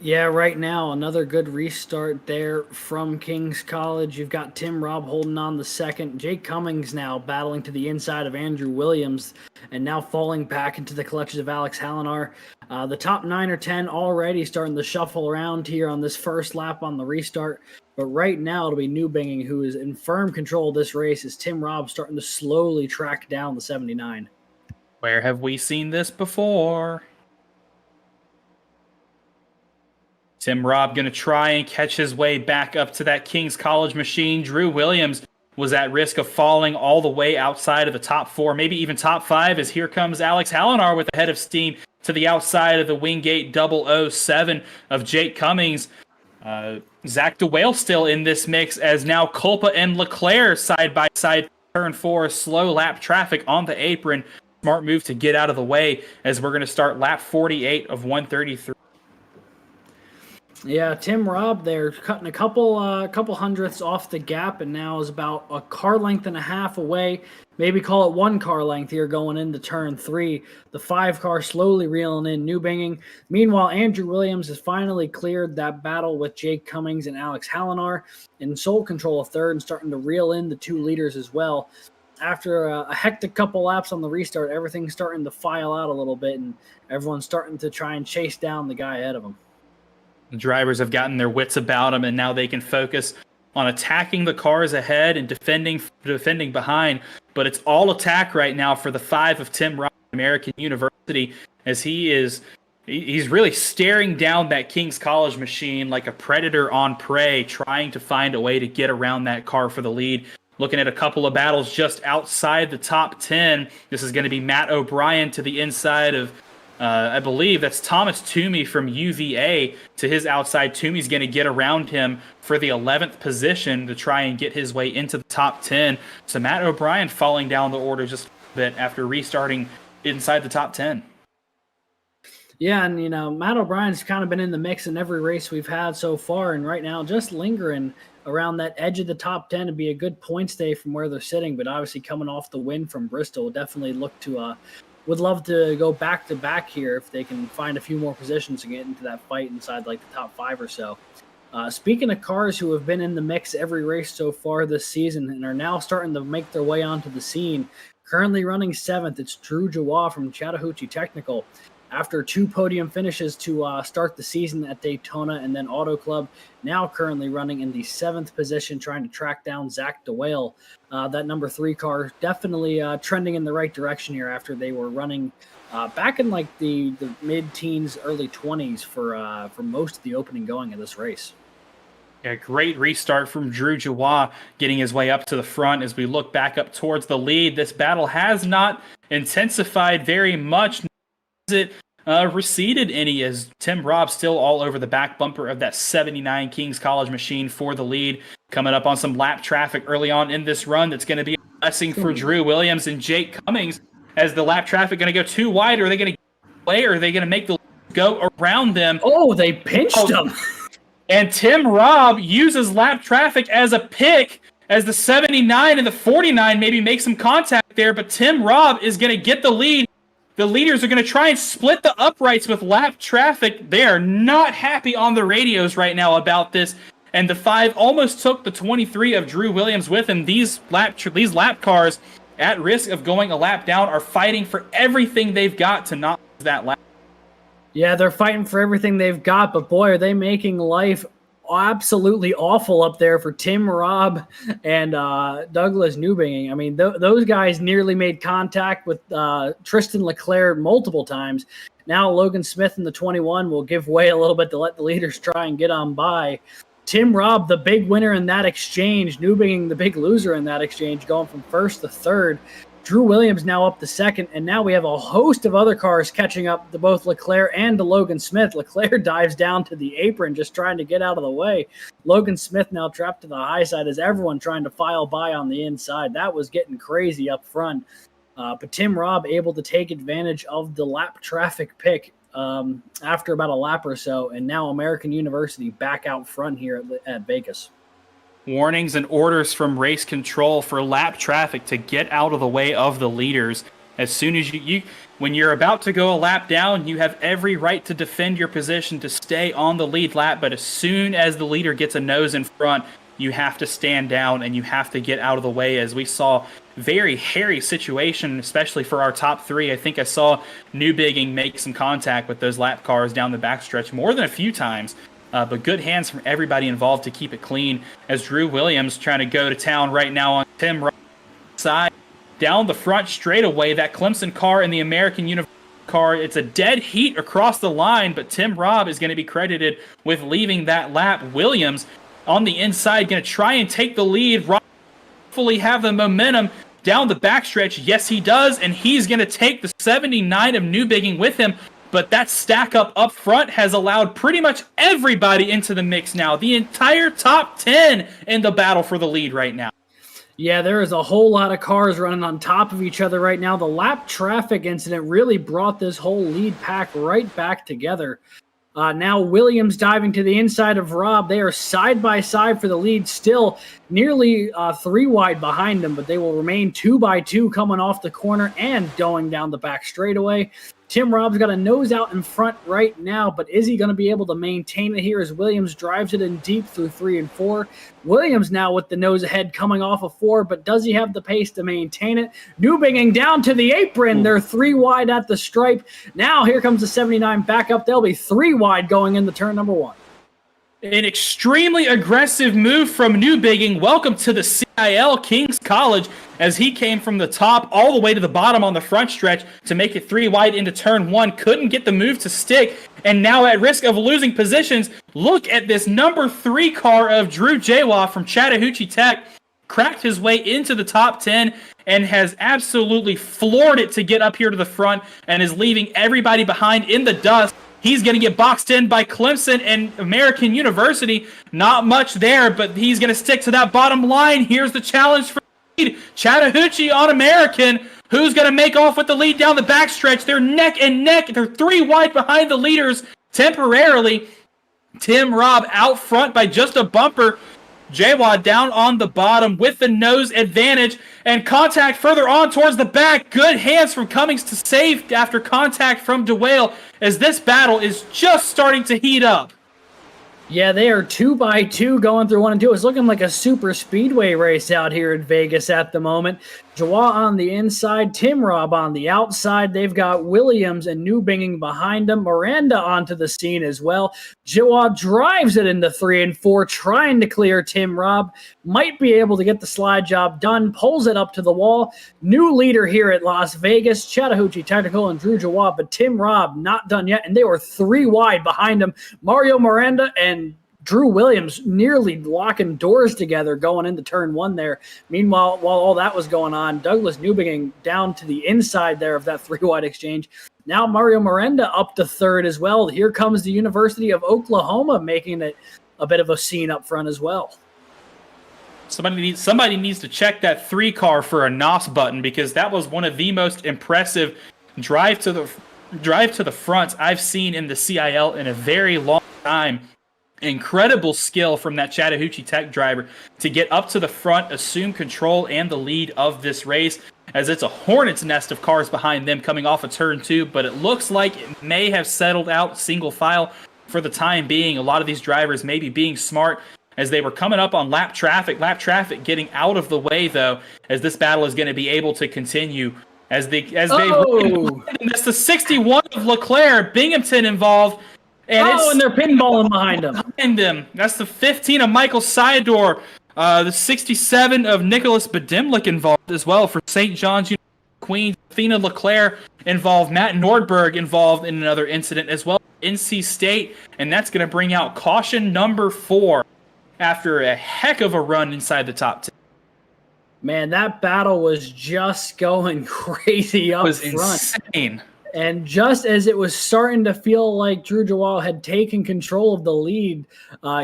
Yeah, right now, another good restart there from King's College. You've got Tim Robb holding on the second. Jake Cummings now battling to the inside of Andrew Williams and now falling back into the clutches of Alex Hallinar. The top 9 or 10 already starting to shuffle around here on this first lap on the restart. But right now, it'll be Newbigging who is in firm control of this race as Tim Robb starting to slowly track down the 79. Where have we seen this before? Tim Robb going to try and catch his way back up to that King's College machine. Drew Williams was at risk of falling all the way outside of the top 4, maybe even top 5, as here comes Alex Hallinar with a head of steam to the outside of the Wingate 007 of Jake Cummings. Zach DeWale still in this mix as now Culpa and Leclerc side by side. Turn 4, slow lap traffic on the apron. Smart move to get out of the way as we're going to start lap 48 of 133. Yeah, Tim Robb there cutting a couple hundredths off the gap and now is about a car length and a half away. Maybe call it 1 car length here going into turn 3. The 5 car slowly reeling in Newbigging. Meanwhile, Andrew Williams has finally cleared that battle with Jake Cummings and Alex Hallinar in sole control of third and starting to reel in the 2 leaders as well. After a hectic couple laps on the restart, everything's starting to file out a little bit and everyone's starting to try and chase down the guy ahead of them. The drivers have gotten their wits about them, and now they can focus on attacking the cars ahead and defending behind. But it's all attack right now for the 5 of Tim Robb, American University, as he's really staring down that King's College machine like a predator on prey, trying to find a way to get around that car for the lead. Looking at a couple of battles just outside the top 10. This is going to be Matt O'Brien to the inside of, I believe that's Thomas Toomey from UVA to his outside. Toomey's going to get around him for the 11th position to try and get his way into the top 10. So Matt O'Brien falling down the order just a bit after restarting inside the top 10. Yeah, and Matt O'Brien's kind of been in the mix in every race we've had so far, and right now just lingering around that edge of the top 10 to be a good points day from where they're sitting, but obviously coming off the win from Bristol, definitely look to would love to go back to back here if they can find a few more positions to get into that fight inside like the top 5 or so. Speaking of cars who have been in the mix every race so far this season and are now starting to make their way onto the scene, currently running 7th, it's Drew Jawa from Chattahoochee Technical. After 2 podium finishes to start the season at Daytona and then Auto Club, now currently running in the 7th position, trying to track down Zach DeWale. That number 3 car definitely trending in the right direction here after they were running back in like the mid-teens, early 20s for most of the opening going of this race. Yeah, great restart from Drew Jawa, getting his way up to the front as we look back up towards the lead. This battle has not intensified very much. It receded any as Tim Robb still all over the back bumper of that 79 Kings College machine for the lead, coming up on some lap traffic early on in this run. That's going to be a blessing for Drew Williams and Jake Cummings. As the lap traffic going to go too wide, or are they going to get away, or are they going to make the go around them? Oh, they pinched him. And Tim Robb uses lap traffic as a pick as the 79 and the 49 maybe make some contact there, but Tim Robb is going to get the lead. The leaders are going to try and split the uprights with lap traffic. They are not happy on the radios right now about this. And the 5 almost took the 23 of Drew Williams with him. These lap cars, at risk of going a lap down, are fighting for everything they've got to not lose that lap. Yeah, they're fighting for everything they've got, but boy, are they making life absolutely awful up there for Tim Robb and Douglas Newbinging. I mean, those guys nearly made contact with Tristan Leclerc multiple times. Now Logan Smith in the 21 will give way a little bit to let the leaders try and get on by. Tim Robb, the big winner in that exchange, Newbinging the big loser in that exchange, going from 1st to 3rd. Drew Williams now up to 2nd, and now we have a host of other cars catching up to both Leclerc and to Logan Smith. Leclerc dives down to the apron just trying to get out of the way. Logan Smith now trapped to the high side as everyone trying to file by on the inside. That was getting crazy up front. But Tim Robb able to take advantage of the lap traffic pick after about a lap or so, and now American University back out front here at Vegas. Warnings and orders from race control for lap traffic to get out of the way of the leaders. As soon as when you're about to go a lap down, you have every right to defend your position to stay on the lead lap, but as soon as the leader gets a nose in front, you have to stand down and you have to get out of the way, as we saw very hairy situation, especially for our top 3. I think I saw Newbigging make some contact with those lap cars down the backstretch more than a few times. But good hands from everybody involved to keep it clean, as Drew Williams trying to go to town right now on Tim Robb's side. Down the front straightaway, that Clemson car and the American University car, it's a dead heat across the line, but Tim Robb is going to be credited with leaving that lap. Williams on the inside going to try and take the lead. Robb hopefully have the momentum down the backstretch. Yes, he does, and he's going to take the 79 of Newbigging with him. But that stack up front has allowed pretty much everybody into the mix now. The entire top 10 in the battle for the lead right now. Yeah, there is a whole lot of cars running on top of each other right now. The lap traffic incident really brought this whole lead pack right back together. Now Williams diving to the inside of Robb. They are side by side for the lead, still nearly 3 wide behind them, but they will remain 2 by 2 coming off the corner and going down the back straightaway. Tim Robb's got a nose out in front right now, but is he going to be able to maintain it here as Williams drives it in deep through 3 and 4? Williams now with the nose ahead coming off of 4, but does he have the pace to maintain it? Newbigging down to the apron. They're 3 wide at the stripe. Now here comes the 79 back up. They'll be 3 wide going into turn number 1. An extremely aggressive move from Newbigging. Welcome to the CIL Kings College, as he came from the top all the way to the bottom on the front stretch to make it 3 wide into turn 1. Couldn't get the move to stick, and now at risk of losing positions, look at this number 3 car of Drew Jawa from Chattahoochee Tech. cracked his way into the top 10 and has absolutely floored it to get up here to the front and is leaving everybody behind in the dust. He's going to get boxed in by Clemson and American University. Not much there, but he's going to stick to that bottom line. Here's the challenge for the lead. Chattahoochee on American. Who's going to make off with the lead down the backstretch? They're neck and neck. They're 3 wide behind the leaders temporarily. Tim Robb out front by just a bumper. Jawad down on the bottom with the nose advantage, and contact further on towards the back. Good hands from Cummings to save after contact from DeWale as this battle is just starting to heat up. Yeah, they are 2x2 going through 1 and 2. It's looking like a super speedway race out here in Vegas at the moment. Jawad on the inside, Tim Robb on the outside. They've got Williams and Newbinging behind them. Miranda onto the scene as well. Jawad drives it into 3 and 4, trying to clear Tim Robb. Might be able to get the slide job done. Pulls it up to the wall. New leader here at Las Vegas, Chattahoochee Technical and Drew Jawad, but Tim Robb not done yet, and they were 3 wide behind him. Mario Miranda and Drew Williams nearly locking doors together going into turn 1 there. Meanwhile, while all that was going on, Douglas Newbegin down to the inside there of that 3-wide exchange. Now Mario Miranda up to 3rd as well. Here comes the University of Oklahoma making it a bit of a scene up front as well. Somebody needs to check that 3 car for a NOS button, because that was one of the most impressive drive to the front I've seen in the CIL in a very long time. Incredible skill from that Chattahoochee Tech driver to get up to the front, assume control and the lead of this race, as it's a hornet's nest of cars behind them coming off of turn 2, but it looks like it may have settled out single file for the time being. A lot of these drivers maybe being smart as they were coming up on lap traffic getting out of the way, though, as this battle is going to be able to continue that's the 61 of Leclerc, Binghamton involved. And they're pinballing behind them. That's the 15 of Michael Syador. The 67 of Nicholas Badimlik involved as well for St. John's University Queens. Athena Leclerc involved. Matt Nordberg involved in another incident as well. NC State. And that's going to bring out caution number 4 after a heck of a run inside the top 10. Man, that battle was just going crazy up front. It was insane. And just as it was starting to feel like Drew Jawal had taken control of the lead,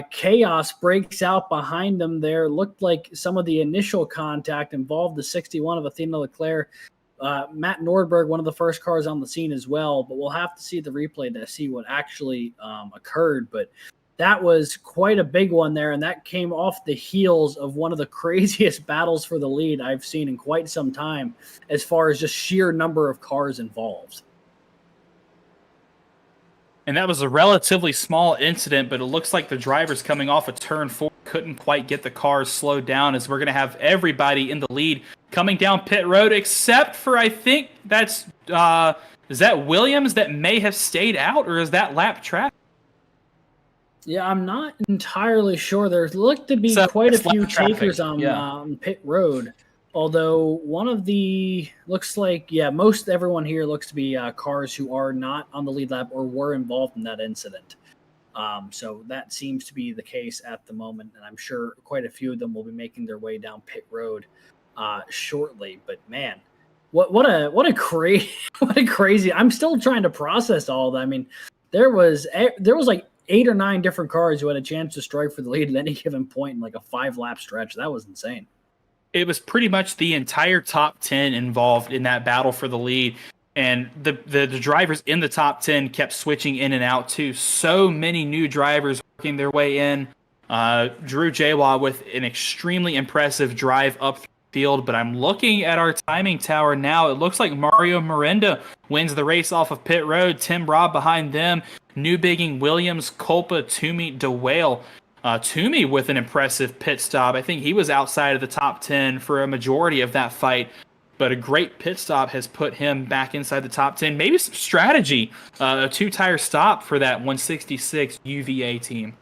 chaos breaks out behind them there. Looked like some of the initial contact involved the 61 of Athena Leclerc. Matt Nordberg, one of the first cars on the scene as well, but we'll have to see the replay to see what actually occurred. But that was quite a big one there, and that came off the heels of one of the craziest battles for the lead I've seen in quite some time as far as just sheer number of cars involved. And that was a relatively small incident, but it looks like the drivers coming off of turn 4 couldn't quite get the cars slowed down, as we're going to have everybody in the lead coming down pit road, except for, I think that's, is that Williams that may have stayed out, or is that lap traffic? Yeah, I'm not entirely sure. There looked to be quite a few takers on pit road. Although one of the looks like, most everyone here looks to be cars who are not on the lead lap or were involved in that incident. So that seems to be the case at the moment, and I'm sure quite a few of them will be making their way down pit road shortly. But man, what a crazy! I'm still trying to process all of that. I mean, there was like 8 or 9 different cars who had a chance to strike for the lead at any given point in like a 5-lap stretch. That was insane. It was pretty much the entire top 10 involved in that battle for the lead. And the drivers in the top 10 kept switching in and out too. So many new drivers working their way in. Drew Jawa with an extremely impressive drive up the field. But I'm looking at our timing tower now. It looks like Mario Miranda wins the race off of pit road. Tim Robb behind them. Newbigging, Williams, Culpa, Toomey, DeWale. Toomey with an impressive pit stop. I think he was outside of the top 10 for a majority of that fight, but a great pit stop has put him back inside the top 10. Maybe some strategy, a 2-tire stop for that 166 UVA team.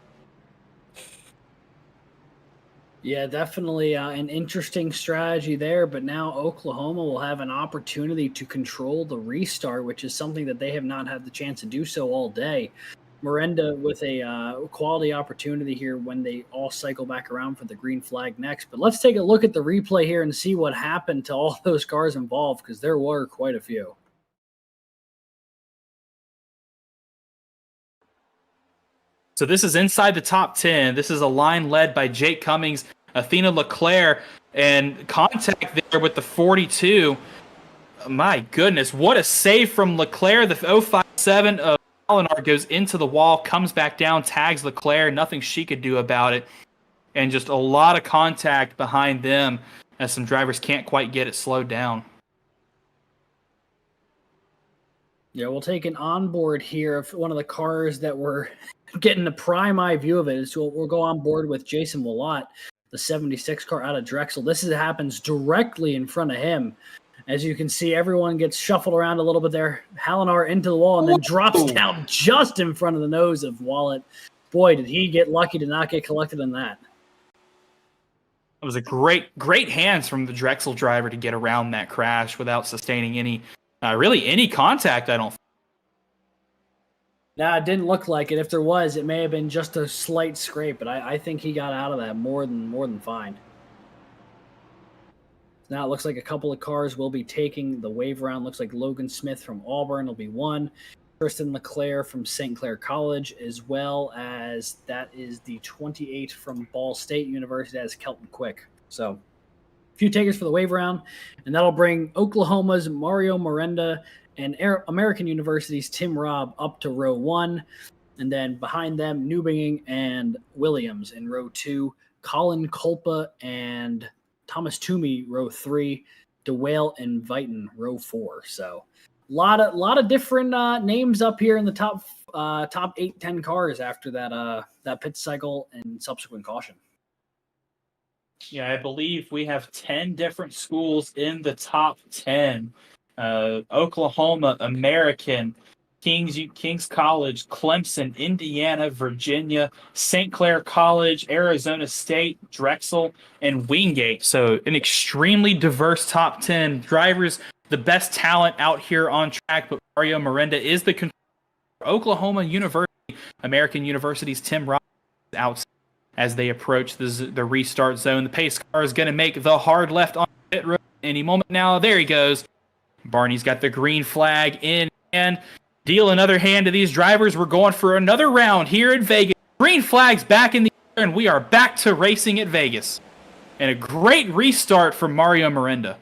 Yeah, definitely an interesting strategy there, but now Oklahoma will have an opportunity to control the restart, which is something that they have not had the chance to do so all day. Miranda with a quality opportunity here when they all cycle back around for the green flag next. But let's take a look at the replay here and see what happened to all those cars involved, because there were quite a few. So this is inside the top 10. This is a line led by Jake Cummings, Athena Leclerc, and contact there with the 42. My goodness, what a save from Leclerc. The 057 of Alinar goes into the wall, comes back down, tags Leclerc. Nothing she could do about it. And just a lot of contact behind them as some drivers can't quite get it slowed down. Yeah, we'll take an onboard here of one of the cars that were getting a prime eye view of it. So we'll go on board with Jason Willott, the 76 car out of Drexel. This happens directly in front of him. As you can see, everyone gets shuffled around a little bit there. Hallinar into the wall and then drops down just in front of the nose of Willott. Boy, did he get lucky to not get collected on that. It was a great hands from the Drexel driver to get around that crash without sustaining any contact, I don't think. Nah, it didn't look like it. If there was, it may have been just a slight scrape, but I think he got out of that more than fine. Now it looks like a couple of cars will be taking the wave round. Looks like Logan Smith from Auburn will be one. Tristan Leclerc from St. Clair College, as well as that is the 28 from Ball State University. That is Kelton Quick. So a few takers for the wave round, and that'll bring Oklahoma's Mario Miranda and American University's Tim Robb up to row 1. And then behind them, Newbinging and Williams in row 2. Colin Culpa and Thomas Toomey, row 3, DeWale and Vighton, row 4. So a lot of different names up here in the top 8-10 cars after that pit cycle and subsequent caution. Yeah, I believe we have 10 different schools in the top 10. Oklahoma, American, King's College, Clemson, Indiana, Virginia, St. Clair College, Arizona State, Drexel, and Wingate. So an extremely diverse top 10 drivers, the best talent out here on track, but Mario Miranda is the controller for Oklahoma University. American University's Tim Robb is out as they approach the restart zone. The pace car is going to make the hard left on pit road any moment now. There he goes. Barney's got the green flag in and deal another hand to these drivers. We're going for another round here at Vegas. Green flag's back in the air, and we are back to racing at Vegas. And a great restart for Mario Miranda.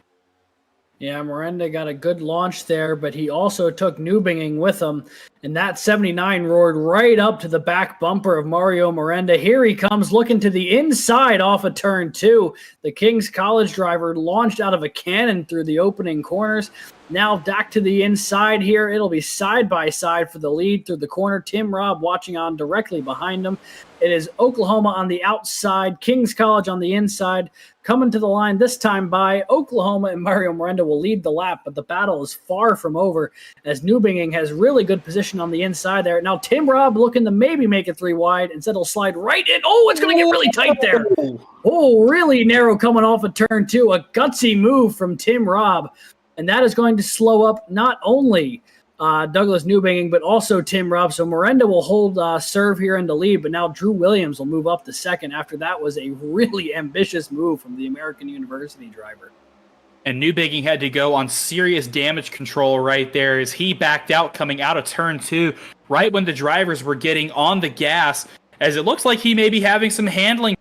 Yeah, Miranda got a good launch there, but he also took Newbinging with him, and that 79 roared right up to the back bumper of Mario Miranda. Here he comes looking to the inside off of turn 2. The King's College driver launched out of a cannon through the opening corners. Now back to the inside here. It'll be side by side for the lead through the corner. Tim Robb watching on directly behind him. It is Oklahoma on the outside, King's College on the inside. Coming to the line this time by Oklahoma, and Mario Miranda will lead the lap, but the battle is far from over as Newbinging has really good position on the inside there. Now Tim Robb looking to maybe make it 3 wide. Instead he'll slide right in. Oh, it's going to get really tight there. Oh, really narrow coming off of turn 2. A gutsy move from Tim Robb. And that is going to slow up not only Douglas Newbinging, but also Tim Robb. So Miranda will hold serve here in the lead, but now Drew Williams will move up to second after that was a really ambitious move from the American University driver. And Newbinging had to go on serious damage control right there as he backed out coming out of turn 2, right when the drivers were getting on the gas, as it looks like he may be having some handling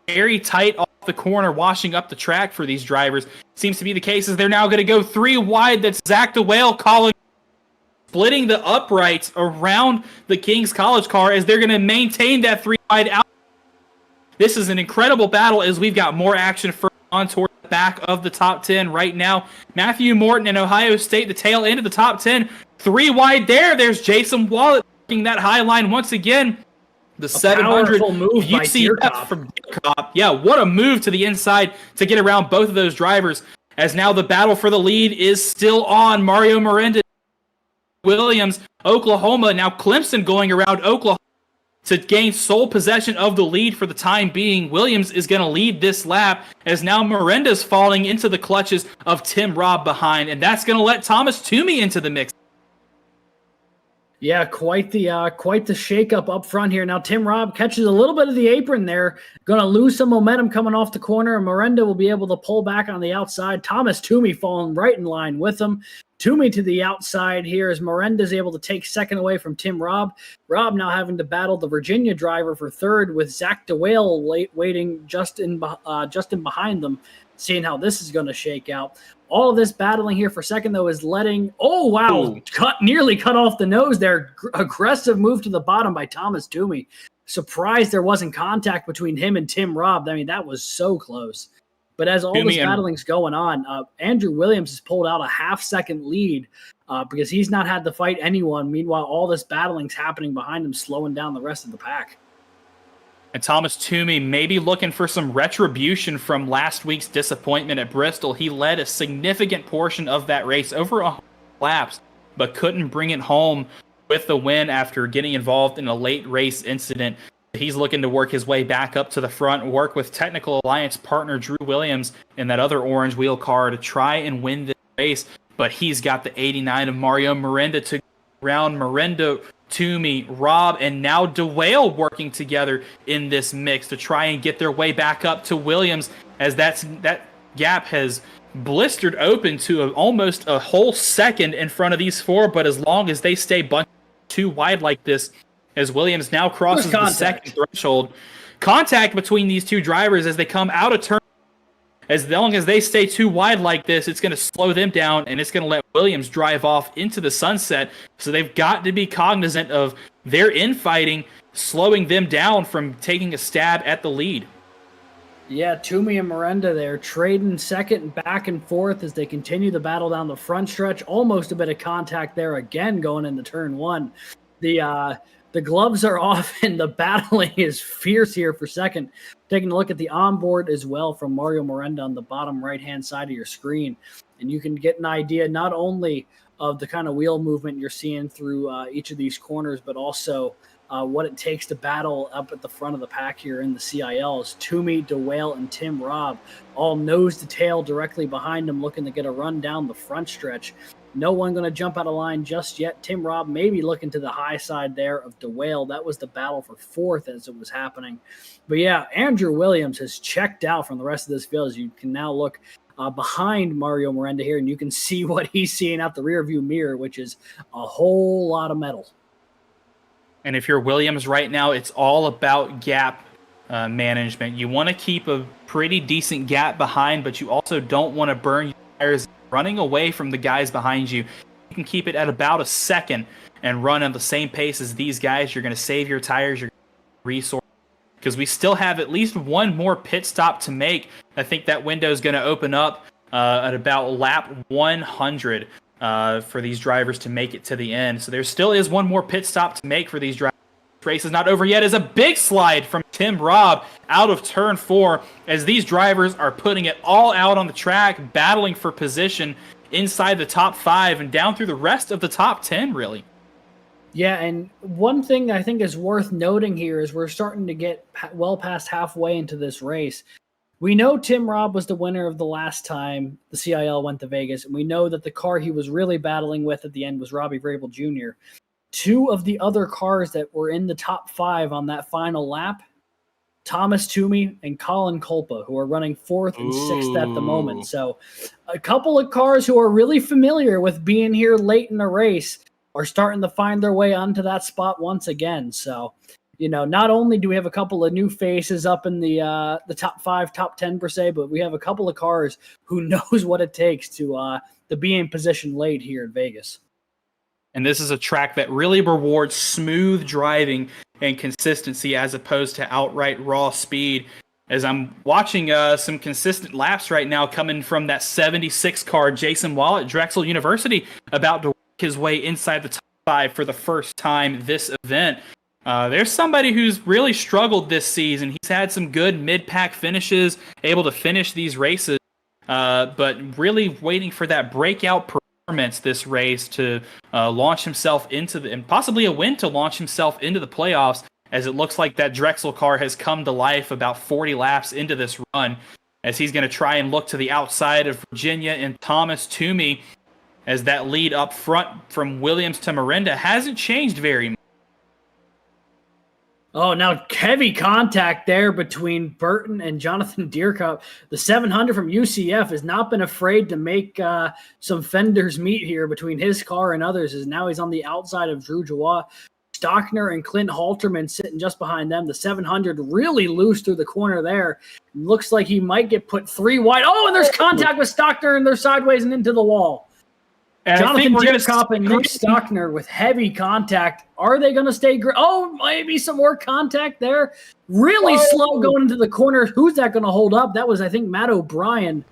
very tight off the corner, washing up the track for these drivers. Seems to be the case as they're now going to go 3 wide. That's Zach DeWale calling, splitting the uprights around the King's College car as they're going to maintain that 3 wide out. This is an incredible battle as we've got more action further on toward the back of the top 10 right now. Matthew Morton and Ohio State, the tail end of the top 10. 3 wide there. There's Jason Wallet working that high line once again. The 700 move UCF from Deercop. Yeah, what a move to the inside to get around both of those drivers. As now the battle for the lead is still on. Mario Miranda, Williams, Oklahoma. Now Clemson going around Oklahoma to gain sole possession of the lead for the time being. Williams is going to lead this lap as now Miranda's falling into the clutches of Tim Robb behind. And that's going to let Thomas Toomey into the mix. Yeah, quite the shakeup up front here. Now Tim Robb catches a little bit of the apron there, going to lose some momentum coming off the corner, and Miranda will be able to pull back on the outside. Thomas Toomey falling right in line with him. Toomey to the outside here as Miranda's able to take second away from Tim Robb. Robb now having to battle the Virginia driver for third with Zach DeWale waiting just in behind them, seeing how this is going to shake out. All of this battling here for second, though, is letting... Oh, wow. Nearly cut off the nose there. Aggressive move to the bottom by Thomas Toomey. Surprised there wasn't contact between him and Tim Robb. I mean, that was so close. But as all this battling's going on, Andrew Williams has pulled out a half-second lead because he's not had to fight anyone. Meanwhile, all this battling's happening behind him, slowing down the rest of the pack. And Thomas Toomey maybe looking for some retribution from last week's disappointment at Bristol. He led a significant portion of that race, over 100 laps, but couldn't bring it home with the win after getting involved in a late race incident. He's looking to work his way back up to the front, work with Technical Alliance partner Drew Williams in that other orange wheel car to try and win this race. But he's got the 89 of Mario Miranda to round. Miranda, Toomey, Robb, and now DeWale working together in this mix to try and get their way back up to Williams, as that gap has blistered open to almost a whole second in front of these four. But as long as they stay bunched too wide like this, as Williams now crosses the second threshold, contact between these two drivers as they come out of turn. As long as they stay too wide like this, it's going to slow them down, and it's going to let Williams drive off into the sunset. So they've got to be cognizant of their infighting, slowing them down from taking a stab at the lead. Yeah, Toomey and Miranda there trading second and back and forth as they continue the battle down the front stretch. Almost a bit of contact there again going into turn one. The gloves are off and the battling is fierce here for second. Taking a look at the onboard as well from Mario Miranda on the bottom right-hand side of your screen. And you can get an idea not only of the kind of wheel movement you're seeing through each of these corners, but also what it takes to battle up at the front of the pack here in the CILs. Toomey, DeWale, and Tim Robb all nose to tail directly behind him, looking to get a run down the front stretch. No one going to jump out of line just yet. Tim Robb maybe looking to the high side there of DeWale. That was the battle for fourth as it was happening. But yeah, Andrew Williams has checked out from the rest of this field, as you can now look behind Mario Miranda here, and you can see what he's seeing out the rearview mirror, which is a whole lot of metal. And if you're Williams right now, it's all about gap management. You want to keep a pretty decent gap behind, but you also don't want to burn your tires running away from the guys behind you. You can keep it at about a second and run at the same pace as these guys. You're going to save your tires, your resources, because we still have at least one more pit stop to make. I think that window is going to open up at about lap 100 for these drivers to make it to the end. So there still is one more pit stop to make for these drivers. This race is not over yet. As a big slide from Tim Robb out of turn 4, as these drivers are putting it all out on the track, battling for position inside the top 5 and down through the rest of the top 10, really. Yeah, and one thing I think is worth noting here is we're starting to get well past halfway into this race. We know Tim Robb was the winner of the last time the CIL went to Vegas, and we know that the car he was really battling with at the end was Robbie Vrabel Jr. 2 of the other cars that were in the top 5 on that final lap, Thomas Toomey and Colin Culpa, who are running 4th and 6th at the moment. So a couple of cars who are really familiar with being here late in the race are starting to find their way onto that spot once again. So, you know, not only do we have a couple of new faces up in the top 5, top 10 per se, but we have a couple of cars who knows what it takes to be in position late here in Vegas. And this is a track that really rewards smooth driving and consistency as opposed to outright raw speed. As I'm watching some consistent laps right now coming from that 76 car, Jason Wall at Drexel University, about to work his way inside the top 5 for the first time this event. There's somebody who's really struggled this season. He's had some good mid-pack finishes, able to finish these races, but really waiting for that breakout performance this race to launch himself into and possibly a win to launch himself into the playoffs, as it looks like that Drexel car has come to life about 40 laps into this run, as he's going to try and look to the outside of Virginia and Thomas Toomey, as that lead up front from Williams to Miranda hasn't changed very much. Oh, now heavy contact there between Burton and Jonathan Deercup. The 700 from UCF has not been afraid to make some fenders meet here between his car and others, as now he's on the outside of Drew Joie. Stockner and Clint Halterman sitting just behind them. The 700 really loose through the corner there. Looks like he might get put 3 wide. Oh, and there's contact with Stockner, and they're sideways and into the wall. And Jonathan Deercup and Nick Stockner with heavy contact. Are they going to stay? Maybe some more contact there. Really slow going into the corner. Who's that going to hold up? That was, I think, Matt O'Brien.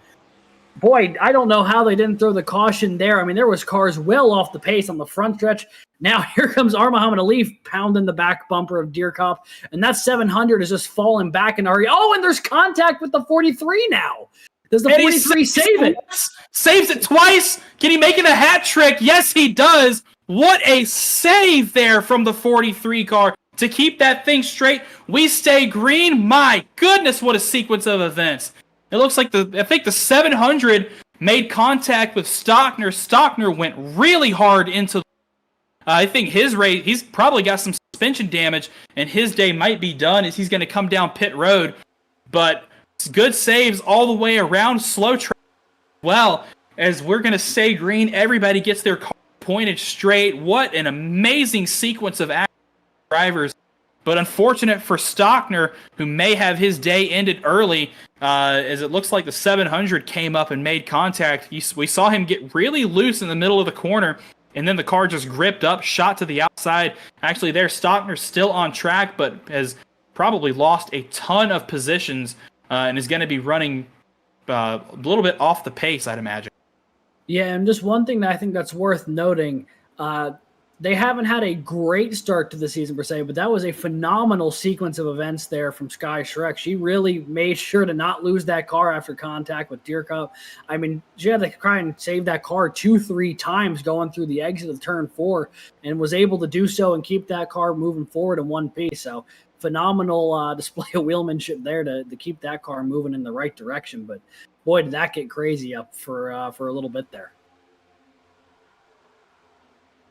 Boy, I don't know how they didn't throw the caution there. I mean, there was cars well off the pace on the front stretch. Now here comes Muhammad Ali pounding the back bumper of Deercup, and that 700 is just falling back and already. Oh, and there's contact with the 43 now. Does the 43 save it? Saves it twice. Can he make it a hat trick? Yes, he does. What a save there from the 43 car to keep that thing straight. We stay green. My goodness, what a sequence of events. It looks like I think the 700 made contact with Stockner. Stockner went really hard into I think his race, he's probably got some suspension damage, and his day might be done as he's going to come down pit road. But good saves all the way around, slow track. Well, as we're going to stay green, everybody gets their car pointed straight. What an amazing sequence of drivers. But unfortunate for Stockner, who may have his day ended early, as it looks like the 700 came up and made contact. We saw him get really loose in the middle of the corner, and then the car just gripped up, shot to the outside. Actually, there, Stockner's still on track, but has probably lost a ton of positions and is going to be running a little bit off the pace, I'd imagine. Yeah, and just one thing that I think that's worth noting, they haven't had a great start to the season per se, but that was a phenomenal sequence of events there from Sky Shrek. She really made sure to not lose that car after contact with Deercup. I mean, she had to try and save that car 2-3 times going through the exit of turn 4 and was able to do so and keep that car moving forward in one piece. So phenomenal display of wheelmanship there to keep that car moving in the right direction. But boy, did that get crazy up for a little bit there.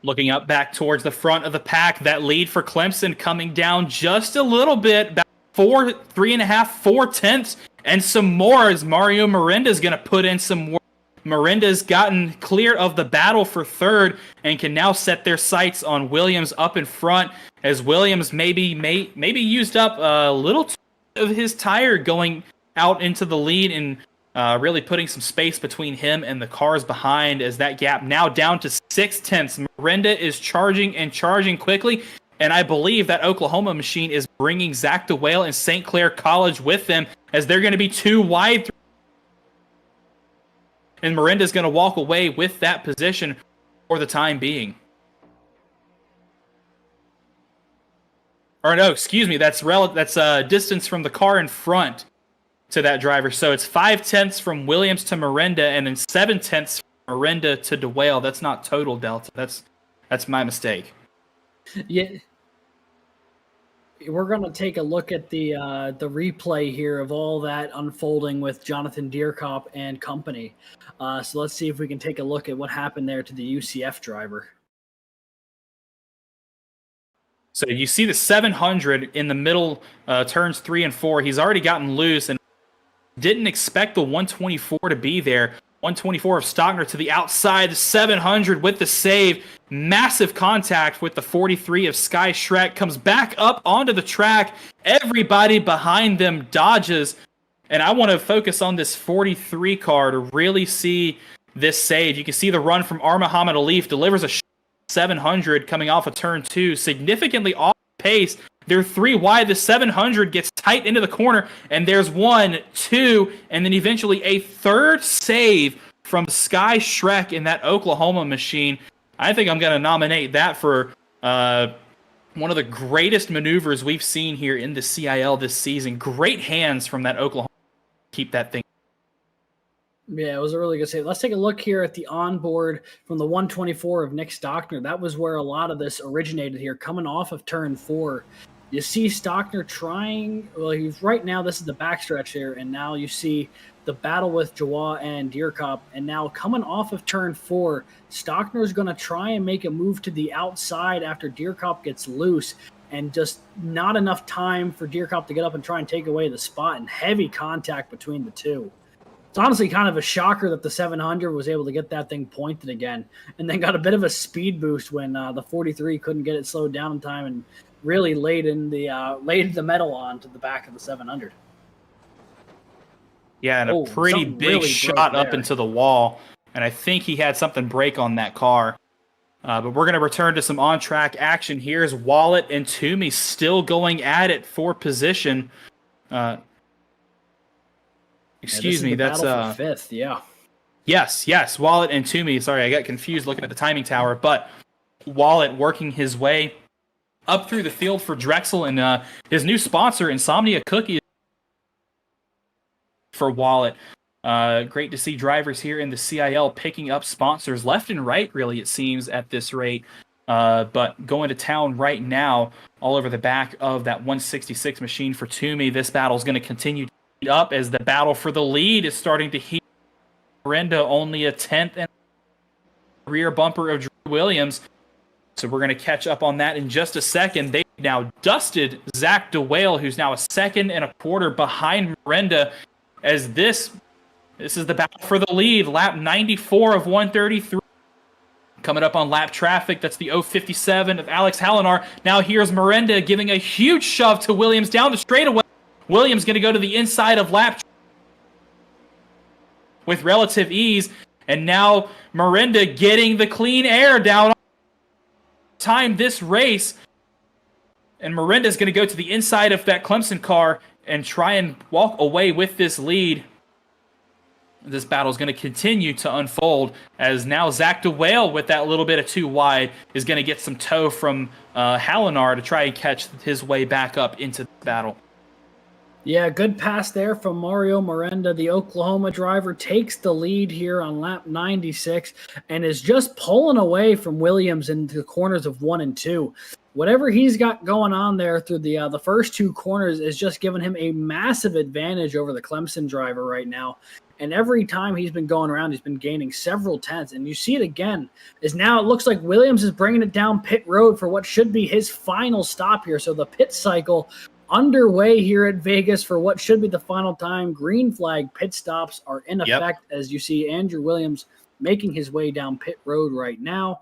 Looking up back towards the front of the pack, that lead for Clemson coming down just a little bit, about 4 tenths, and some more as Mario Miranda is going to put in some work. Miranda's gotten clear of the battle for third and can now set their sights on Williams up in front, as Williams maybe used up a little of his tire going out into the lead and really putting some space between him and the cars behind, as that gap now down to 6 tenths. Miranda is charging and charging quickly, and I believe that Oklahoma machine is bringing Zach DeWale and St. Clair College with them, as they're going to be 2 wide. And Miranda's going to walk away with that position for the time being. Or no, excuse me, that's distance from the car in front to that driver. So it's 5 tenths from Williams to Miranda, and then 7 tenths from Miranda to DeWale. That's not total delta. That's my mistake. Yeah. We're going to take a look at the replay here of all that unfolding with Jonathan Deercup and company. So let's see if we can take a look at what happened there to the UCF driver. So you see the 700 in the middle, turns 3 and 4. He's already gotten loose and didn't expect the 124 to be there. 124 of Stockner to the outside, the 700 with the save. Massive contact with the 43 of Sky Shrek. Comes back up onto the track. Everybody behind them dodges. And I want to focus on this 43 car to really see this save. You can see the run from Muhammad Ali, delivers a 700 coming off of turn 2, significantly off pace. They're 3 wide. The 700 gets tight into the corner, and there's 1, 2, and then eventually a third save from Sky Shrek in that Oklahoma machine. I think I'm going to nominate that for one of the greatest maneuvers we've seen here in the CIL this season. Great hands from that Oklahoma. Keep that thing. Yeah, it was a really good save. Let's take a look here at the onboard from the 124 of Nick Stockner. That was where a lot of this originated here, coming off of turn 4. You see Stockner trying. Well, he's right now. This is the backstretch here, and now you see the battle with Jawa and Deerkop. And now coming off of turn 4, Stockner is going to try and make a move to the outside after Deerkop gets loose, and just not enough time for Deerkop to get up and try and take away the spot, and heavy contact between the two. It's honestly kind of a shocker that the 700 was able to get that thing pointed again, and then got a bit of a speed boost when the 43 couldn't get it slowed down in time and really laid the metal onto the back of the 700. Yeah, and a pretty big really shot up into the wall, and I think he had something break on that car. But we're going to return to some on-track action. Here's Wallet and Toomey still going at it for position. Excuse me, that's for 5th, yeah. Yes, Wallet and Toomey. Sorry, I got confused looking at the timing tower, but Wallet working his way up through the field for Drexel, and his new sponsor, Insomnia Cookie, for Wallet. Great to see drivers here in the CIL picking up sponsors left and right, really, it seems, at this rate. But going to town right now, all over the back of that 166 machine for Toomey. This battle is going to continue to heat up as the battle for the lead is starting to heat. Miranda only a 10th and rear bumper of Drew Williams. So we're going to catch up on that in just a second. They now dusted Zach DeWale, who's now a 2.25 seconds behind Miranda, as this is the battle for the lead. Lap 94 of 133. Coming up on lap traffic, that's the 057 of Alex Hallinar. Now here's Miranda giving a huge shove to Williams down the straightaway. Williams going to go to the inside of lap with relative ease. And now Miranda getting the clean air down time this race. And Miranda's going to go to the inside of that Clemson car and try and walk away with this lead. This battle is going to continue to unfold as now Zach DeWale, with that little bit of too wide, is going to get some tow from Hallinar to try and catch his way back up into the battle. Yeah, good pass there from Mario Miranda. The Oklahoma driver takes the lead here on lap 96 and is just pulling away from Williams into the corners of 1 and 2. Whatever he's got going on there through the first 2 corners is just giving him a massive advantage over the Clemson driver right now. And every time he's been going around, he's been gaining several tenths. And you see it again, is now it looks like Williams is bringing it down pit road for what should be his final stop here. So the pit cycle underway here at Vegas for what should be the final time. Green flag pit stops are in effect as you see Andrew Williams making his way down pit road right now.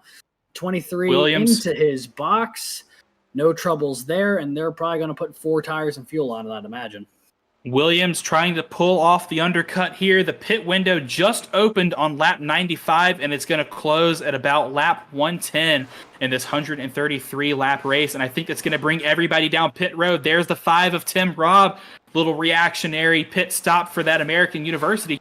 23 Williams into his box. No troubles there, and they're probably going to put 4 tires and fuel on it, I'd imagine. Williams trying to pull off the undercut here. The pit window just opened on lap 95, and it's going to close at about lap 110 in this 133-lap race. And I think that's going to bring everybody down pit road. There's the 5 of Tim Robb. Little reactionary pit stop for that American University,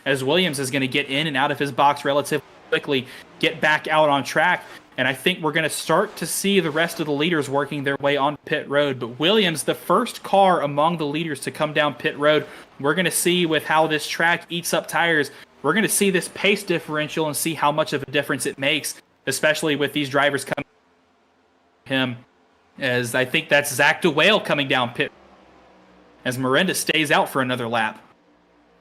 as Williams is going to get in and out of his box relatively quickly, get back out on track. And I think we're going to start to see the rest of the leaders working their way on pit road. But Williams, the first car among the leaders to come down pit road, we're going to see with how this track eats up tires, we're going to see this pace differential and see how much of a difference it makes, especially with these drivers coming him. As I think that's Zach DeWale coming down pit as Miranda stays out for another lap.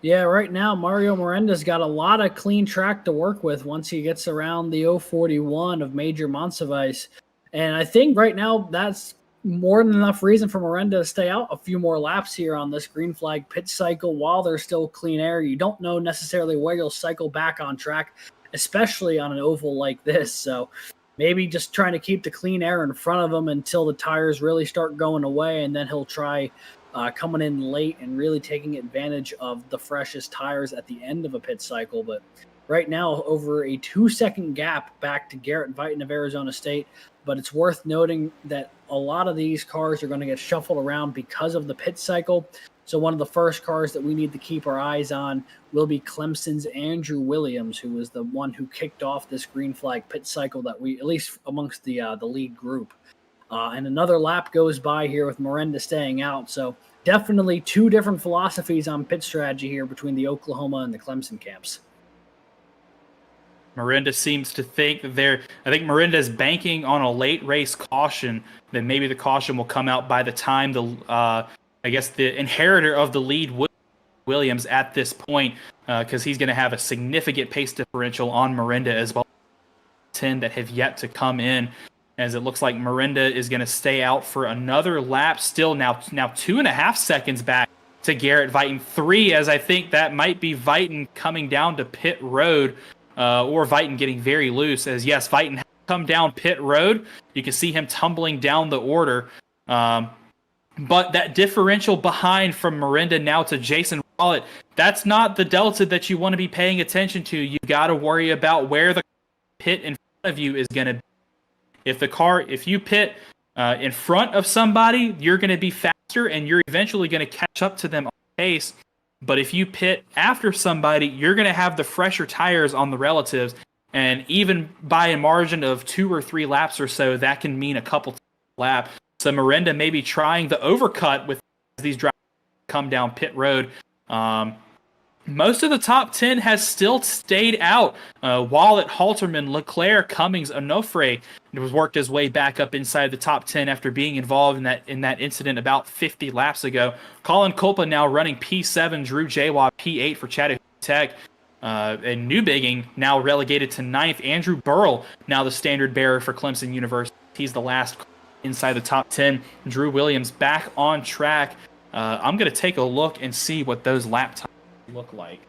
Yeah, right now, Mario Miranda's got a lot of clean track to work with once he gets around the 041 of Major Monsivice. And I think right now that's more than enough reason for Miranda to stay out a few more laps here on this green flag pit cycle while there's still clean air. You don't know necessarily where you'll cycle back on track, especially on an oval like this. So maybe just trying to keep the clean air in front of him until the tires really start going away, and then he'll try coming in late and really taking advantage of the freshest tires at the end of a pit cycle. But right now, over a 2-second gap back to Garrett Vighton of Arizona State. But it's worth noting that a lot of these cars are going to get shuffled around because of the pit cycle. So one of the first cars that we need to keep our eyes on will be Clemson's Andrew Williams, who was the one who kicked off this green flag pit cycle that we, at least amongst the lead group. And another lap goes by here with Miranda staying out. So definitely 2 different philosophies on pit strategy here between the Oklahoma and the Clemson camps. Miranda seems to think that I think Miranda is banking on a late race caution. That maybe the caution will come out by the time I guess the inheritor of the lead, Williams, at this point, because he's going to have a significant pace differential on Miranda as well. 10 that have yet to come in, as it looks like Miranda is going to stay out for another lap. Still now 2.5 seconds back to Garrett Vighton. 3, as I think that might be Vighton coming down to pit road, or Vighton getting very loose. As yes, Vighton has come down pit road. You can see him tumbling down the order. But that differential behind from Miranda now to Jason Wallet, that's not the delta that you want to be paying attention to. You got to worry about where the pit in front of you is going to be. If you pit in front of somebody, you're going to be faster and you're eventually going to catch up to them on pace. But if you pit after somebody, you're going to have the fresher tires on the relatives. And even by a margin of 2 or 3 laps or so, that can mean a couple laps. So Miranda may be trying the overcut with these drivers come down pit road. Most of the top 10 has still stayed out. Wallet, Halterman, Leclerc, Cummings, Onofre was worked his way back up inside the top 10 after being involved in that incident about 50 laps ago. Colin Culpa now running P7, Drew Jawa P8 for Chattanooga Tech. And Newbigging now relegated to 9th. Andrew Burrell now the standard bearer for Clemson University. He's the last inside the top 10. Drew Williams back on track. I'm going to take a look and see what those lap times look like.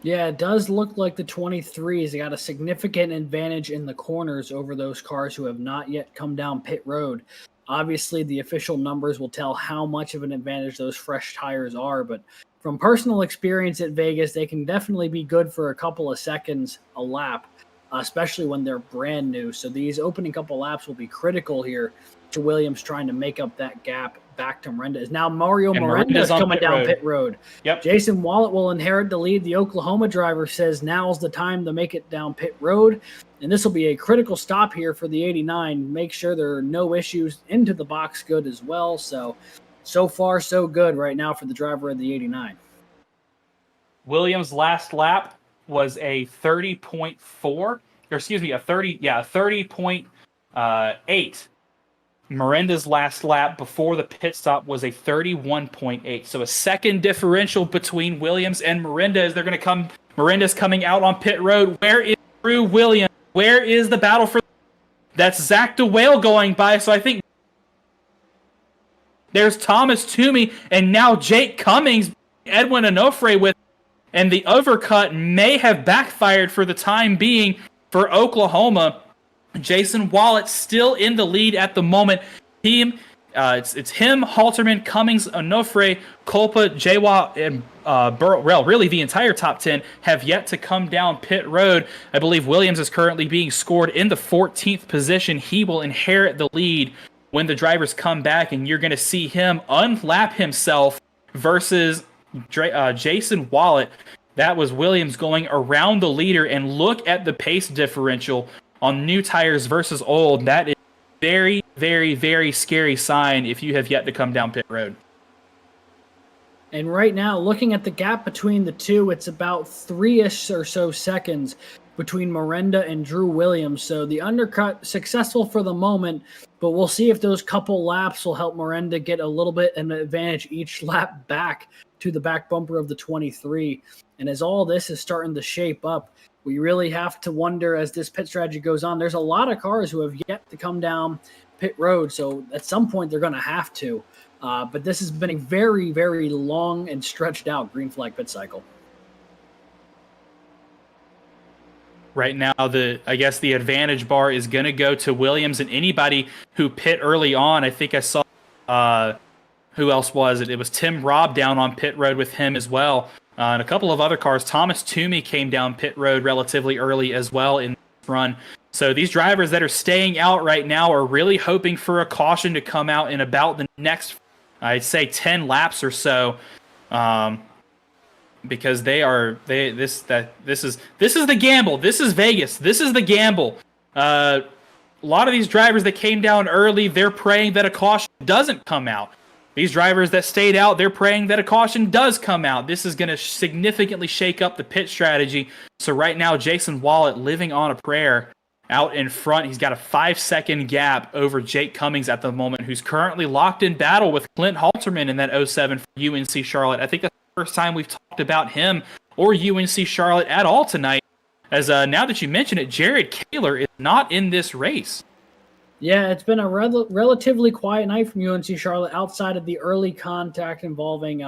Yeah, it does look like the 23s got a significant advantage in the corners over those cars who have not yet come down pit road. Obviously, the official numbers will tell how much of an advantage those fresh tires are, but from personal experience at Vegas, they can definitely be good for a couple of seconds a lap, especially when they're brand new. So these opening couple laps will be critical here to Williams trying to make up that gap back to Miranda. Now Mario Miranda is coming down pit road. Yep. Jason Wallet will inherit the lead. The Oklahoma driver says now's the time to make it down pit road. And this will be a critical stop here for the 89. Make sure there are no issues into the box good as well. So far, so good right now for the driver of the 89. Williams' last lap was a 30.4, or excuse me, a 30.8. Miranda's last lap before the pit stop was a 31.8. So a second differential between Williams and Miranda as they're going to come. Miranda's coming out on pit road. Where is Drew Williams? Where is the battle for? That's Zach DeWale going by. So I think there's Thomas Toomey and now Jake Cummings, Edwin Onofre with, and the overcut may have backfired for the time being for Oklahoma. Jason Wallet still in the lead at the moment. It's him, Halterman, Cummings, Onofre, Culpa, Jawa, and Burrell. Really, the entire top 10 have yet to come down pit road. I believe Williams is currently being scored in the 14th position. He will inherit the lead when the drivers come back, and you're going to see him unlap himself versus Jason Wallet. That was Williams going around the leader, and look at the pace differential on new tires versus old. That is very, very, very scary sign if you have yet to come down pit road. And right now, looking at the gap between the two, it's about 3-ish or so seconds between Miranda and Drew Williams. So the undercut successful for the moment, but we'll see if those couple laps will help Miranda get a little bit an advantage each lap back to the back bumper of the 23. And as all this is starting to shape up, we really have to wonder as this pit strategy goes on. There's a lot of cars who have yet to come down pit road, so at some point they're going to have to. But this has been a very, very long and stretched out green flag pit cycle. Right now, I guess the advantage bar is going to go to Williams and anybody who pit early on. I think I saw who else was it? It was Tim Robb down on pit road with him as well. And a couple of other cars. Thomas Toomey came down pit road relatively early as well in this run. So these drivers that are staying out right now are really hoping for a caution to come out in about the next, I'd say, 10 laps or so, because this is the gamble. This is Vegas. This is the gamble. A lot of these drivers that came down early, they're praying that a caution doesn't come out. these drivers that stayed out, they're praying that a caution does come out. This is going to significantly shake up the pit strategy. So right now, Jason Wallet living on a prayer out in front. He's got a 5-second gap over Jake Cummings at the moment, who's currently locked in battle with Clint Halterman in that 07 for UNC Charlotte. I think that's the first time we've talked about him or UNC Charlotte at all tonight. As now that you mention it, Jared Kaler is not in this race. Yeah, it's been a relatively quiet night from UNC Charlotte outside of the early contact involving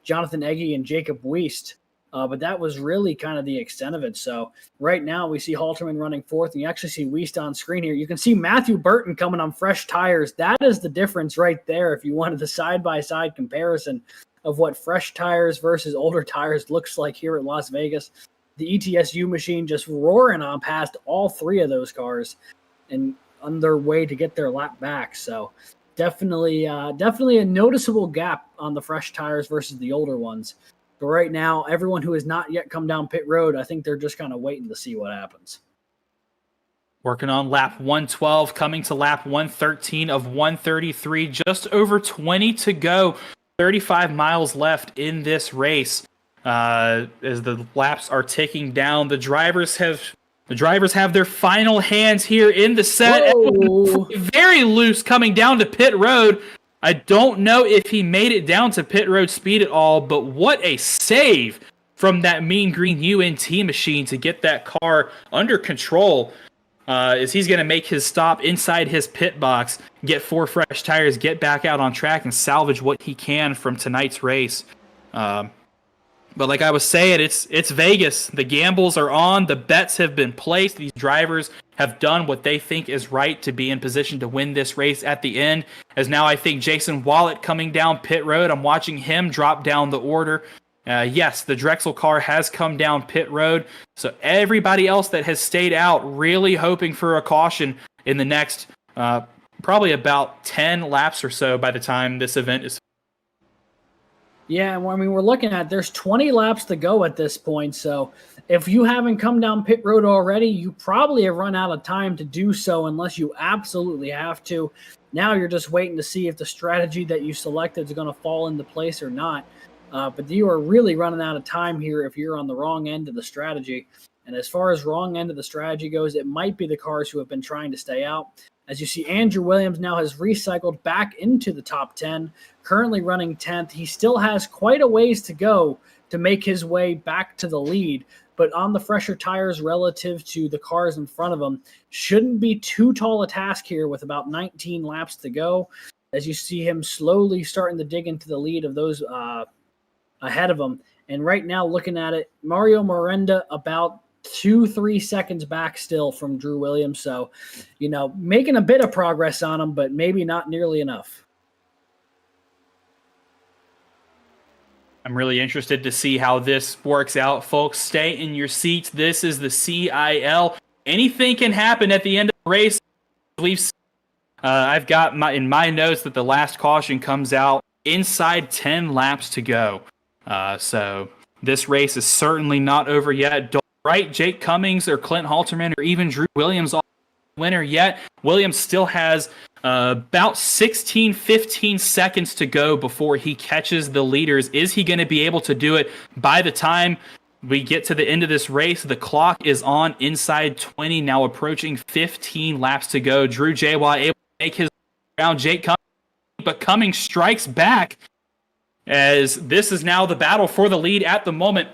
Jonathan Egge and Jacob Weist. But that was really kind of the extent of it. So right now we see Halterman running fourth, and you actually see Weist on screen here. You can see Matthew Burton coming on fresh tires. That is the difference right there if you wanted the side-by-side comparison of what fresh tires versus older tires looks like here at Las Vegas. The ETSU machine just roaring on past all three of those cars and on their way to get their lap back. So definitely a noticeable gap on the fresh tires versus the older ones. But right now, everyone who has not yet come down pit road, I think they're just kind of waiting to see what happens. Working on lap 112, coming to lap 113 of 133, just over 20 to go, 35 miles left in this race. As the laps are ticking down, the drivers have their final hands here in the set. Very loose coming down to pit road. I don't know if he made it down to pit road speed at all, but what a save from that mean green UNT machine to get that car under control. As he's going to make his stop inside his pit box, get 4 fresh tires, get back out on track, and salvage what he can from tonight's race. But like I was saying, it's Vegas. The gambles are on. The bets have been placed. These drivers have done what they think is right to be in position to win this race at the end. As now I think Jason Wallet coming down pit road. I'm watching him drop down the order. Yes, the Drexel car has come down pit road. So everybody else that has stayed out really hoping for a caution in the next probably about 10 laps or so by the time this event is. Yeah, I mean, we're looking at there's 20 laps to go at this point. So if you haven't come down pit road already, you probably have run out of time to do so unless you absolutely have to. Now you're just waiting to see if the strategy that you selected is going to fall into place or not. But you are really running out of time here if you're on the wrong end of the strategy. And as far as wrong end of the strategy goes, it might be the cars who have been trying to stay out. As you see, Andrew Williams now has recycled back into the top 10, currently running 10th. He still has quite a ways to go to make his way back to the lead, but on the fresher tires relative to the cars in front of him, shouldn't be too tall a task here with about 19 laps to go. As you see him slowly starting to dig into the lead of those ahead of him. And right now, looking at it, Mario Miranda about 2-3 seconds back still from Drew Williams. So, making a bit of progress on him, but maybe not nearly enough. I'm really interested to see how this works out, folks. Stay in your seats. This is the CIL. Anything can happen at the end of the race. I've got in my notes that the last caution comes out inside 10 laps to go. So this race is certainly not over yet. Don't write Jake Cummings or Clint Halterman or even Drew Williams off the winner yet. Williams still has about 15 seconds to go before he catches the leaders. Is he going to be able to do it by the time we get to the end of this race? The clock is on inside 20, now approaching 15 laps to go. Drew Jawa able to make his round. Jake Cummings, but Cummings strikes back as this is now the battle for the lead at the moment.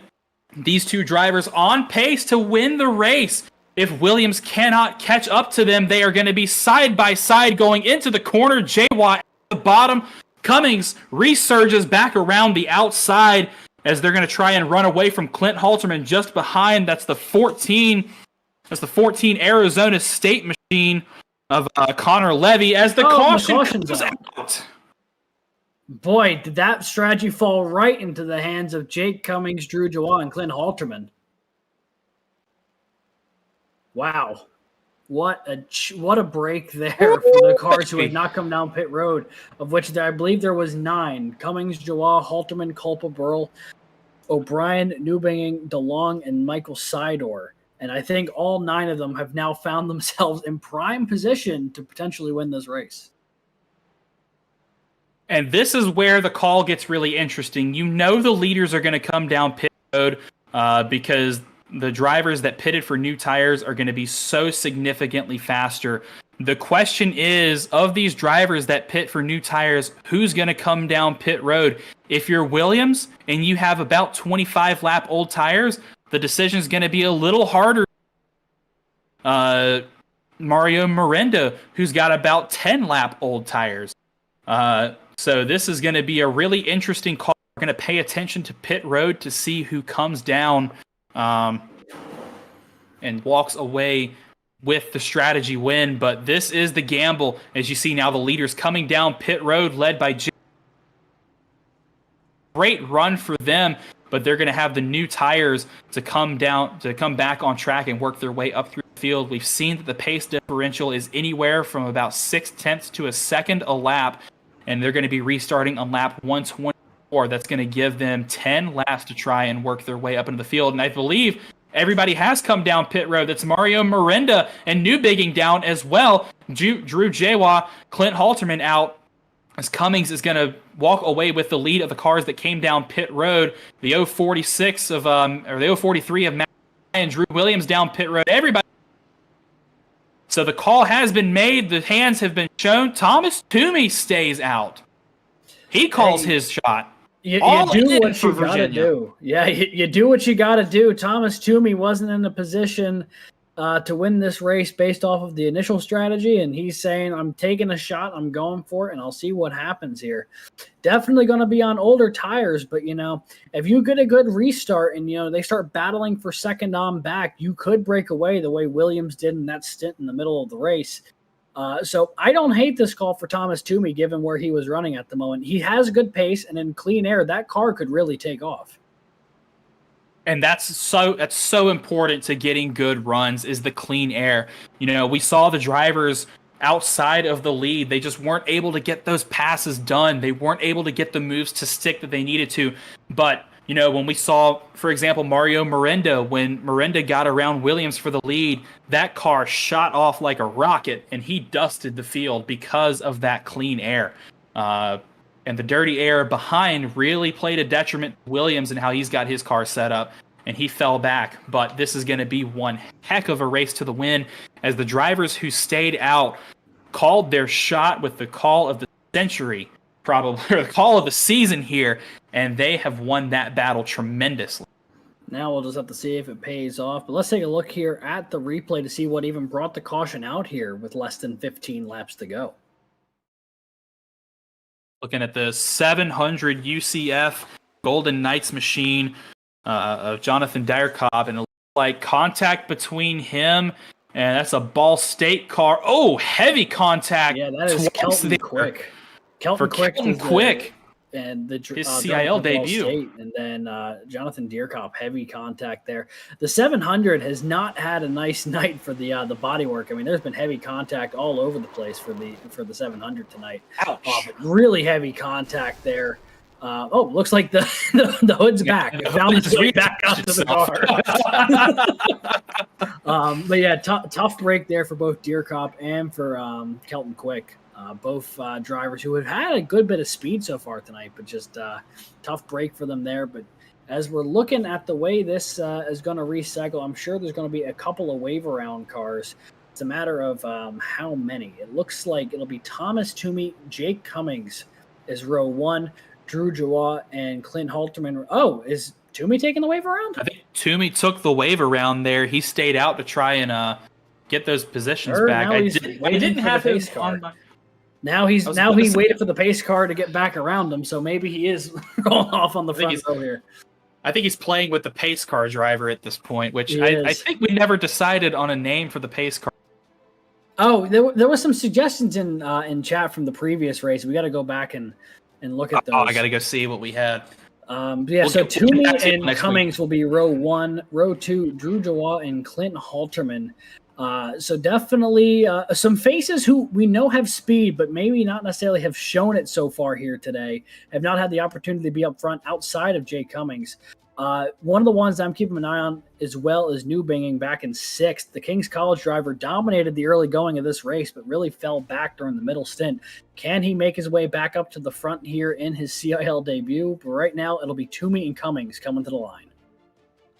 These two drivers on pace to win the race. If Williams cannot catch up to them, they are going to be side by side going into the corner. Jawa at the bottom. Cummings resurges back around the outside as they're going to try and run away from Clint Halterman just behind. That's the 14 Arizona State machine of Connor Levy as the caution comes out. Boy, did that strategy fall right into the hands of Jake Cummings, Drew Jawa, and Clint Halterman. Wow. What a break there for the cars who had not come down pit road, of which I believe there was 9. Cummings, Jawa, Halterman, Culpa, Burl, O'Brien, Newbinging, DeLong, and Michael Sidor. And I think all 9 of them have now found themselves in prime position to potentially win this race. And this is where the call gets really interesting. You know the leaders are going to come down pit road because the drivers that pitted for new tires are going to be so significantly faster. The question is, of these drivers that pit for new tires, who's going to come down pit road? If you're Williams and you have about 25 lap old tires, the decision is going to be a little harder. Mario Miranda, who's got about 10 lap old tires. So this is going to be a really interesting call. We're going to pay attention to pit road to see who comes down and walks away with the strategy win. But this is the gamble. As you see now, the leaders coming down pit road led by Jim. Great run for them, but they're going to have the new tires to come back on track and work their way up through the field. We've seen that the pace differential is anywhere from about 0.6 to a second a lap, and they're going to be restarting on lap 124. That's going to give them 10 laps to try and work their way up into the field. And I believe everybody has come down pit road. That's Mario Miranda and new bigging down as well. Drew Jawa, Clint Halterman out, as Cummings is going to walk away with the lead of the cars that came down pit road. The 046 of or the 043 of Matt and Drew Williams down pit road. Everybody. So the call has been made. The hands have been shown. Thomas Toomey stays out. He calls his shot. You do what you got to do. Yeah, you do what you got to do. Thomas Toomey wasn't in a position to win this race based off of the initial strategy, and he's saying, I'm taking a shot, I'm going for it, and I'll see what happens here. Definitely going to be on older tires, but, if you get a good restart and, they start battling for second on back, you could break away the way Williams did in that stint in the middle of the race. So I don't hate this call for Thomas Toomey, given where he was running at the moment. He has good pace, and in clean air, that car could really take off. And that's so important to getting good runs is the clean air. We saw the drivers outside of the lead. They just weren't able to get those passes done. They weren't able to get the moves to stick that they needed to. But, when we saw, for example, Mario Miranda, when Miranda got around Williams for the lead, that car shot off like a rocket and he dusted the field because of that clean air. And the dirty air behind really played a detriment to Williams and how he's got his car set up, and he fell back. But this is going to be one heck of a race to the win, as the drivers who stayed out called their shot with the call of the century, probably, or the call of the season here, and they have won that battle tremendously. Now we'll just have to see if it pays off. But let's take a look here at the replay to see what even brought the caution out here with less than 15 laps to go. Looking at the 700 UCF Golden Knights machine of Jonathan Dyerkob, and it looks like contact between him, and that's a Ball State car. Oh, heavy contact. Yeah, that is Kelton Quick. Kelton Quick. And his CIL debut. State, and then Jonathan Dyerkob, heavy contact there. The 700 has not had a nice night for the bodywork. I mean, there's been heavy contact all over the place for the 700 tonight. Ouch. Really heavy contact there. Looks like the hood's back. It found its way back up to the car. But yeah, tough break there for both Dyerkob and for Kelton Quick. Both drivers who have had a good bit of speed so far tonight, but just tough break for them there. But as we're looking at the way this is going to recycle, I'm sure there's going to be a couple of wave around cars. It's a matter of how many. It looks like it'll be Thomas Toomey, Jake Cummings is row 1, Drew Jawa, and Clint Halterman. Oh, is Toomey taking the wave around? I think Toomey took the wave around there. He stayed out to try and get those positions back. I didn't have his car. Now he waited for the pace car to get back around him, so maybe he is rolling off on the front row here. I think he's playing with the pace car driver at this point, which I think we never decided on a name for the pace car. Oh, there was some suggestions in chat from the previous race. We got to go back and look at those. Oh, I got to go see what we had. So Toomey and Cummings will be row 1, row 2, Drew Jawa and Clint Halterman. So definitely some faces who we know have speed, but maybe not necessarily have shown it so far here today, have not had the opportunity to be up front outside of Jay Cummings. One of the ones I'm keeping an eye on as well is Newbinging back in 6th. The King's College driver dominated the early going of this race, but really fell back during the middle stint. Can he make his way back up to the front here in his CIL debut? But right now, it'll be Toomey and Cummings coming to the line.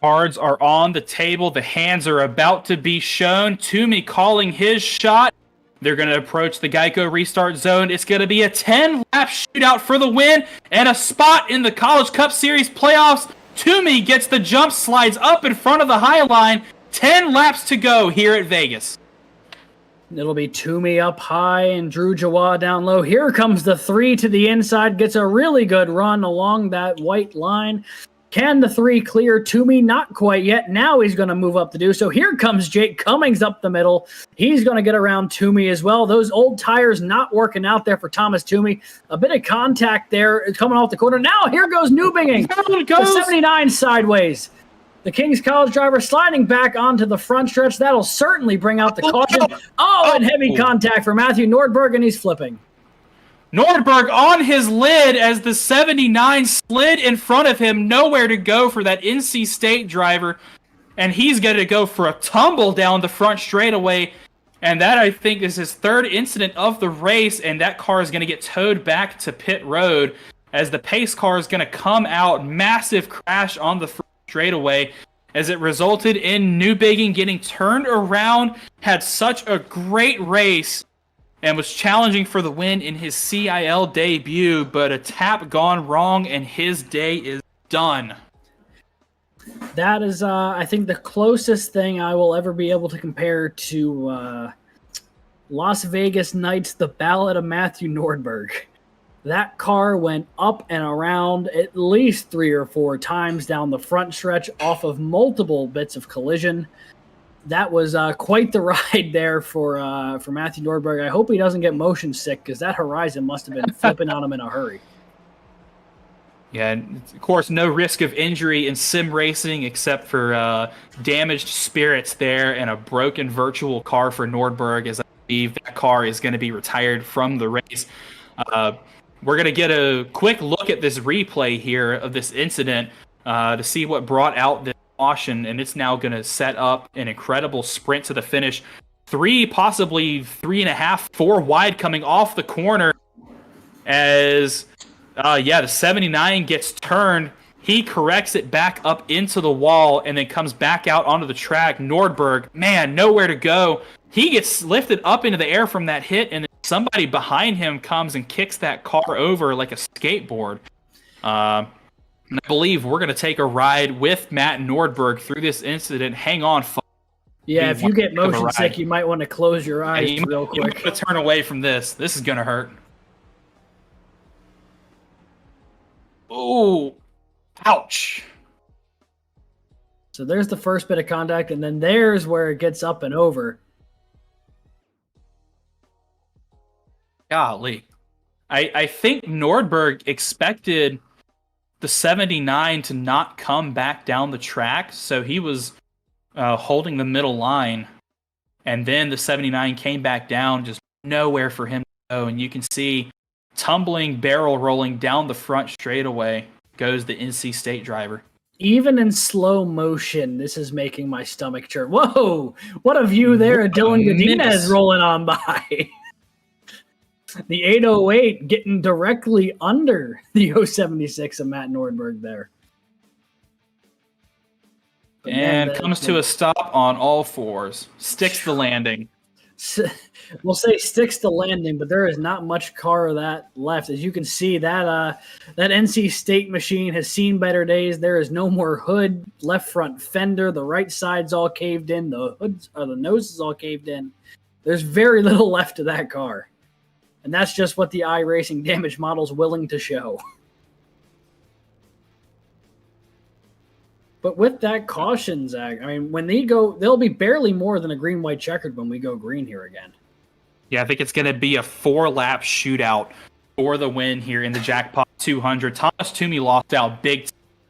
Cards are on the table. The hands are about to be shown. Toomey calling his shot. They're going to approach the Geico restart zone. It's going to be a 10-lap shootout for the win and a spot in the College Cup Series playoffs. Toomey gets the jump, slides up in front of the high line. 10 laps to go here at Vegas. It'll be Toomey up high and Drew Jawad down low. Here comes the 3 to the inside. Gets a really good run along that white line. Can the 3 clear Toomey? Not quite yet. Now he's going to move up to do so. Here comes Jake Cummings up the middle. He's going to get around Toomey as well. Those old tires not working out there for Thomas Toomey. A bit of contact there coming off the corner. Now here goes Newbinging. The 79 sideways. The King's College driver sliding back onto the front stretch. That'll certainly bring out the caution. Oh, and heavy contact for Matthew Nordberg, and he's flipping. Nordberg on his lid as the 79 slid in front of him. Nowhere to go for that NC State driver. And he's going to go for a tumble down the front straightaway. And that, I think, is his 3rd incident of the race. And that car is going to get towed back to pit road as the pace car is going to come out. Massive crash on the front straightaway as it resulted in Newbinging getting turned around. Had such a great race and was challenging for the win in his CIL debut, but a tap gone wrong, and his day is done. That is, I think, the closest thing I will ever be able to compare to Las Vegas Nights, the Ballad of Matthew Nordberg. That car went up and around at least 3 or 4 times down the front stretch off of multiple bits of collision. That was quite the ride there for Matthew Nordberg. I hope he doesn't get motion sick because that horizon must have been flipping on him in a hurry. Yeah, and of course, no risk of injury in sim racing except for damaged spirits there and a broken virtual car for Nordberg, as I believe that car is going to be retired from the race. We're going to get a quick look at this replay here of this incident to see what brought out this caution, and it's now going to set up an incredible sprint to the finish. 3, possibly 3.5, 4 wide coming off the corner as, the 79 gets turned. He corrects it back up into the wall and then comes back out onto the track. Nordberg, man, nowhere to go. He gets lifted up into the air from that hit, and then somebody behind him comes and kicks that car over like a skateboard. And I believe we're going to take a ride with Matt Nordberg through this incident. Hang on, Yeah, if you get motion sick, you might want to close your eyes real quick. You might want to turn away from this. This is going to hurt. Ooh, ouch. So there's the first bit of contact, and then there's where it gets up and over. Golly. I think Nordberg expected the 79 to not come back down the track, so he was holding the middle line, and then the 79 came back down, just nowhere for him to go, and you can see tumbling, barrel rolling down the front straightaway goes the NC State driver. Even in slow motion, this is making my stomach churn. Whoa! What a view there of Dylan Godinez rolling on by. The 808 getting directly under the 076 of Matt Nordberg there. But and comes to a stop on all fours. Sticks the landing. We'll say sticks the landing, but there is not much car of that left. As you can see, that NC State machine has seen better days. There is no more hood, left front fender. The right side's all caved in. The hoods or the nose is all caved in. There's very little left of that car. And that's just what the iRacing damage model's willing to show. But with that caution, Zach, I mean, when they go, they'll be barely more than a green-white checkered when we go green here again. Yeah, I think it's going to be a 4-lap shootout for the win here in the Jackpot 200. Thomas Toomey lost out big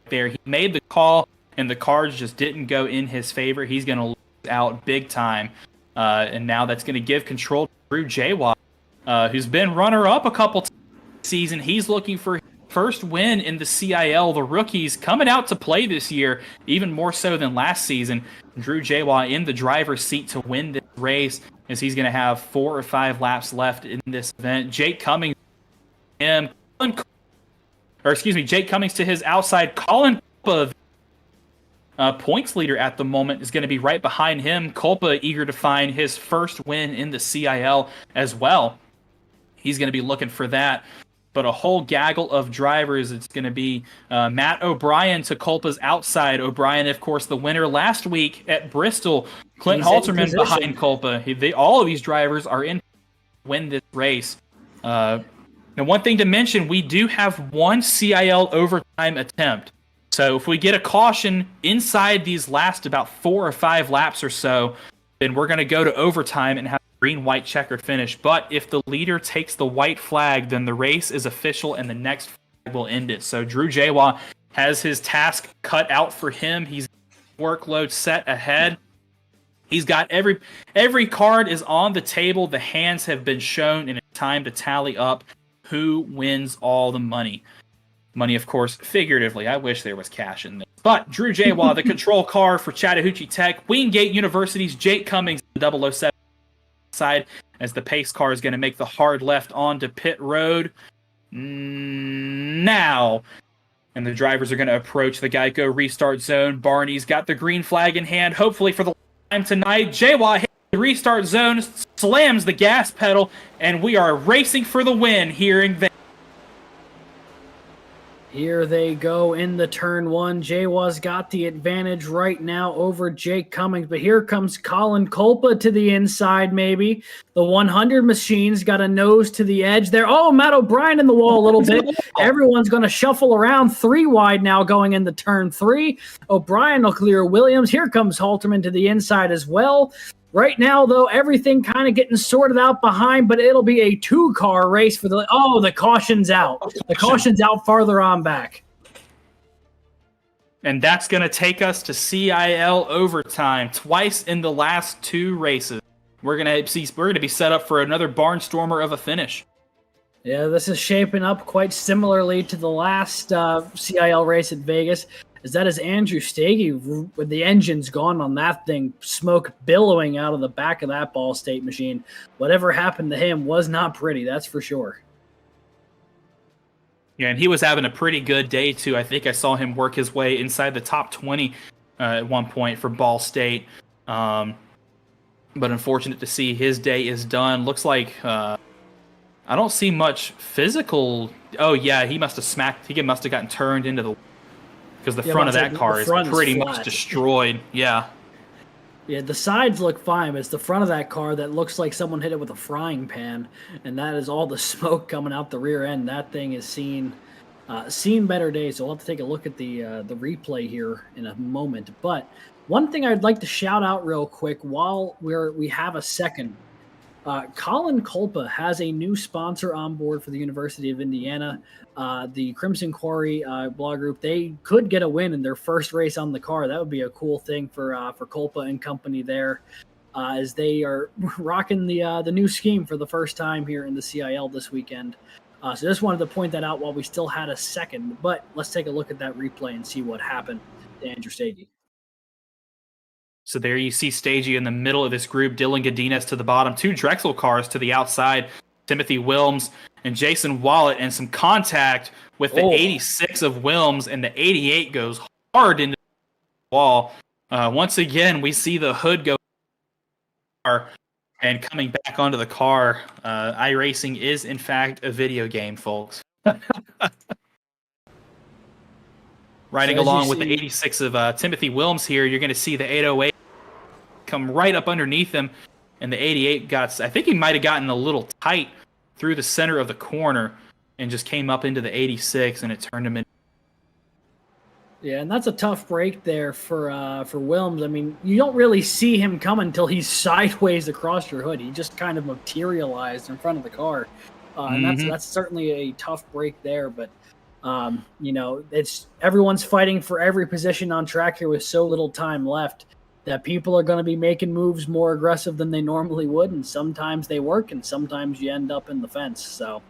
there. He made the call, and the cards just didn't go in his favor. He's going to lose out big time. And now that's going to give control to Drew Jawad, who's been runner-up a couple times this season. He's looking for first win in the CIL. The rookies coming out to play this year, even more so than last season. Drew Jawa in the driver's seat to win this race, as he's going to have 4 or 5 laps left in this event. Jake Cummings to his outside. Colin Culpa, points leader at the moment, is going to be right behind him. Culpa eager to find his first win in the CIL as well. He's going to be looking for that. But a whole gaggle of drivers. It's going to be Matt O'Brien to Culpa's outside. O'Brien, of course, the winner last week at Bristol. Clint Halterman behind Culpa. All of these drivers are in to win this race. Now, one thing to mention, we do have one CIL overtime attempt. So if we get a caution inside these last about 4 or 5 laps or so, then we're going to go to overtime and have a green-white checker finish. But if the leader takes the white flag, then the race is official and the next flag will end it. So Drew Jawa has his task cut out for him. He's workload set ahead. He's got every card is on the table. The hands have been shown, and it's time to tally up who wins all the money. Money, of course, figuratively. I wish there was cash in this. But Drew Jawa, the control car for Chattahoochee Tech. Wingate University's Jake Cummings, the 007 side, as the pace car is going to make the hard left onto pit road now. And the drivers are going to approach the Geico restart zone. Barney's got the green flag in hand, hopefully for the time tonight. Jawa hits the restart zone, slams the gas pedal, and we are racing for the win here in Vegas. Here they go in the turn 1. Jawa's got the advantage right now over Jake Cummings, but here comes Colin Culpa to the inside maybe. The 100 machine's got a nose to the edge there. Oh, Matt O'Brien in the wall a little bit. Everyone's going to shuffle around 3 wide now going into turn 3. O'Brien will clear Williams. Here comes Halterman to the inside as well. Right now, though, everything kind of getting sorted out behind, but it'll be a 2-car race for the caution's out. The caution's out farther on back. And that's going to take us to CIL overtime twice in the last 2 races. We're going to be set up for another barnstormer of a finish. Yeah, this is shaping up quite similarly to the last CIL race at Vegas. That is Andrew Stagey with the engines gone on that thing, smoke billowing out of the back of that Ball State machine. Whatever happened to him was not pretty, that's for sure. Yeah, and he was having a pretty good day, too. I think I saw him work his way inside the top 20 at one point for Ball State. But unfortunate to see his day is done. Looks like I don't see much physical. Oh, yeah, he must have gotten turned into the... Because the front of that car is pretty much destroyed. Yeah. Yeah, the sides look fine, but it's the front of that car that looks like someone hit it with a frying pan, and that is all the smoke coming out the rear end. That thing has seen better days, so we'll have to take a look at the replay here in a moment. But one thing I'd like to shout out real quick while we have a second. Colin Culpa has a new sponsor on board for the University of Indiana. The Crimson Quarry blog group, they could get a win in their first race on the car. That would be a cool thing for Culpa and company there, as they are rocking the new scheme for the first time here in the CIL this weekend. So just wanted to point that out while we still had a second. But let's take a look at that replay and see what happened to Andrew Stagey. So there you see Stagey in the middle of this group, Dylan Godinez to the bottom, 2 Drexel cars to the outside, Timothy Wilms and Jason Wallet, and some contact with the 86 of Wilms, and the 88 goes hard into the wall. Once again, we see the hood go and coming back onto the car. iRacing is, in fact, a video game, folks. Riding along with the 86 of Timothy Wilms here, you're going to see the 808 come right up underneath him, and the 88 I think he might have gotten a little tight through the center of the corner and just came up into the 86, and it turned him in. Yeah, and that's a tough break there for Wilms. I mean, you don't really see him come until he's sideways across your hood. He just kind of materialized in front of the car, and that's certainly a tough break there, but it's everyone's fighting for every position on track here with so little time left that people are going to be making moves more aggressive than they normally would, and sometimes they work, and sometimes you end up in the fence. So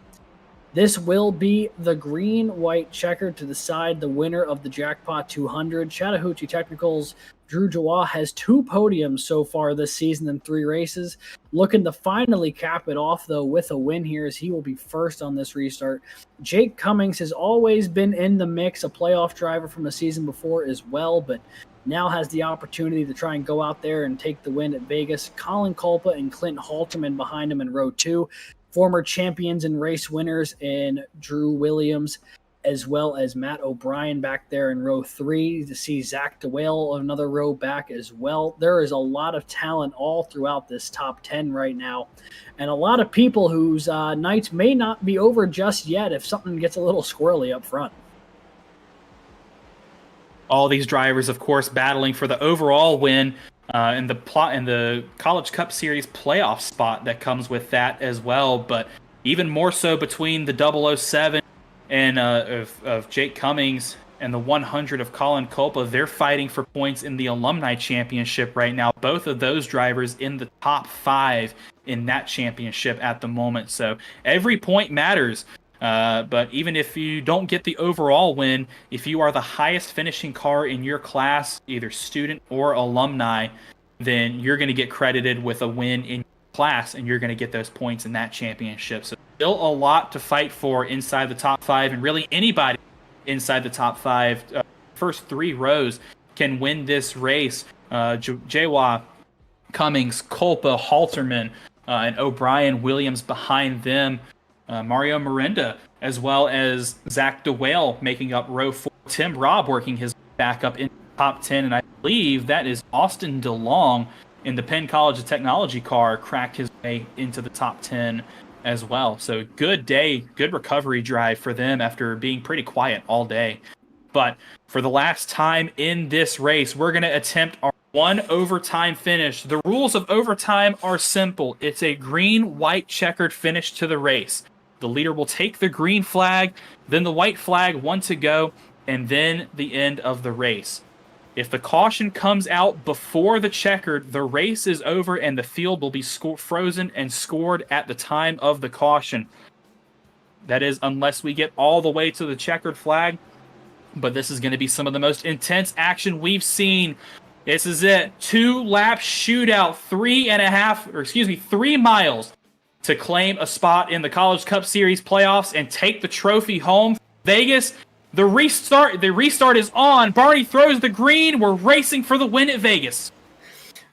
This will be the green-white checker to decide the winner of the Jackpot 200. Chattahoochee Technical's Drew Jawa has 2 podiums so far this season in 3 races. Looking to finally cap it off, though, with a win here as he will be first on this restart. Jake Cummings has always been in the mix, a playoff driver from the season before as well, but now has the opportunity to try and go out there and take the win at Vegas. Colin Culpa and Clint Halterman behind him in row 2. Former champions and race winners in Drew Williams, as well as Matt O'Brien back there in row 3. To see Zach DeWale another row back as well. There is a lot of talent all throughout this top 10 right now, and a lot of people whose nights may not be over just yet if something gets a little squirrely up front. All these drivers, of course, battling for the overall win in the College Cup Series playoff spot that comes with that as well. But even more so between the 007 and of Jake Cummings and the 100 of Colin Culpa, they're fighting for points in the Alumni Championship right now. Both of those drivers in the top 5 in that championship at the moment. So every point matters. But even if you don't get the overall win, if you are the highest finishing car in your class, either student or alumni, then you're going to get credited with a win in your class, and you're going to get those points in that championship. So still a lot to fight for inside the top 5, and really anybody inside the top 5. First 3 rows can win this race. Jawa, Cummings, Culpa, Halterman, and O'Brien, Williams behind them. Mario Miranda, as well as Zach DeWale making up row 4. Tim Robb working his back up in the top 10, and I believe that is Austin DeLong in the Penn College of Technology car cracked his way into the top 10 as well. So good day, good recovery drive for them after being pretty quiet all day. But for the last time in this race, we're going to attempt our 1 overtime finish. The rules of overtime are simple. It's a green-white checkered finish to the race. The leader will take the green flag, then the white flag, 1 to go, and then the end of the race. If the caution comes out before the checkered, the race is over and the field will be frozen and scored at the time of the caution. That is, unless we get all the way to the checkered flag. But this is going to be some of the most intense action we've seen. This is it. 2-lap shootout, 3 miles to claim a spot in the College Cup Series playoffs and take the trophy home. Vegas, the restart is on. Barney throws the green. We're racing for the win at Vegas.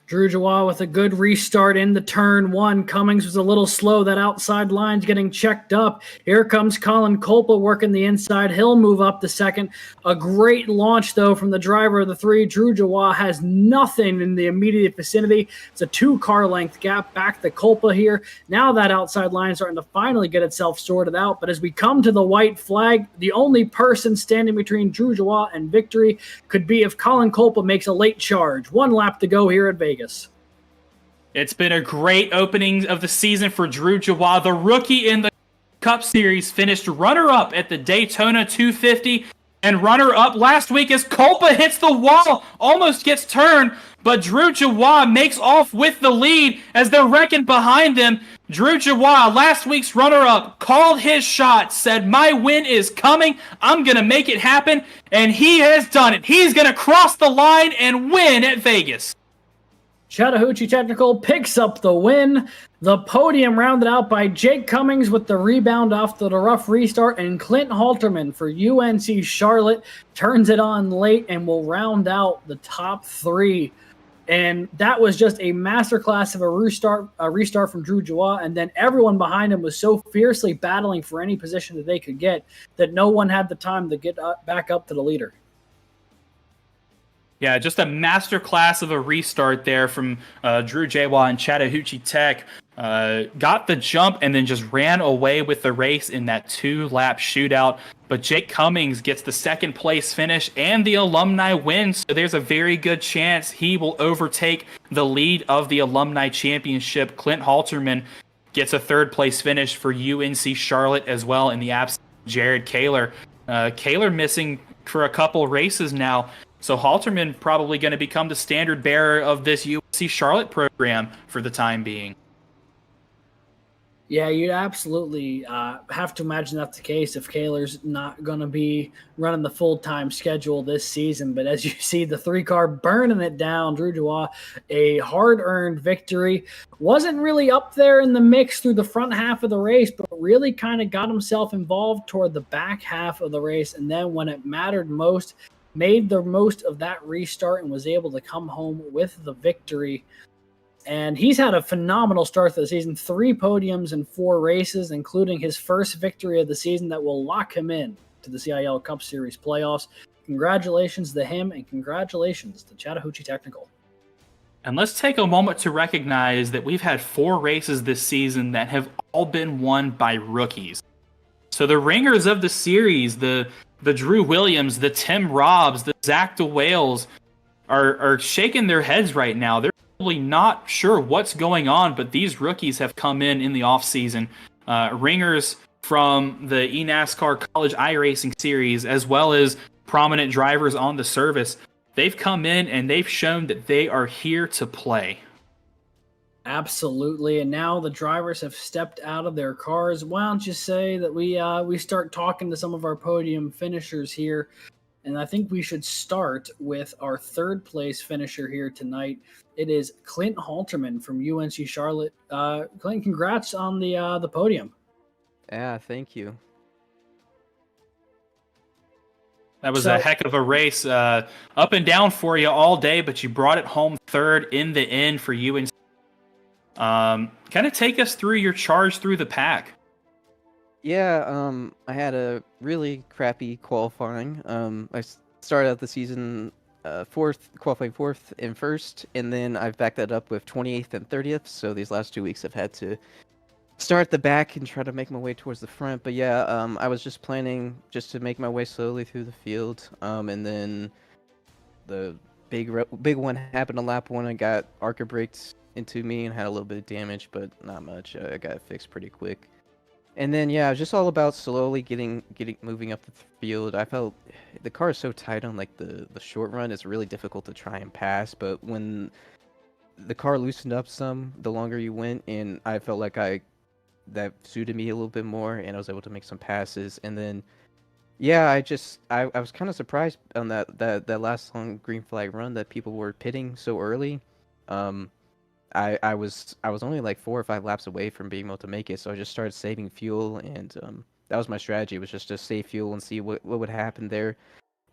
Drew Jawa with a good restart in the turn 1. Cummings was a little slow. That outside line's getting checked up. Here comes Colin Culpa working the inside. He'll move up the second. A great launch, though, from the driver of the 3. Drew Jawa has nothing in the immediate vicinity. It's a 2-car length gap back to Culpa here. Now that outside line is starting to finally get itself sorted out. But as we come to the white flag, the only person standing between Drew Jawa and victory could be if Colin Culpa makes a late charge. 1 lap to go here at Vegas. It's been a great opening of the season for Drew Jawa. The rookie in the Cup Series finished runner-up at the Daytona 250 and runner-up last week as Culpa hits the wall, almost gets turned, but Drew Jawa makes off with the lead as they're wrecking behind them. Drew Jawa, last week's runner-up, called his shot, said, "My win is coming. I'm going to make it happen," and he has done it. He's going to cross the line and win at Vegas. Chattahoochee Technical picks up the win. The podium rounded out by Jake Cummings with the rebound off the rough restart, and Clint Halterman for UNC Charlotte turns it on late and will round out the top 3. And that was just a masterclass of a restart from Drew Jawa, and then everyone behind him was so fiercely battling for any position that they could get that no one had the time to get back up to the leader. Yeah, just a masterclass of a restart there from Drew Jawa and Chattahoochee Tech. Got the jump and then just ran away with the race in that 2-lap shootout. But Jake Cummings gets the 2nd place finish and the alumni win. So there's a very good chance he will overtake the lead of the alumni championship. Clint Halterman gets a 3rd place finish for UNC Charlotte as well in the absence of Jared Kaler. Kaler missing for a couple races now. So Halterman probably going to become the standard bearer of this UNC Charlotte program for the time being. Yeah, you'd absolutely have to imagine that's the case if Kaler's not going to be running the full time schedule this season. But as you see, the 3 car burning it down, Drew Dubois, a hard earned victory. Wasn't really up there in the mix through the front half of the race, but really kind of got himself involved toward the back half of the race. And then when it mattered most, made the most of that restart and was able to come home with the victory. And he's had a phenomenal start to the season, 3 podiums in 4 races, including his first victory of the season that will lock him in to the CIL Cup Series playoffs. Congratulations to him, and congratulations to Chattahoochee Technical. And let's take a moment to recognize that we've had 4 races this season that have all been won by rookies. So the ringers of the series, the Drew Williams, the Tim Robbs, the Zach DeWales are shaking their heads right now. They're probably not sure what's going on, but these rookies have come in the offseason. Ringers from the eNASCAR College iRacing Series, as well as prominent drivers on the service. They've come in and they've shown that they are here to play. Absolutely, and now the drivers have stepped out of their cars. Why don't you say that we start talking to some of our podium finishers here? And I think we should start with our 3rd place finisher here tonight. It is Clint Halterman from UNC Charlotte. Clint, congrats on the podium. Yeah, thank you. That was a heck of a race, up and down for you all day, but you brought it home 3rd in the end for UNC. Kind of take us through your charge through the pack. Yeah, I had a really crappy qualifying. I started out the season qualifying 4th and 1st, and then I've backed that up with 28th and 30th. So these last 2 weeks I've had to start at the back and try to make my way towards the front. But yeah, I was just planning just to make my way slowly through the field, and then the big one happened on lap 1. I got Arca braked into me and had a little bit of damage, but not much. I got it fixed pretty quick. And then yeah, it was just all about slowly getting moving up the field. I felt the car is so tight on like the short run, it's really difficult to try and pass. But when the car loosened up some, the longer you went, and I felt like that suited me a little bit more, and I was able to make some passes. And then yeah, I was kind of surprised on that last long green flag run that people were pitting so early. I was only like 4 or 5 laps away from being able to make it, so I just started saving fuel, and that was my strategy, was just to save fuel and see what would happen there.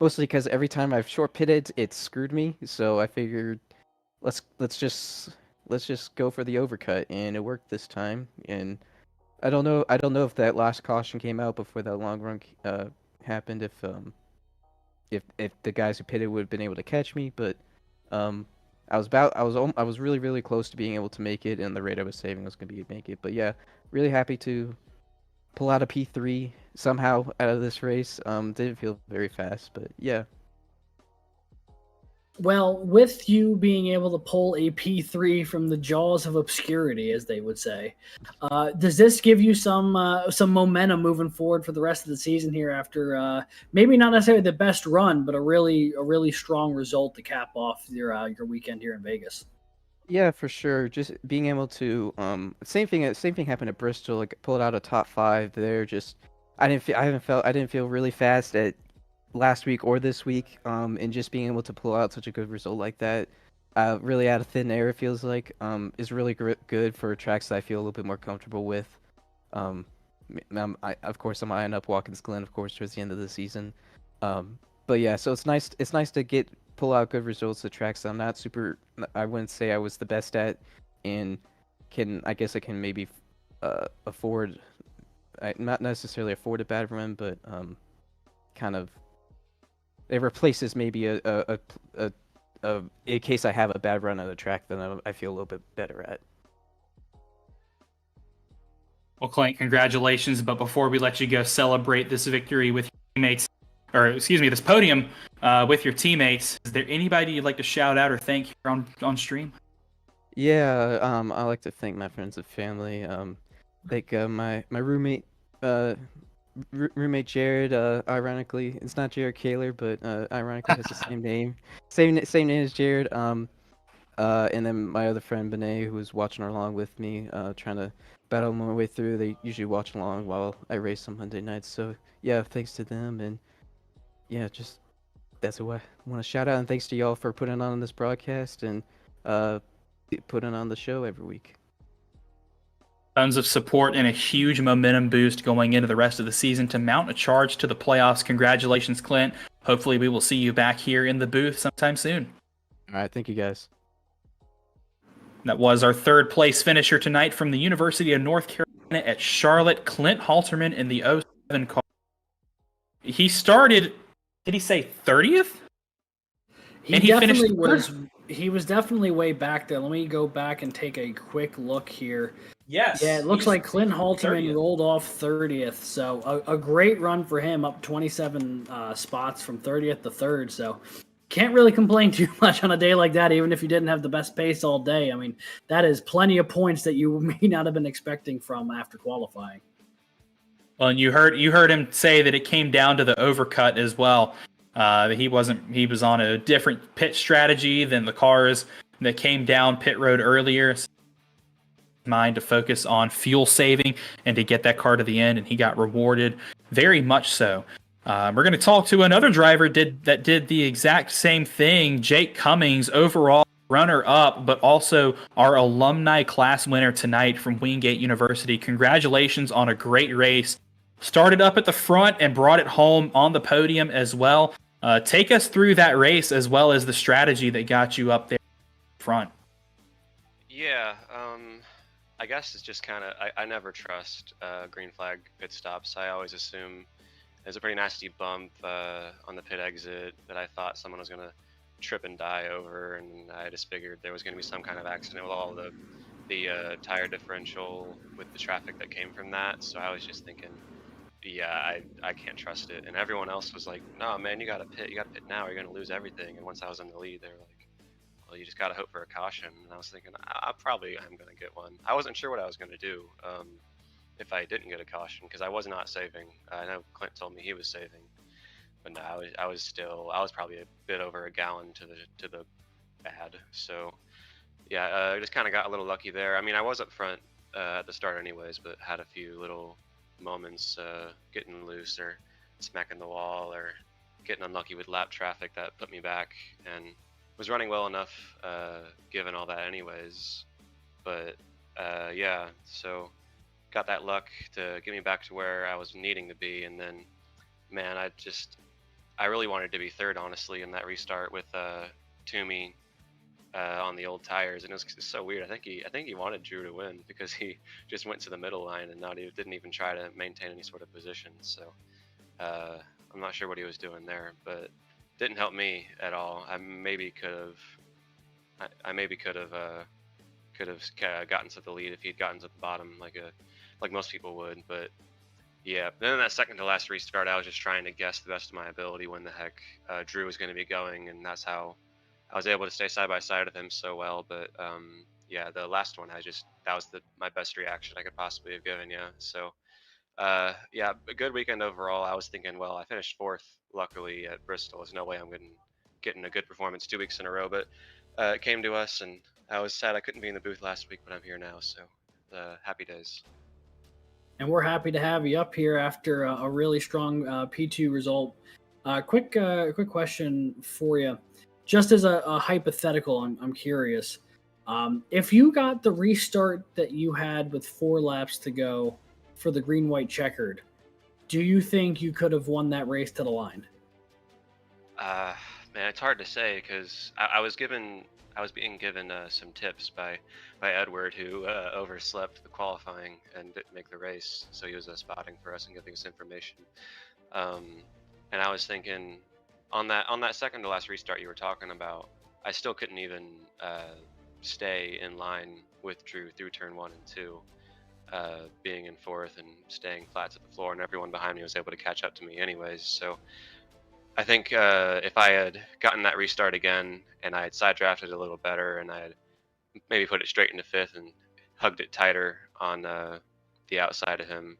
Mostly because every time I've short pitted, it screwed me, so I figured let's just go for the overcut, and it worked this time. And I don't know if that last caution came out before that long run happened, if the guys who pitted would have been able to catch me, but I was really, really close to being able to make it, and the rate I was saving was going to be to make it. But yeah, really happy to pull out a P3 somehow out of this race. Didn't feel very fast, but yeah. Well, with you being able to pull a P3 from the jaws of obscurity, as they would say, does this give you some momentum moving forward for the rest of the season here after maybe not necessarily the best run, but a really strong result to cap off your weekend here in Vegas? Yeah, for sure. Just being able to same thing happened at Bristol. Like pulled out a top 5 there. Just I didn't feel really fast at last week or this week, and just being able to pull out such a good result like that, really out of thin air, it feels like, is really good for tracks that I feel a little bit more comfortable with. Of course, I'm eyeing up Watkins Glen, of course, towards the end of the season. But yeah, so it's nice to pull out good results at tracks that I'm not super. I wouldn't say I was the best at, and I guess I can maybe afford, not necessarily afford a bad run, but kind of. It replaces maybe in case I have a bad run at a track, then I feel a little bit better at. Well, Clint, congratulations. But before we let you go celebrate this victory with your teammates, this podium with your teammates, is there anybody you'd like to shout out or thank here on stream? Yeah, I like to thank my friends and family. Like my roommate, roommate Jared. Ironically, it's not Jared Kaler, but ironically has the same name, same name as Jared. And then my other friend Benet, who was watching along with me, trying to battle my way through. They usually watch along while I race on Monday nights. So yeah, thanks to them, and yeah, just that's who I want to shout out, and thanks to y'all for putting on this broadcast and putting on the show every week. Tons of support and a huge momentum boost going into the rest of the season to mount a charge to the playoffs. Congratulations, Clint. Hopefully we will see you back here in the booth sometime soon. All right, thank you guys. That was our third place finisher tonight from the University of North Carolina at Charlotte, Clint Halterman in the 07 car. He started, did he say 30th? He was definitely way back there. Let me go back and take a quick look here. Yes. Yeah, it looks like Clint Halterman 30th. rolled off 30th. So a great run for him, up 27 spots from 30th to 3rd. So can't really complain too much on a day like that, even if you didn't have the best pace all day. I mean, that is plenty of points that you may not have been expecting from after qualifying. Well, and you heard him say that it came down to the overcut as well. He was on a different pit strategy than the cars that came down pit road earlier. Mind to focus on fuel saving and to get that car to the end, and he got rewarded very much so. We're going to talk to another driver that did the exact same thing. Jake Cummings, overall runner-up, but also our alumni class winner tonight from Wingate University. Congratulations on a great race. Started up at the front and brought it home on the podium as well. Take us through that race as well as the strategy that got you up there front. Yeah, I guess it's just kind of, I never trust green flag pit stops. I always assume there's a pretty nasty bump on the pit exit that I thought someone was going to trip and die over, and I just figured there was going to be some kind of accident with all the tire differential with the traffic that came from that. So I was just thinking, yeah, I can't trust it. And everyone else was like, no, man, you got to pit now, or you're going to lose everything. And once I was in the lead, they were like, well, you just got to hope for a caution. And I was thinking, I probably am going to get one. I wasn't sure what I was going to do if I didn't get a caution, because I was not saving. I know Clint told me he was saving, but no, I was probably a bit over a gallon to the bad. So yeah, I just kind of got a little lucky there. I mean, I was up front at the start anyways, but had a few little moments getting loose or smacking the wall or getting unlucky with lap traffic that put me back, and was running well enough given all that anyways. But yeah, so got that luck to get me back to where I was needing to be. And then, man, I really wanted to be third, honestly, in that restart with Toomey on the old tires, and it was so weird. I think he wanted Drew to win, because he just went to the middle line and didn't even try to maintain any sort of position. So I'm not sure what he was doing there, but didn't help me at all. I maybe could have gotten to the lead if he'd gotten to the bottom like most people would. But yeah, then in that second to last restart, I was just trying to guess the best of my ability when the heck Drew was going to be going, and that's how I was able to stay side by side with him so well. But yeah, the last one, that was my best reaction I could possibly have given. Yeah, so yeah, a good weekend overall. I was thinking, well, I finished 4th, luckily, at Bristol. There's no way I'm getting a good performance 2 weeks in a row, but it came to us, and I was sad I couldn't be in the booth last week, but I'm here now, so happy days. And we're happy to have you up here after a really strong P2 result. Quick question for you. Just as a hypothetical, I'm curious. If you got the restart that you had with 4 laps to go for the green-white checkered, do you think you could have won that race to the line? Man, it's hard to say, because I was being given some tips by Edward, who overslept the qualifying and didn't make the race, so he was spotting for us and giving us information. And I was thinking, on that second to last restart you were talking about, I still couldn't even stay in line with Drew through turn 1 and 2, being in 4th and staying flat to the floor, and everyone behind me was able to catch up to me anyways. So I think if I had gotten that restart again and I had side drafted a little better, and I had maybe put it straight into 5th and hugged it tighter on the outside of him,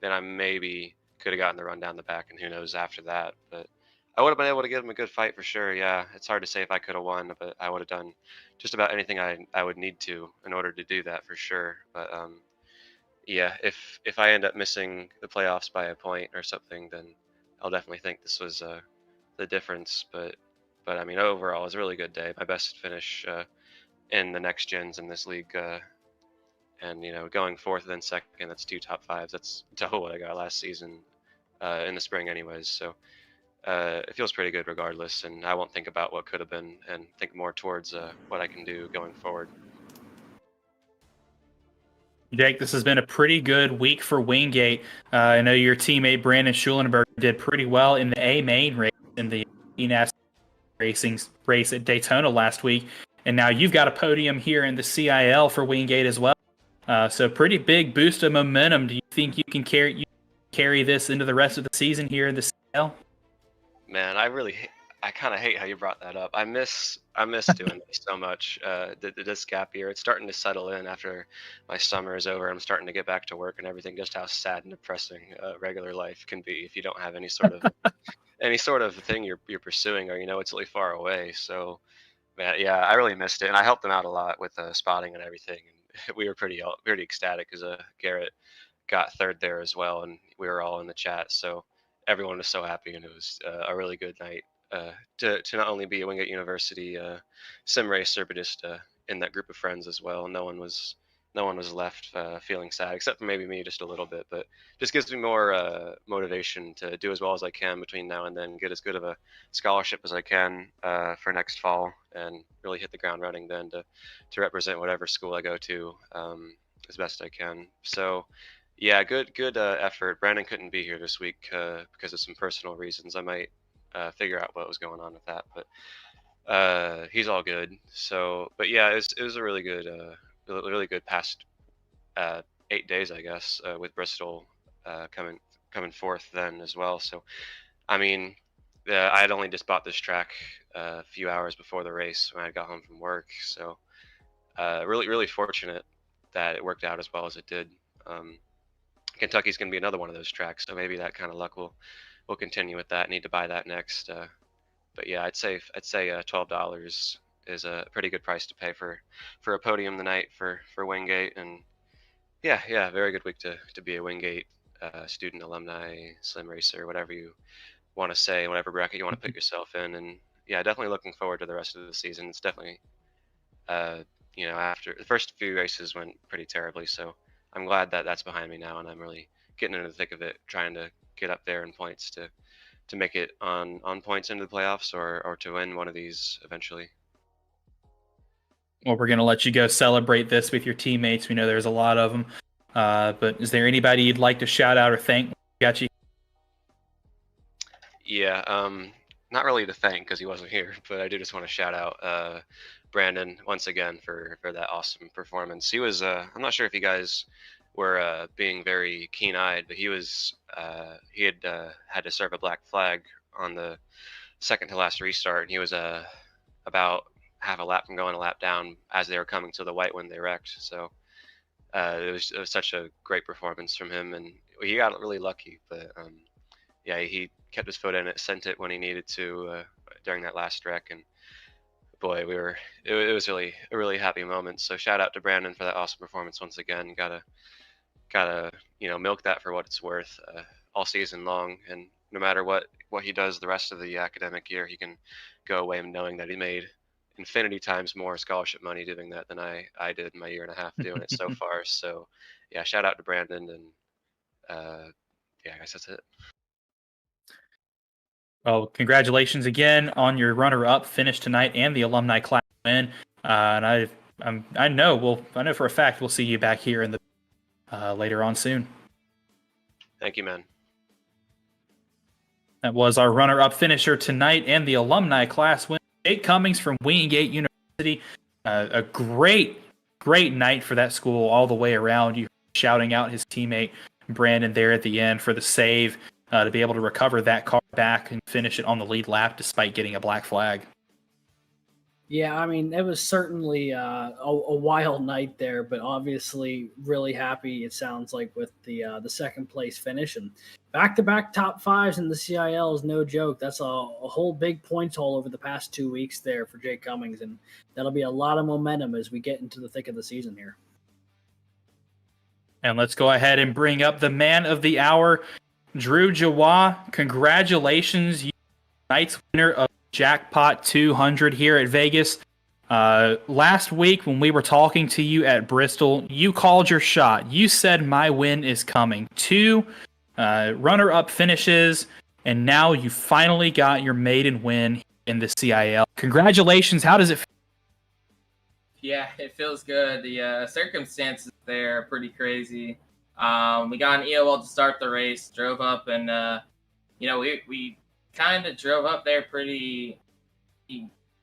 then I maybe could have gotten the run down the back, and who knows after that. But I would have been able to give him a good fight for sure. Yeah, it's hard to say if I could have won, but I would have done just about anything I would need to in order to do that for sure. But yeah, if I end up missing the playoffs by a point or something, then I'll definitely think this was the difference. But I mean, overall, it was a really good day. My best finish in the next gens in this league, and going fourth and then second, that's 2 top 5s. That's double what I got last season in the spring, anyways. So it feels pretty good regardless, and I won't think about what could have been and think more towards what I can do going forward. Jake, this has been a pretty good week for Wingate. I know your teammate Brandon Schulenberg did pretty well in the A main race in the ENAS racing race at Daytona last week, and now you've got a podium here in the CIL for Wingate as well. So pretty big boost of momentum. Do you think you can carry this into the rest of the season here in the CIL? Man, I kind of hate how you brought that up. I miss doing this so much. This gap year, it's starting to settle in after my summer is over. I'm starting to get back to work and everything. Just how sad and depressing regular life can be if you don't have any sort of thing you're pursuing, or it's really far away. So, man, yeah, I really missed it, and I helped them out a lot with spotting and everything. And we were pretty ecstatic because Garrett got third there as well, and we were all in the chat. So everyone was so happy, and it was a really good night to not only be a Wingate University sim racer, but just in that group of friends as well. No one was left feeling sad, except for maybe me just a little bit. But just gives me more motivation to do as well as I can between now and then, get as good of a scholarship as I can for next fall, and really hit the ground running then to represent whatever school I go to as best I can. So yeah, good effort. Brandon couldn't be here this week because of some personal reasons. I might figure out what was going on with that, but he's all good. So, but yeah, it was a really good past 8 days, I guess, with Bristol coming fourth then as well. So, I mean, I had only just bought this track a few hours before the race when I got home from work. So, really fortunate that it worked out as well as it did. Kentucky's going to be another one of those tracks, so maybe that kind of luck will continue with that. I need to buy that next. But yeah, I'd say $12 is a pretty good price to pay for a podium tonight for Wingate. And yeah, very good week to be a Wingate student, alumni, slim racer, whatever you want to say, whatever bracket you want to put yourself in. And yeah, definitely looking forward to the rest of the season. It's definitely after the first few races went pretty terribly, so I'm glad that that's behind me now, and I'm really getting into the thick of it, trying to get up there in points to make it on points into the playoffs or to win one of these eventually. Well, we're going to let you go celebrate this with your teammates. We know there's a lot of them. But is there anybody you'd like to shout out or thank? Got you. Yeah, not really to thank because he wasn't here, but I do just want to shout out Brandon once again for that awesome performance. He was I'm not sure if you guys were being very keen-eyed, but he had had to serve a black flag on the second to last restart, and he was about half a lap from going a lap down as they were coming to the white when they wrecked. So it was such a great performance from him, and he got really lucky. But yeah, he kept his foot in it, sent it when he needed to during that last wreck, and boy, it was really a really happy moment. So shout out to Brandon for that awesome performance once again. Gotta milk that for what it's worth all season long, and no matter what he does the rest of the academic year, he can go away knowing that he made infinity times more scholarship money doing that than I did in my year and a half doing it so far. So yeah, shout out to Brandon, and yeah, I guess that's it. Well, congratulations again on your runner-up finish tonight and the alumni class win. And I know for a fact we'll see you back here in the later on soon. Thank you, man. That was our runner-up finisher tonight and the alumni class win, Jake Cummings from Wingate University. A great night for that school all the way around. You shouting out his teammate Brandon there at the end for the save to be able to recover that car back and finish it on the lead lap despite getting a black flag. Yeah, I mean, it was certainly a wild night there, but obviously really happy, it sounds like, with the second place finish. And back-to-back top fives in the CIL is no joke. That's a whole big points haul over the past 2 weeks there for Jake Cummings, and that'll be a lot of momentum as we get into the thick of the season here. And let's go ahead and bring up the man of the hour, Drew Jawa. Congratulations, you night's winner of Jackpot 200 here at Vegas. Last week when we were talking to you at Bristol, you called your shot. You said my win is coming. 2 runner-up finishes, and now you finally got your maiden win in the CIL. Congratulations. How does it feel? Yeah, it feels good. The circumstances there are pretty crazy. We got an EOL to start the race, drove up, and we kind of drove up there pretty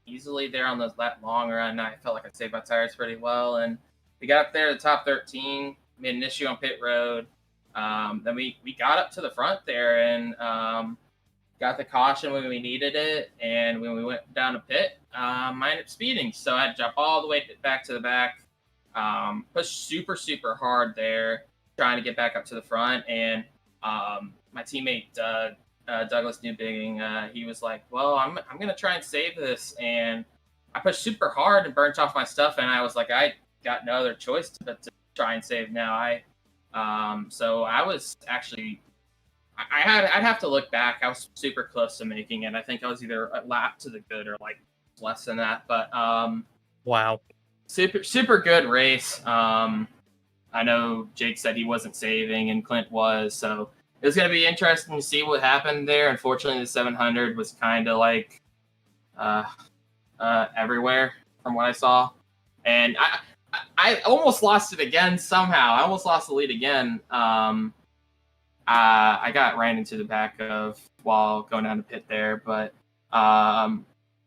easily there on that long run. I felt like I saved my tires pretty well, and we got up there to the top 13, made an issue on pit road. Then we got up to the front there and got the caution when we needed it, and when we went down to pit, I ended up speeding, so I had to jump all the way back to the back, pushed super hard there, trying to get back up to the front, and my teammate Douglas Newbigging, he was like, well, I'm gonna try and save this, and I pushed super hard and burnt off my stuff, and I was like, I got no other choice but to try and save now. So I was actually, I'd have to look back. I was super close to making it. I think I was either a lap to the good or like less than that, but Wow. super good race. I know Jake said he wasn't saving and Clint was, so it was going to be interesting to see what happened there. Unfortunately, the 700 was kind of like everywhere from what I saw, and I almost lost it again somehow. I almost lost the lead again. I got ran into the back of while going down to pit there, but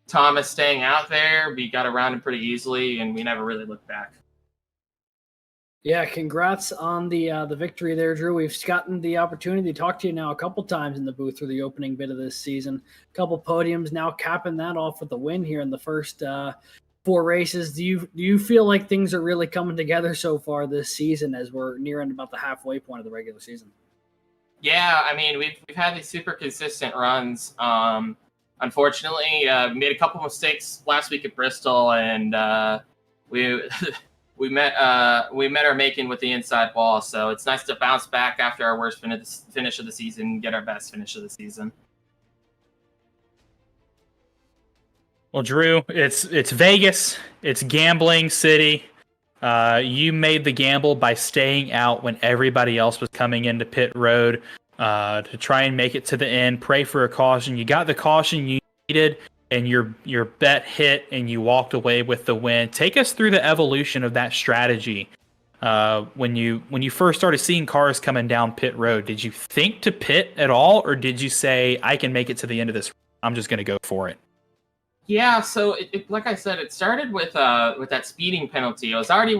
Thomas staying out there, we got around him pretty easily, and we never really looked back. Yeah, congrats on the victory there, Drew. We've gotten the opportunity to talk to you now a couple times in the booth through the opening bit of this season. A couple podiums, now capping that off with the win here in the first 4 races. Do you feel like things are really coming together so far this season as we're nearing about the halfway point of the regular season? Yeah, I mean, we've had these super consistent runs. Unfortunately, we made a couple mistakes last week at Bristol, and we we met our making with the inside wall. So it's nice to bounce back after our worst finish of the season and get our best finish of the season. Well, Drew, it's Vegas. It's gambling city. You made the gamble by staying out when everybody else was coming into pit road to try and make it to the end. Pray for a caution. You got the caution you needed, and your bet hit, and you walked away with the win. Take us through the evolution of that strategy. When you first started seeing cars coming down pit road, did you think to pit at all, or did you say, I can make it to the end of this, I'm just going to go for it? Yeah, so it like I said, it started with that speeding penalty. I was already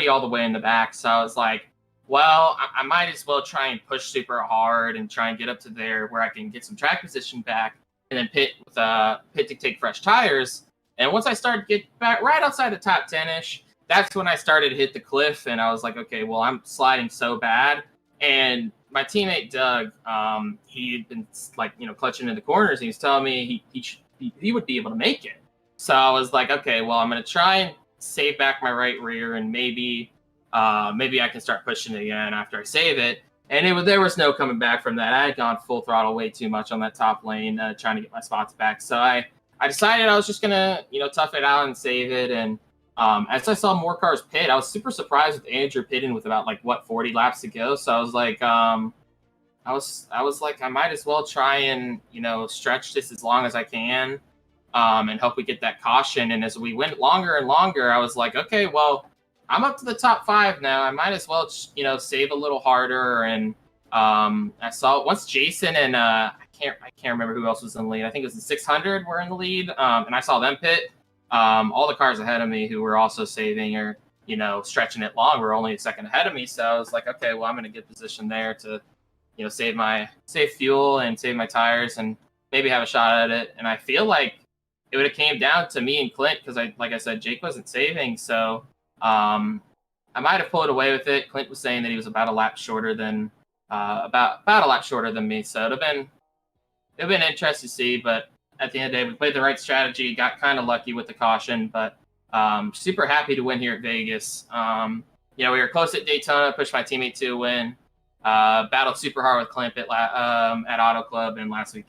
all the way in the back, so I was like, well, I might as well try and push super hard and try and get up to there where I can get some track position back, and then pit to take fresh tires. And once I started to get back right outside the top 10-ish, that's when I started to hit the cliff, and I was like, okay, well, I'm sliding so bad. And my teammate Doug, he had been clutching in the corners, and he was telling me he would be able to make it. So I was like, okay, well, I'm going to try and save back my right rear, and maybe I can start pushing it again after I save it. And there was no coming back from that. I had gone full throttle way too much on that top lane, trying to get my spots back. So I decided I was just going to, tough it out and save it. And as I saw more cars pit, I was super surprised with Andrew pitting with about 40 laps to go. So I was like, I was like, I might as well try and, stretch this as long as I can, and hope we get that caution. And as we went longer and longer, I was like, okay, well, I'm up to the top 5 now. I might as well, save a little harder. And I saw once Jason and I can't remember who else was in the lead. I think it was the 600 were in the lead, and I saw them pit. All the cars ahead of me who were also saving or stretching it long were only a second ahead of me. So I was like, okay, well, I'm in a good position there to save fuel and save my tires and maybe have a shot at it. And I feel like it would have came down to me and Clint because like I said, Jake wasn't saving. So I might have pulled away with it. Clint was saying that he was about a lap shorter than about a lap shorter than me. So it'd have been interesting to see. But at the end of the day, we played the right strategy, got kind of lucky with the caution, but super happy to win here at Vegas. we were close at Daytona, pushed my teammate to a win. Battled super hard with Clamp at Auto Club, and last week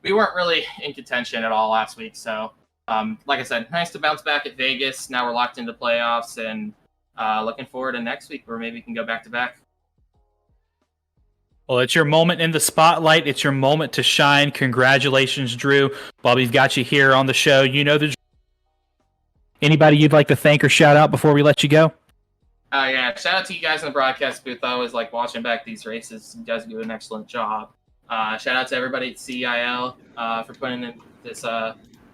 we weren't really in contention at all last week. So, like I said, nice to bounce back at Vegas. Now we're locked into playoffs, and looking forward to next week where maybe we can go back to back. Well, it's your moment in the spotlight. It's your moment to shine. Congratulations, Drew. While we've got you here on the show, you know the. Anybody you'd like to thank or shout out before we let you go? Yeah, shout out to you guys in the broadcast booth. I always like watching back these races. You guys do an excellent job. Shout out to everybody at CIL for putting this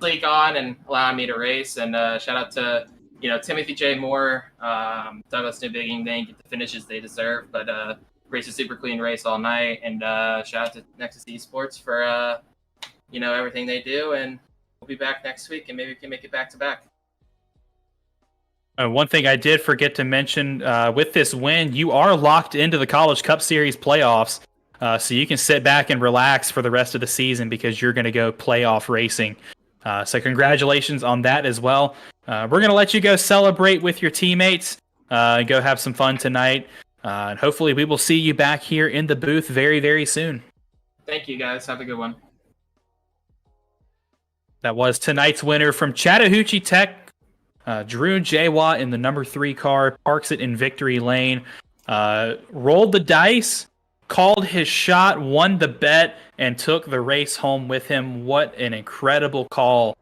league on and allowing me to race. And shout out to Timothy J. Moore, Douglas Newbigging. They didn't get the finishes they deserve, but race a super clean race all night. And shout out to Nexus Esports for everything they do. And we'll be back next week, and maybe we can make it back to back. One thing I did forget to mention, with this win, you are locked into the College Cup Series playoffs, so you can sit back and relax for the rest of the season because you're going to go playoff racing. So congratulations on that as well. We're going to let you go celebrate with your teammates, go have some fun tonight, and hopefully we will see you back here in the booth very, very soon. Thank you, guys. Have a good one. That was tonight's winner from Chattahoochee Tech. Drew Jawa in the number 3 car, parks it in victory lane, rolled the dice, called his shot, won the bet, and took the race home with him. What an incredible call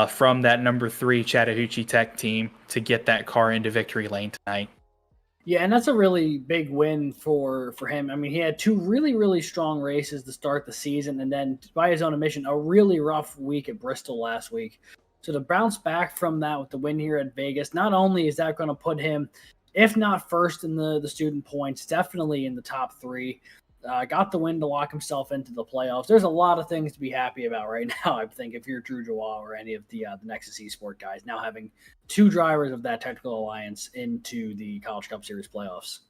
from that number 3 Chattahoochee Tech team to get that car into victory lane tonight. Yeah, and that's a really big win for him. I mean, he had 2 really, really strong races to start the season, and then, by his own admission, a really rough week at Bristol last week. So to bounce back from that with the win here at Vegas, not only is that going to put him, if not first in the student points, definitely in the top 3. Got the win to lock himself into the playoffs. There's a lot of things to be happy about right now, I think, if you're Drew Jawa or any of the Nexus Esports guys, now having 2 drivers of that technical alliance into the College Cup Series playoffs.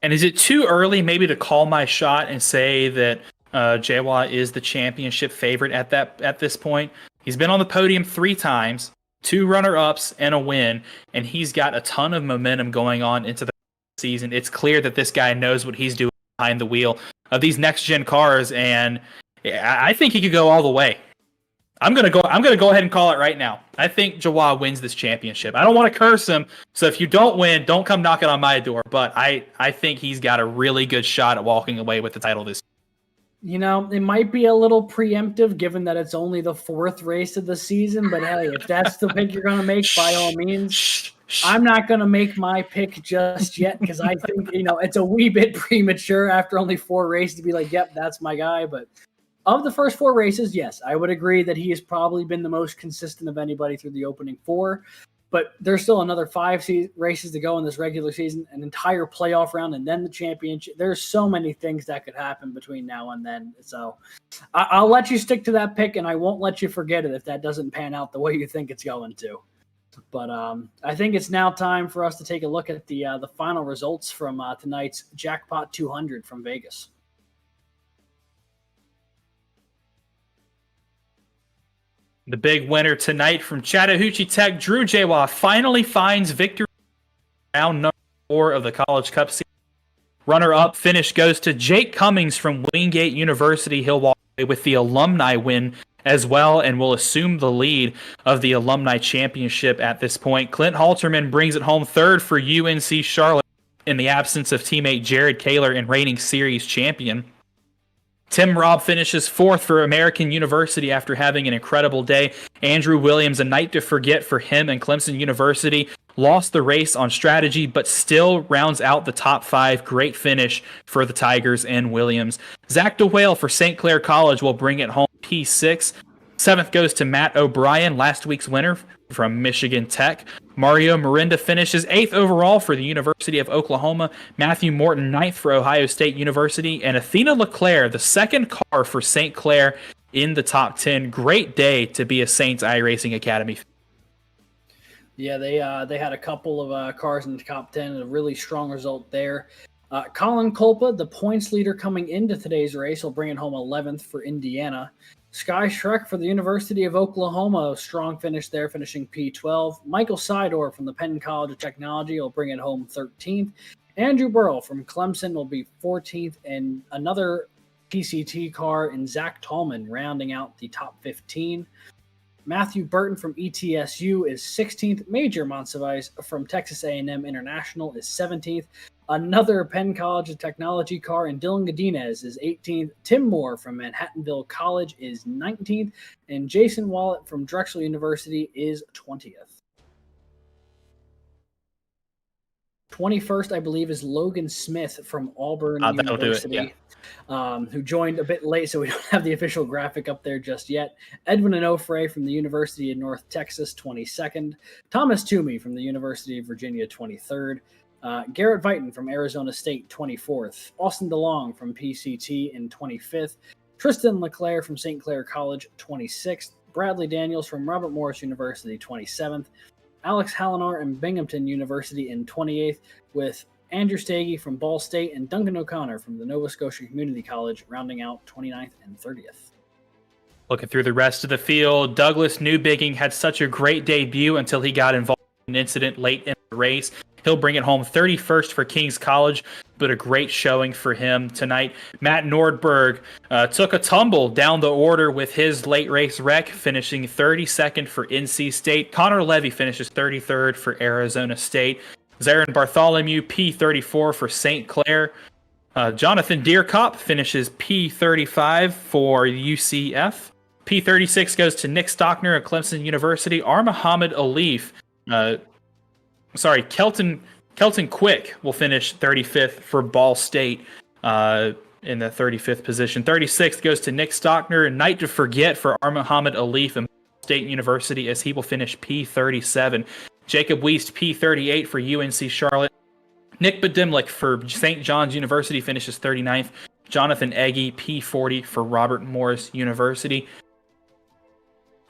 And is it too early maybe to call my shot and say that Jawa is the championship favorite at this point? He's been on the podium 3 times, 2 runner-ups and a win, and he's got a ton of momentum going on into the season. It's clear that this guy knows what he's doing behind the wheel of these next-gen cars, and I think he could go all the way. I'm gonna go ahead and call it right now. I think Jawa wins this championship. I don't want to curse him, so if you don't win, don't come knocking on my door. But I think he's got a really good shot at walking away with the title this year. It might be a little preemptive given that it's only the 4th race of the season, but hey, if that's the pick you're going to make, by all means. I'm not going to make my pick just yet because I think, it's a wee bit premature after only 4 races to be like, yep, that's my guy. But of the first 4 races, yes, I would agree that he has probably been the most consistent of anybody through the opening 4. But there's still another 5 races to go in this regular season, an entire playoff round, and then the championship. There's so many things that could happen between now and then. So I'll let you stick to that pick, and I won't let you forget it if that doesn't pan out the way you think it's going to. But I think it's now time for us to take a look at the final results from tonight's Jackpot 200 from Vegas. The big winner tonight from Chattahoochee Tech, Drew Jawa, finally finds victory round number 4 of the College Cup Series. Runner-up finish goes to Jake Cummings from Wingate University. He'll walk away with the alumni win as well and will assume the lead of the alumni championship at this point. Clint Halterman brings it home 3rd for UNC Charlotte in the absence of teammate Jared Kaler and reigning series champion. Tim Robb finishes 4th for American University after having an incredible day. Andrew Williams, a night to forget for him and Clemson University, lost the race on strategy, but still rounds out the top 5. Great finish for the Tigers and Williams. Zach DeWale for St. Clair College will bring it home P6. 7th goes to Matt O'Brien, last week's winner from Michigan Tech. Mario Mirinda finishes 8th overall for the University of Oklahoma. Matthew Morton 9th for Ohio State University. And Athena LeClaire, the 2nd car for St. Clair in the top 10. Great day to be a Saints iRacing Academy. Yeah, they had a couple of cars in the top 10, a really strong result there. Colin Kolpa, the points leader coming into today's race, will bring it home 11th for Indiana. Sky Shrek for the University of Oklahoma, strong finish there, finishing P12. Michael Sidor from the Penn College of Technology will bring it home 13th. Andrew Burrell from Clemson will be 14th, and another PCT car in Zach Tallman rounding out the top 15. Matthew Burton from ETSU is 16th. Major Monsiváis from Texas A&M International is 17th. Another Penn College of Technology car in Dylan Godinez is 18th. Tim Moore from Manhattanville College is 19th. And Jason Wallet from Drexel University is 20th. 21st, I believe, is Logan Smith from Auburn University, who joined a bit late, so we don't have the official graphic up there just yet. Edwin Onofre from the University of North Texas, 22nd. Thomas Toomey from the University of Virginia, 23rd. Garrett Vighton from Arizona State, 24th. Austin DeLong from PCT in 25th. Tristan LeClaire from St. Clair College, 26th. Bradley Daniels from Robert Morris University, 27th. Alex Hallinar and Binghamton University in 28th, with Andrew Stagey from Ball State and Duncan O'Connor from the Nova Scotia Community College rounding out 29th and 30th. Looking through the rest of the field, Douglas Newbigging had such a great debut until he got involved in an incident late in the race. He'll bring it home 31st for King's College, but a great showing for him tonight. Matt Nordberg took a tumble down the order with his late race wreck, finishing 32nd for NC State. Connor Levy finishes 33rd for Arizona State. Zarin Bartholomew, P34 for St. Clair. Jonathan Deerkop finishes P35 for UCF. P36 goes to Nick Stockner at Clemson University. Muhammad Alif, Kelton Quick will finish 35th for Ball State in the 35th position. 36th goes to Nick Stockner. Night to forget for Muhammad Alif and Ball State University, as he will finish P37. Jacob Wiest, P38 for UNC Charlotte. Nick Badimlik for St. John's University finishes 39th. Jonathan Egge, P40 for Robert Morris University.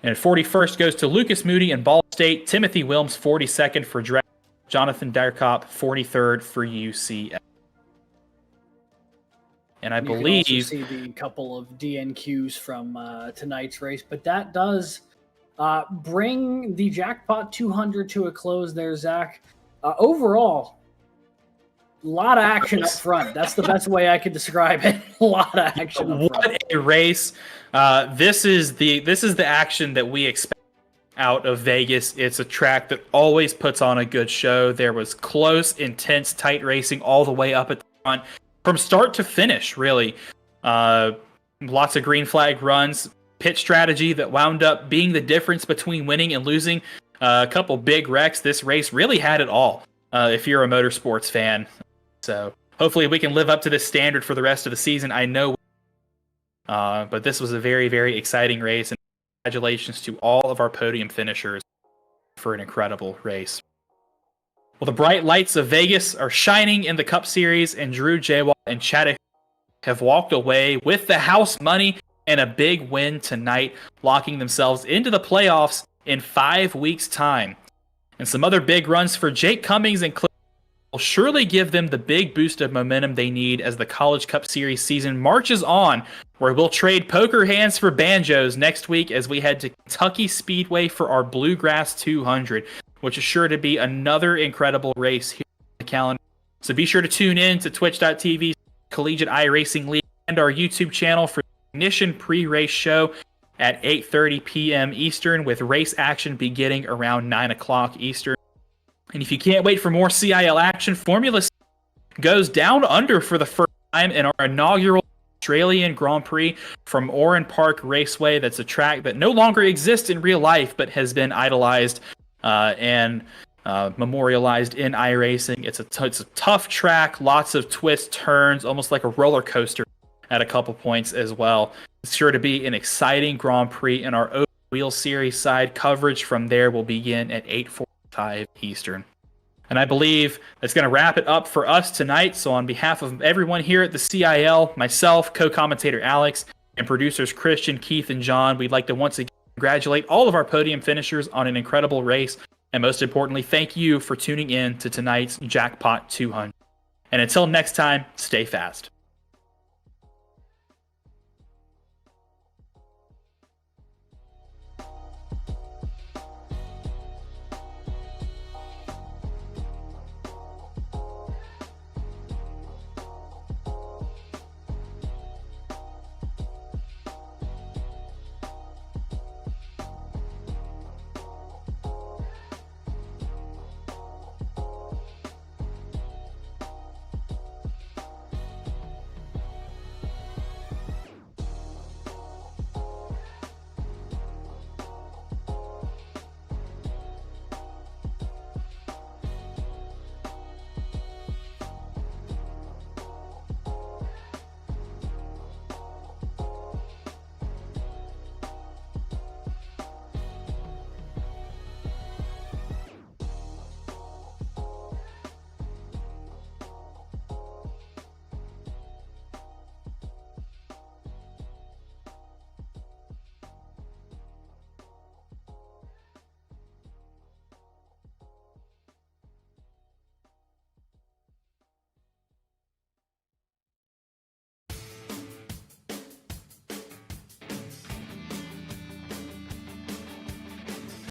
And 41st goes to Lucas Moody and Ball State. Timothy Wilms, 42nd for Drexel. Jonathan Dyerkop, 43rd for UCF. And I believe you can also see the couple of DNQs from tonight's race, but that does bring the Jackpot 200 to a close there, Zach. Overall, a lot of action up front. That's the best way I could describe it. A lot of action up front. What a race. This is the action that we expect out of Vegas. It's a track that always puts on a good show. There was close, intense, tight racing all the way up at the front. From start to finish, really. Lots of green flag runs. Pit strategy that wound up being the difference between winning and losing. A couple big wrecks. This race really had it all, if you're a motorsports fan. So hopefully we can live up to this standard for the rest of the season. I know, but this was a very, very exciting race. And congratulations to all of our podium finishers for an incredible race. Well, the bright lights of Vegas are shining in the Cup Series, and Drew Jaywalt and Chad have walked away with the house money and a big win tonight, locking themselves into the playoffs in 5 weeks' time. And some other big runs for Jake Cummings and Cliff will surely give them the big boost of momentum they need as the College Cup Series season marches on, where we'll trade poker hands for banjos next week as we head to Kentucky Speedway for our Bluegrass 200, which is sure to be another incredible race here on the calendar. So be sure to tune in to twitch.tv, Collegiate iRacing League, and our YouTube channel for the Ignition pre-race show at 8:30 p.m. Eastern, with race action beginning around 9 o'clock Eastern. And if you can't wait for more CIL action, Formula C goes down under for the first time in our inaugural Australian Grand Prix from Oran Park Raceway. That's a track that no longer exists in real life, but has been idolized and memorialized in iRacing. It's a tough track, lots of twists, turns, almost like a roller coaster at a couple points as well. It's sure to be an exciting Grand Prix, and our Open Wheel Series side coverage from there will begin at 8:45 Eastern. And I believe that's going to wrap it up for us tonight. So on behalf of everyone here at the CIL, myself, co-commentator Alex, and producers Christian, Keith, and John, we'd like to once again congratulate all of our podium finishers on an incredible race. And most importantly, thank you for tuning in to tonight's Jackpot 200. And until next time, stay fast.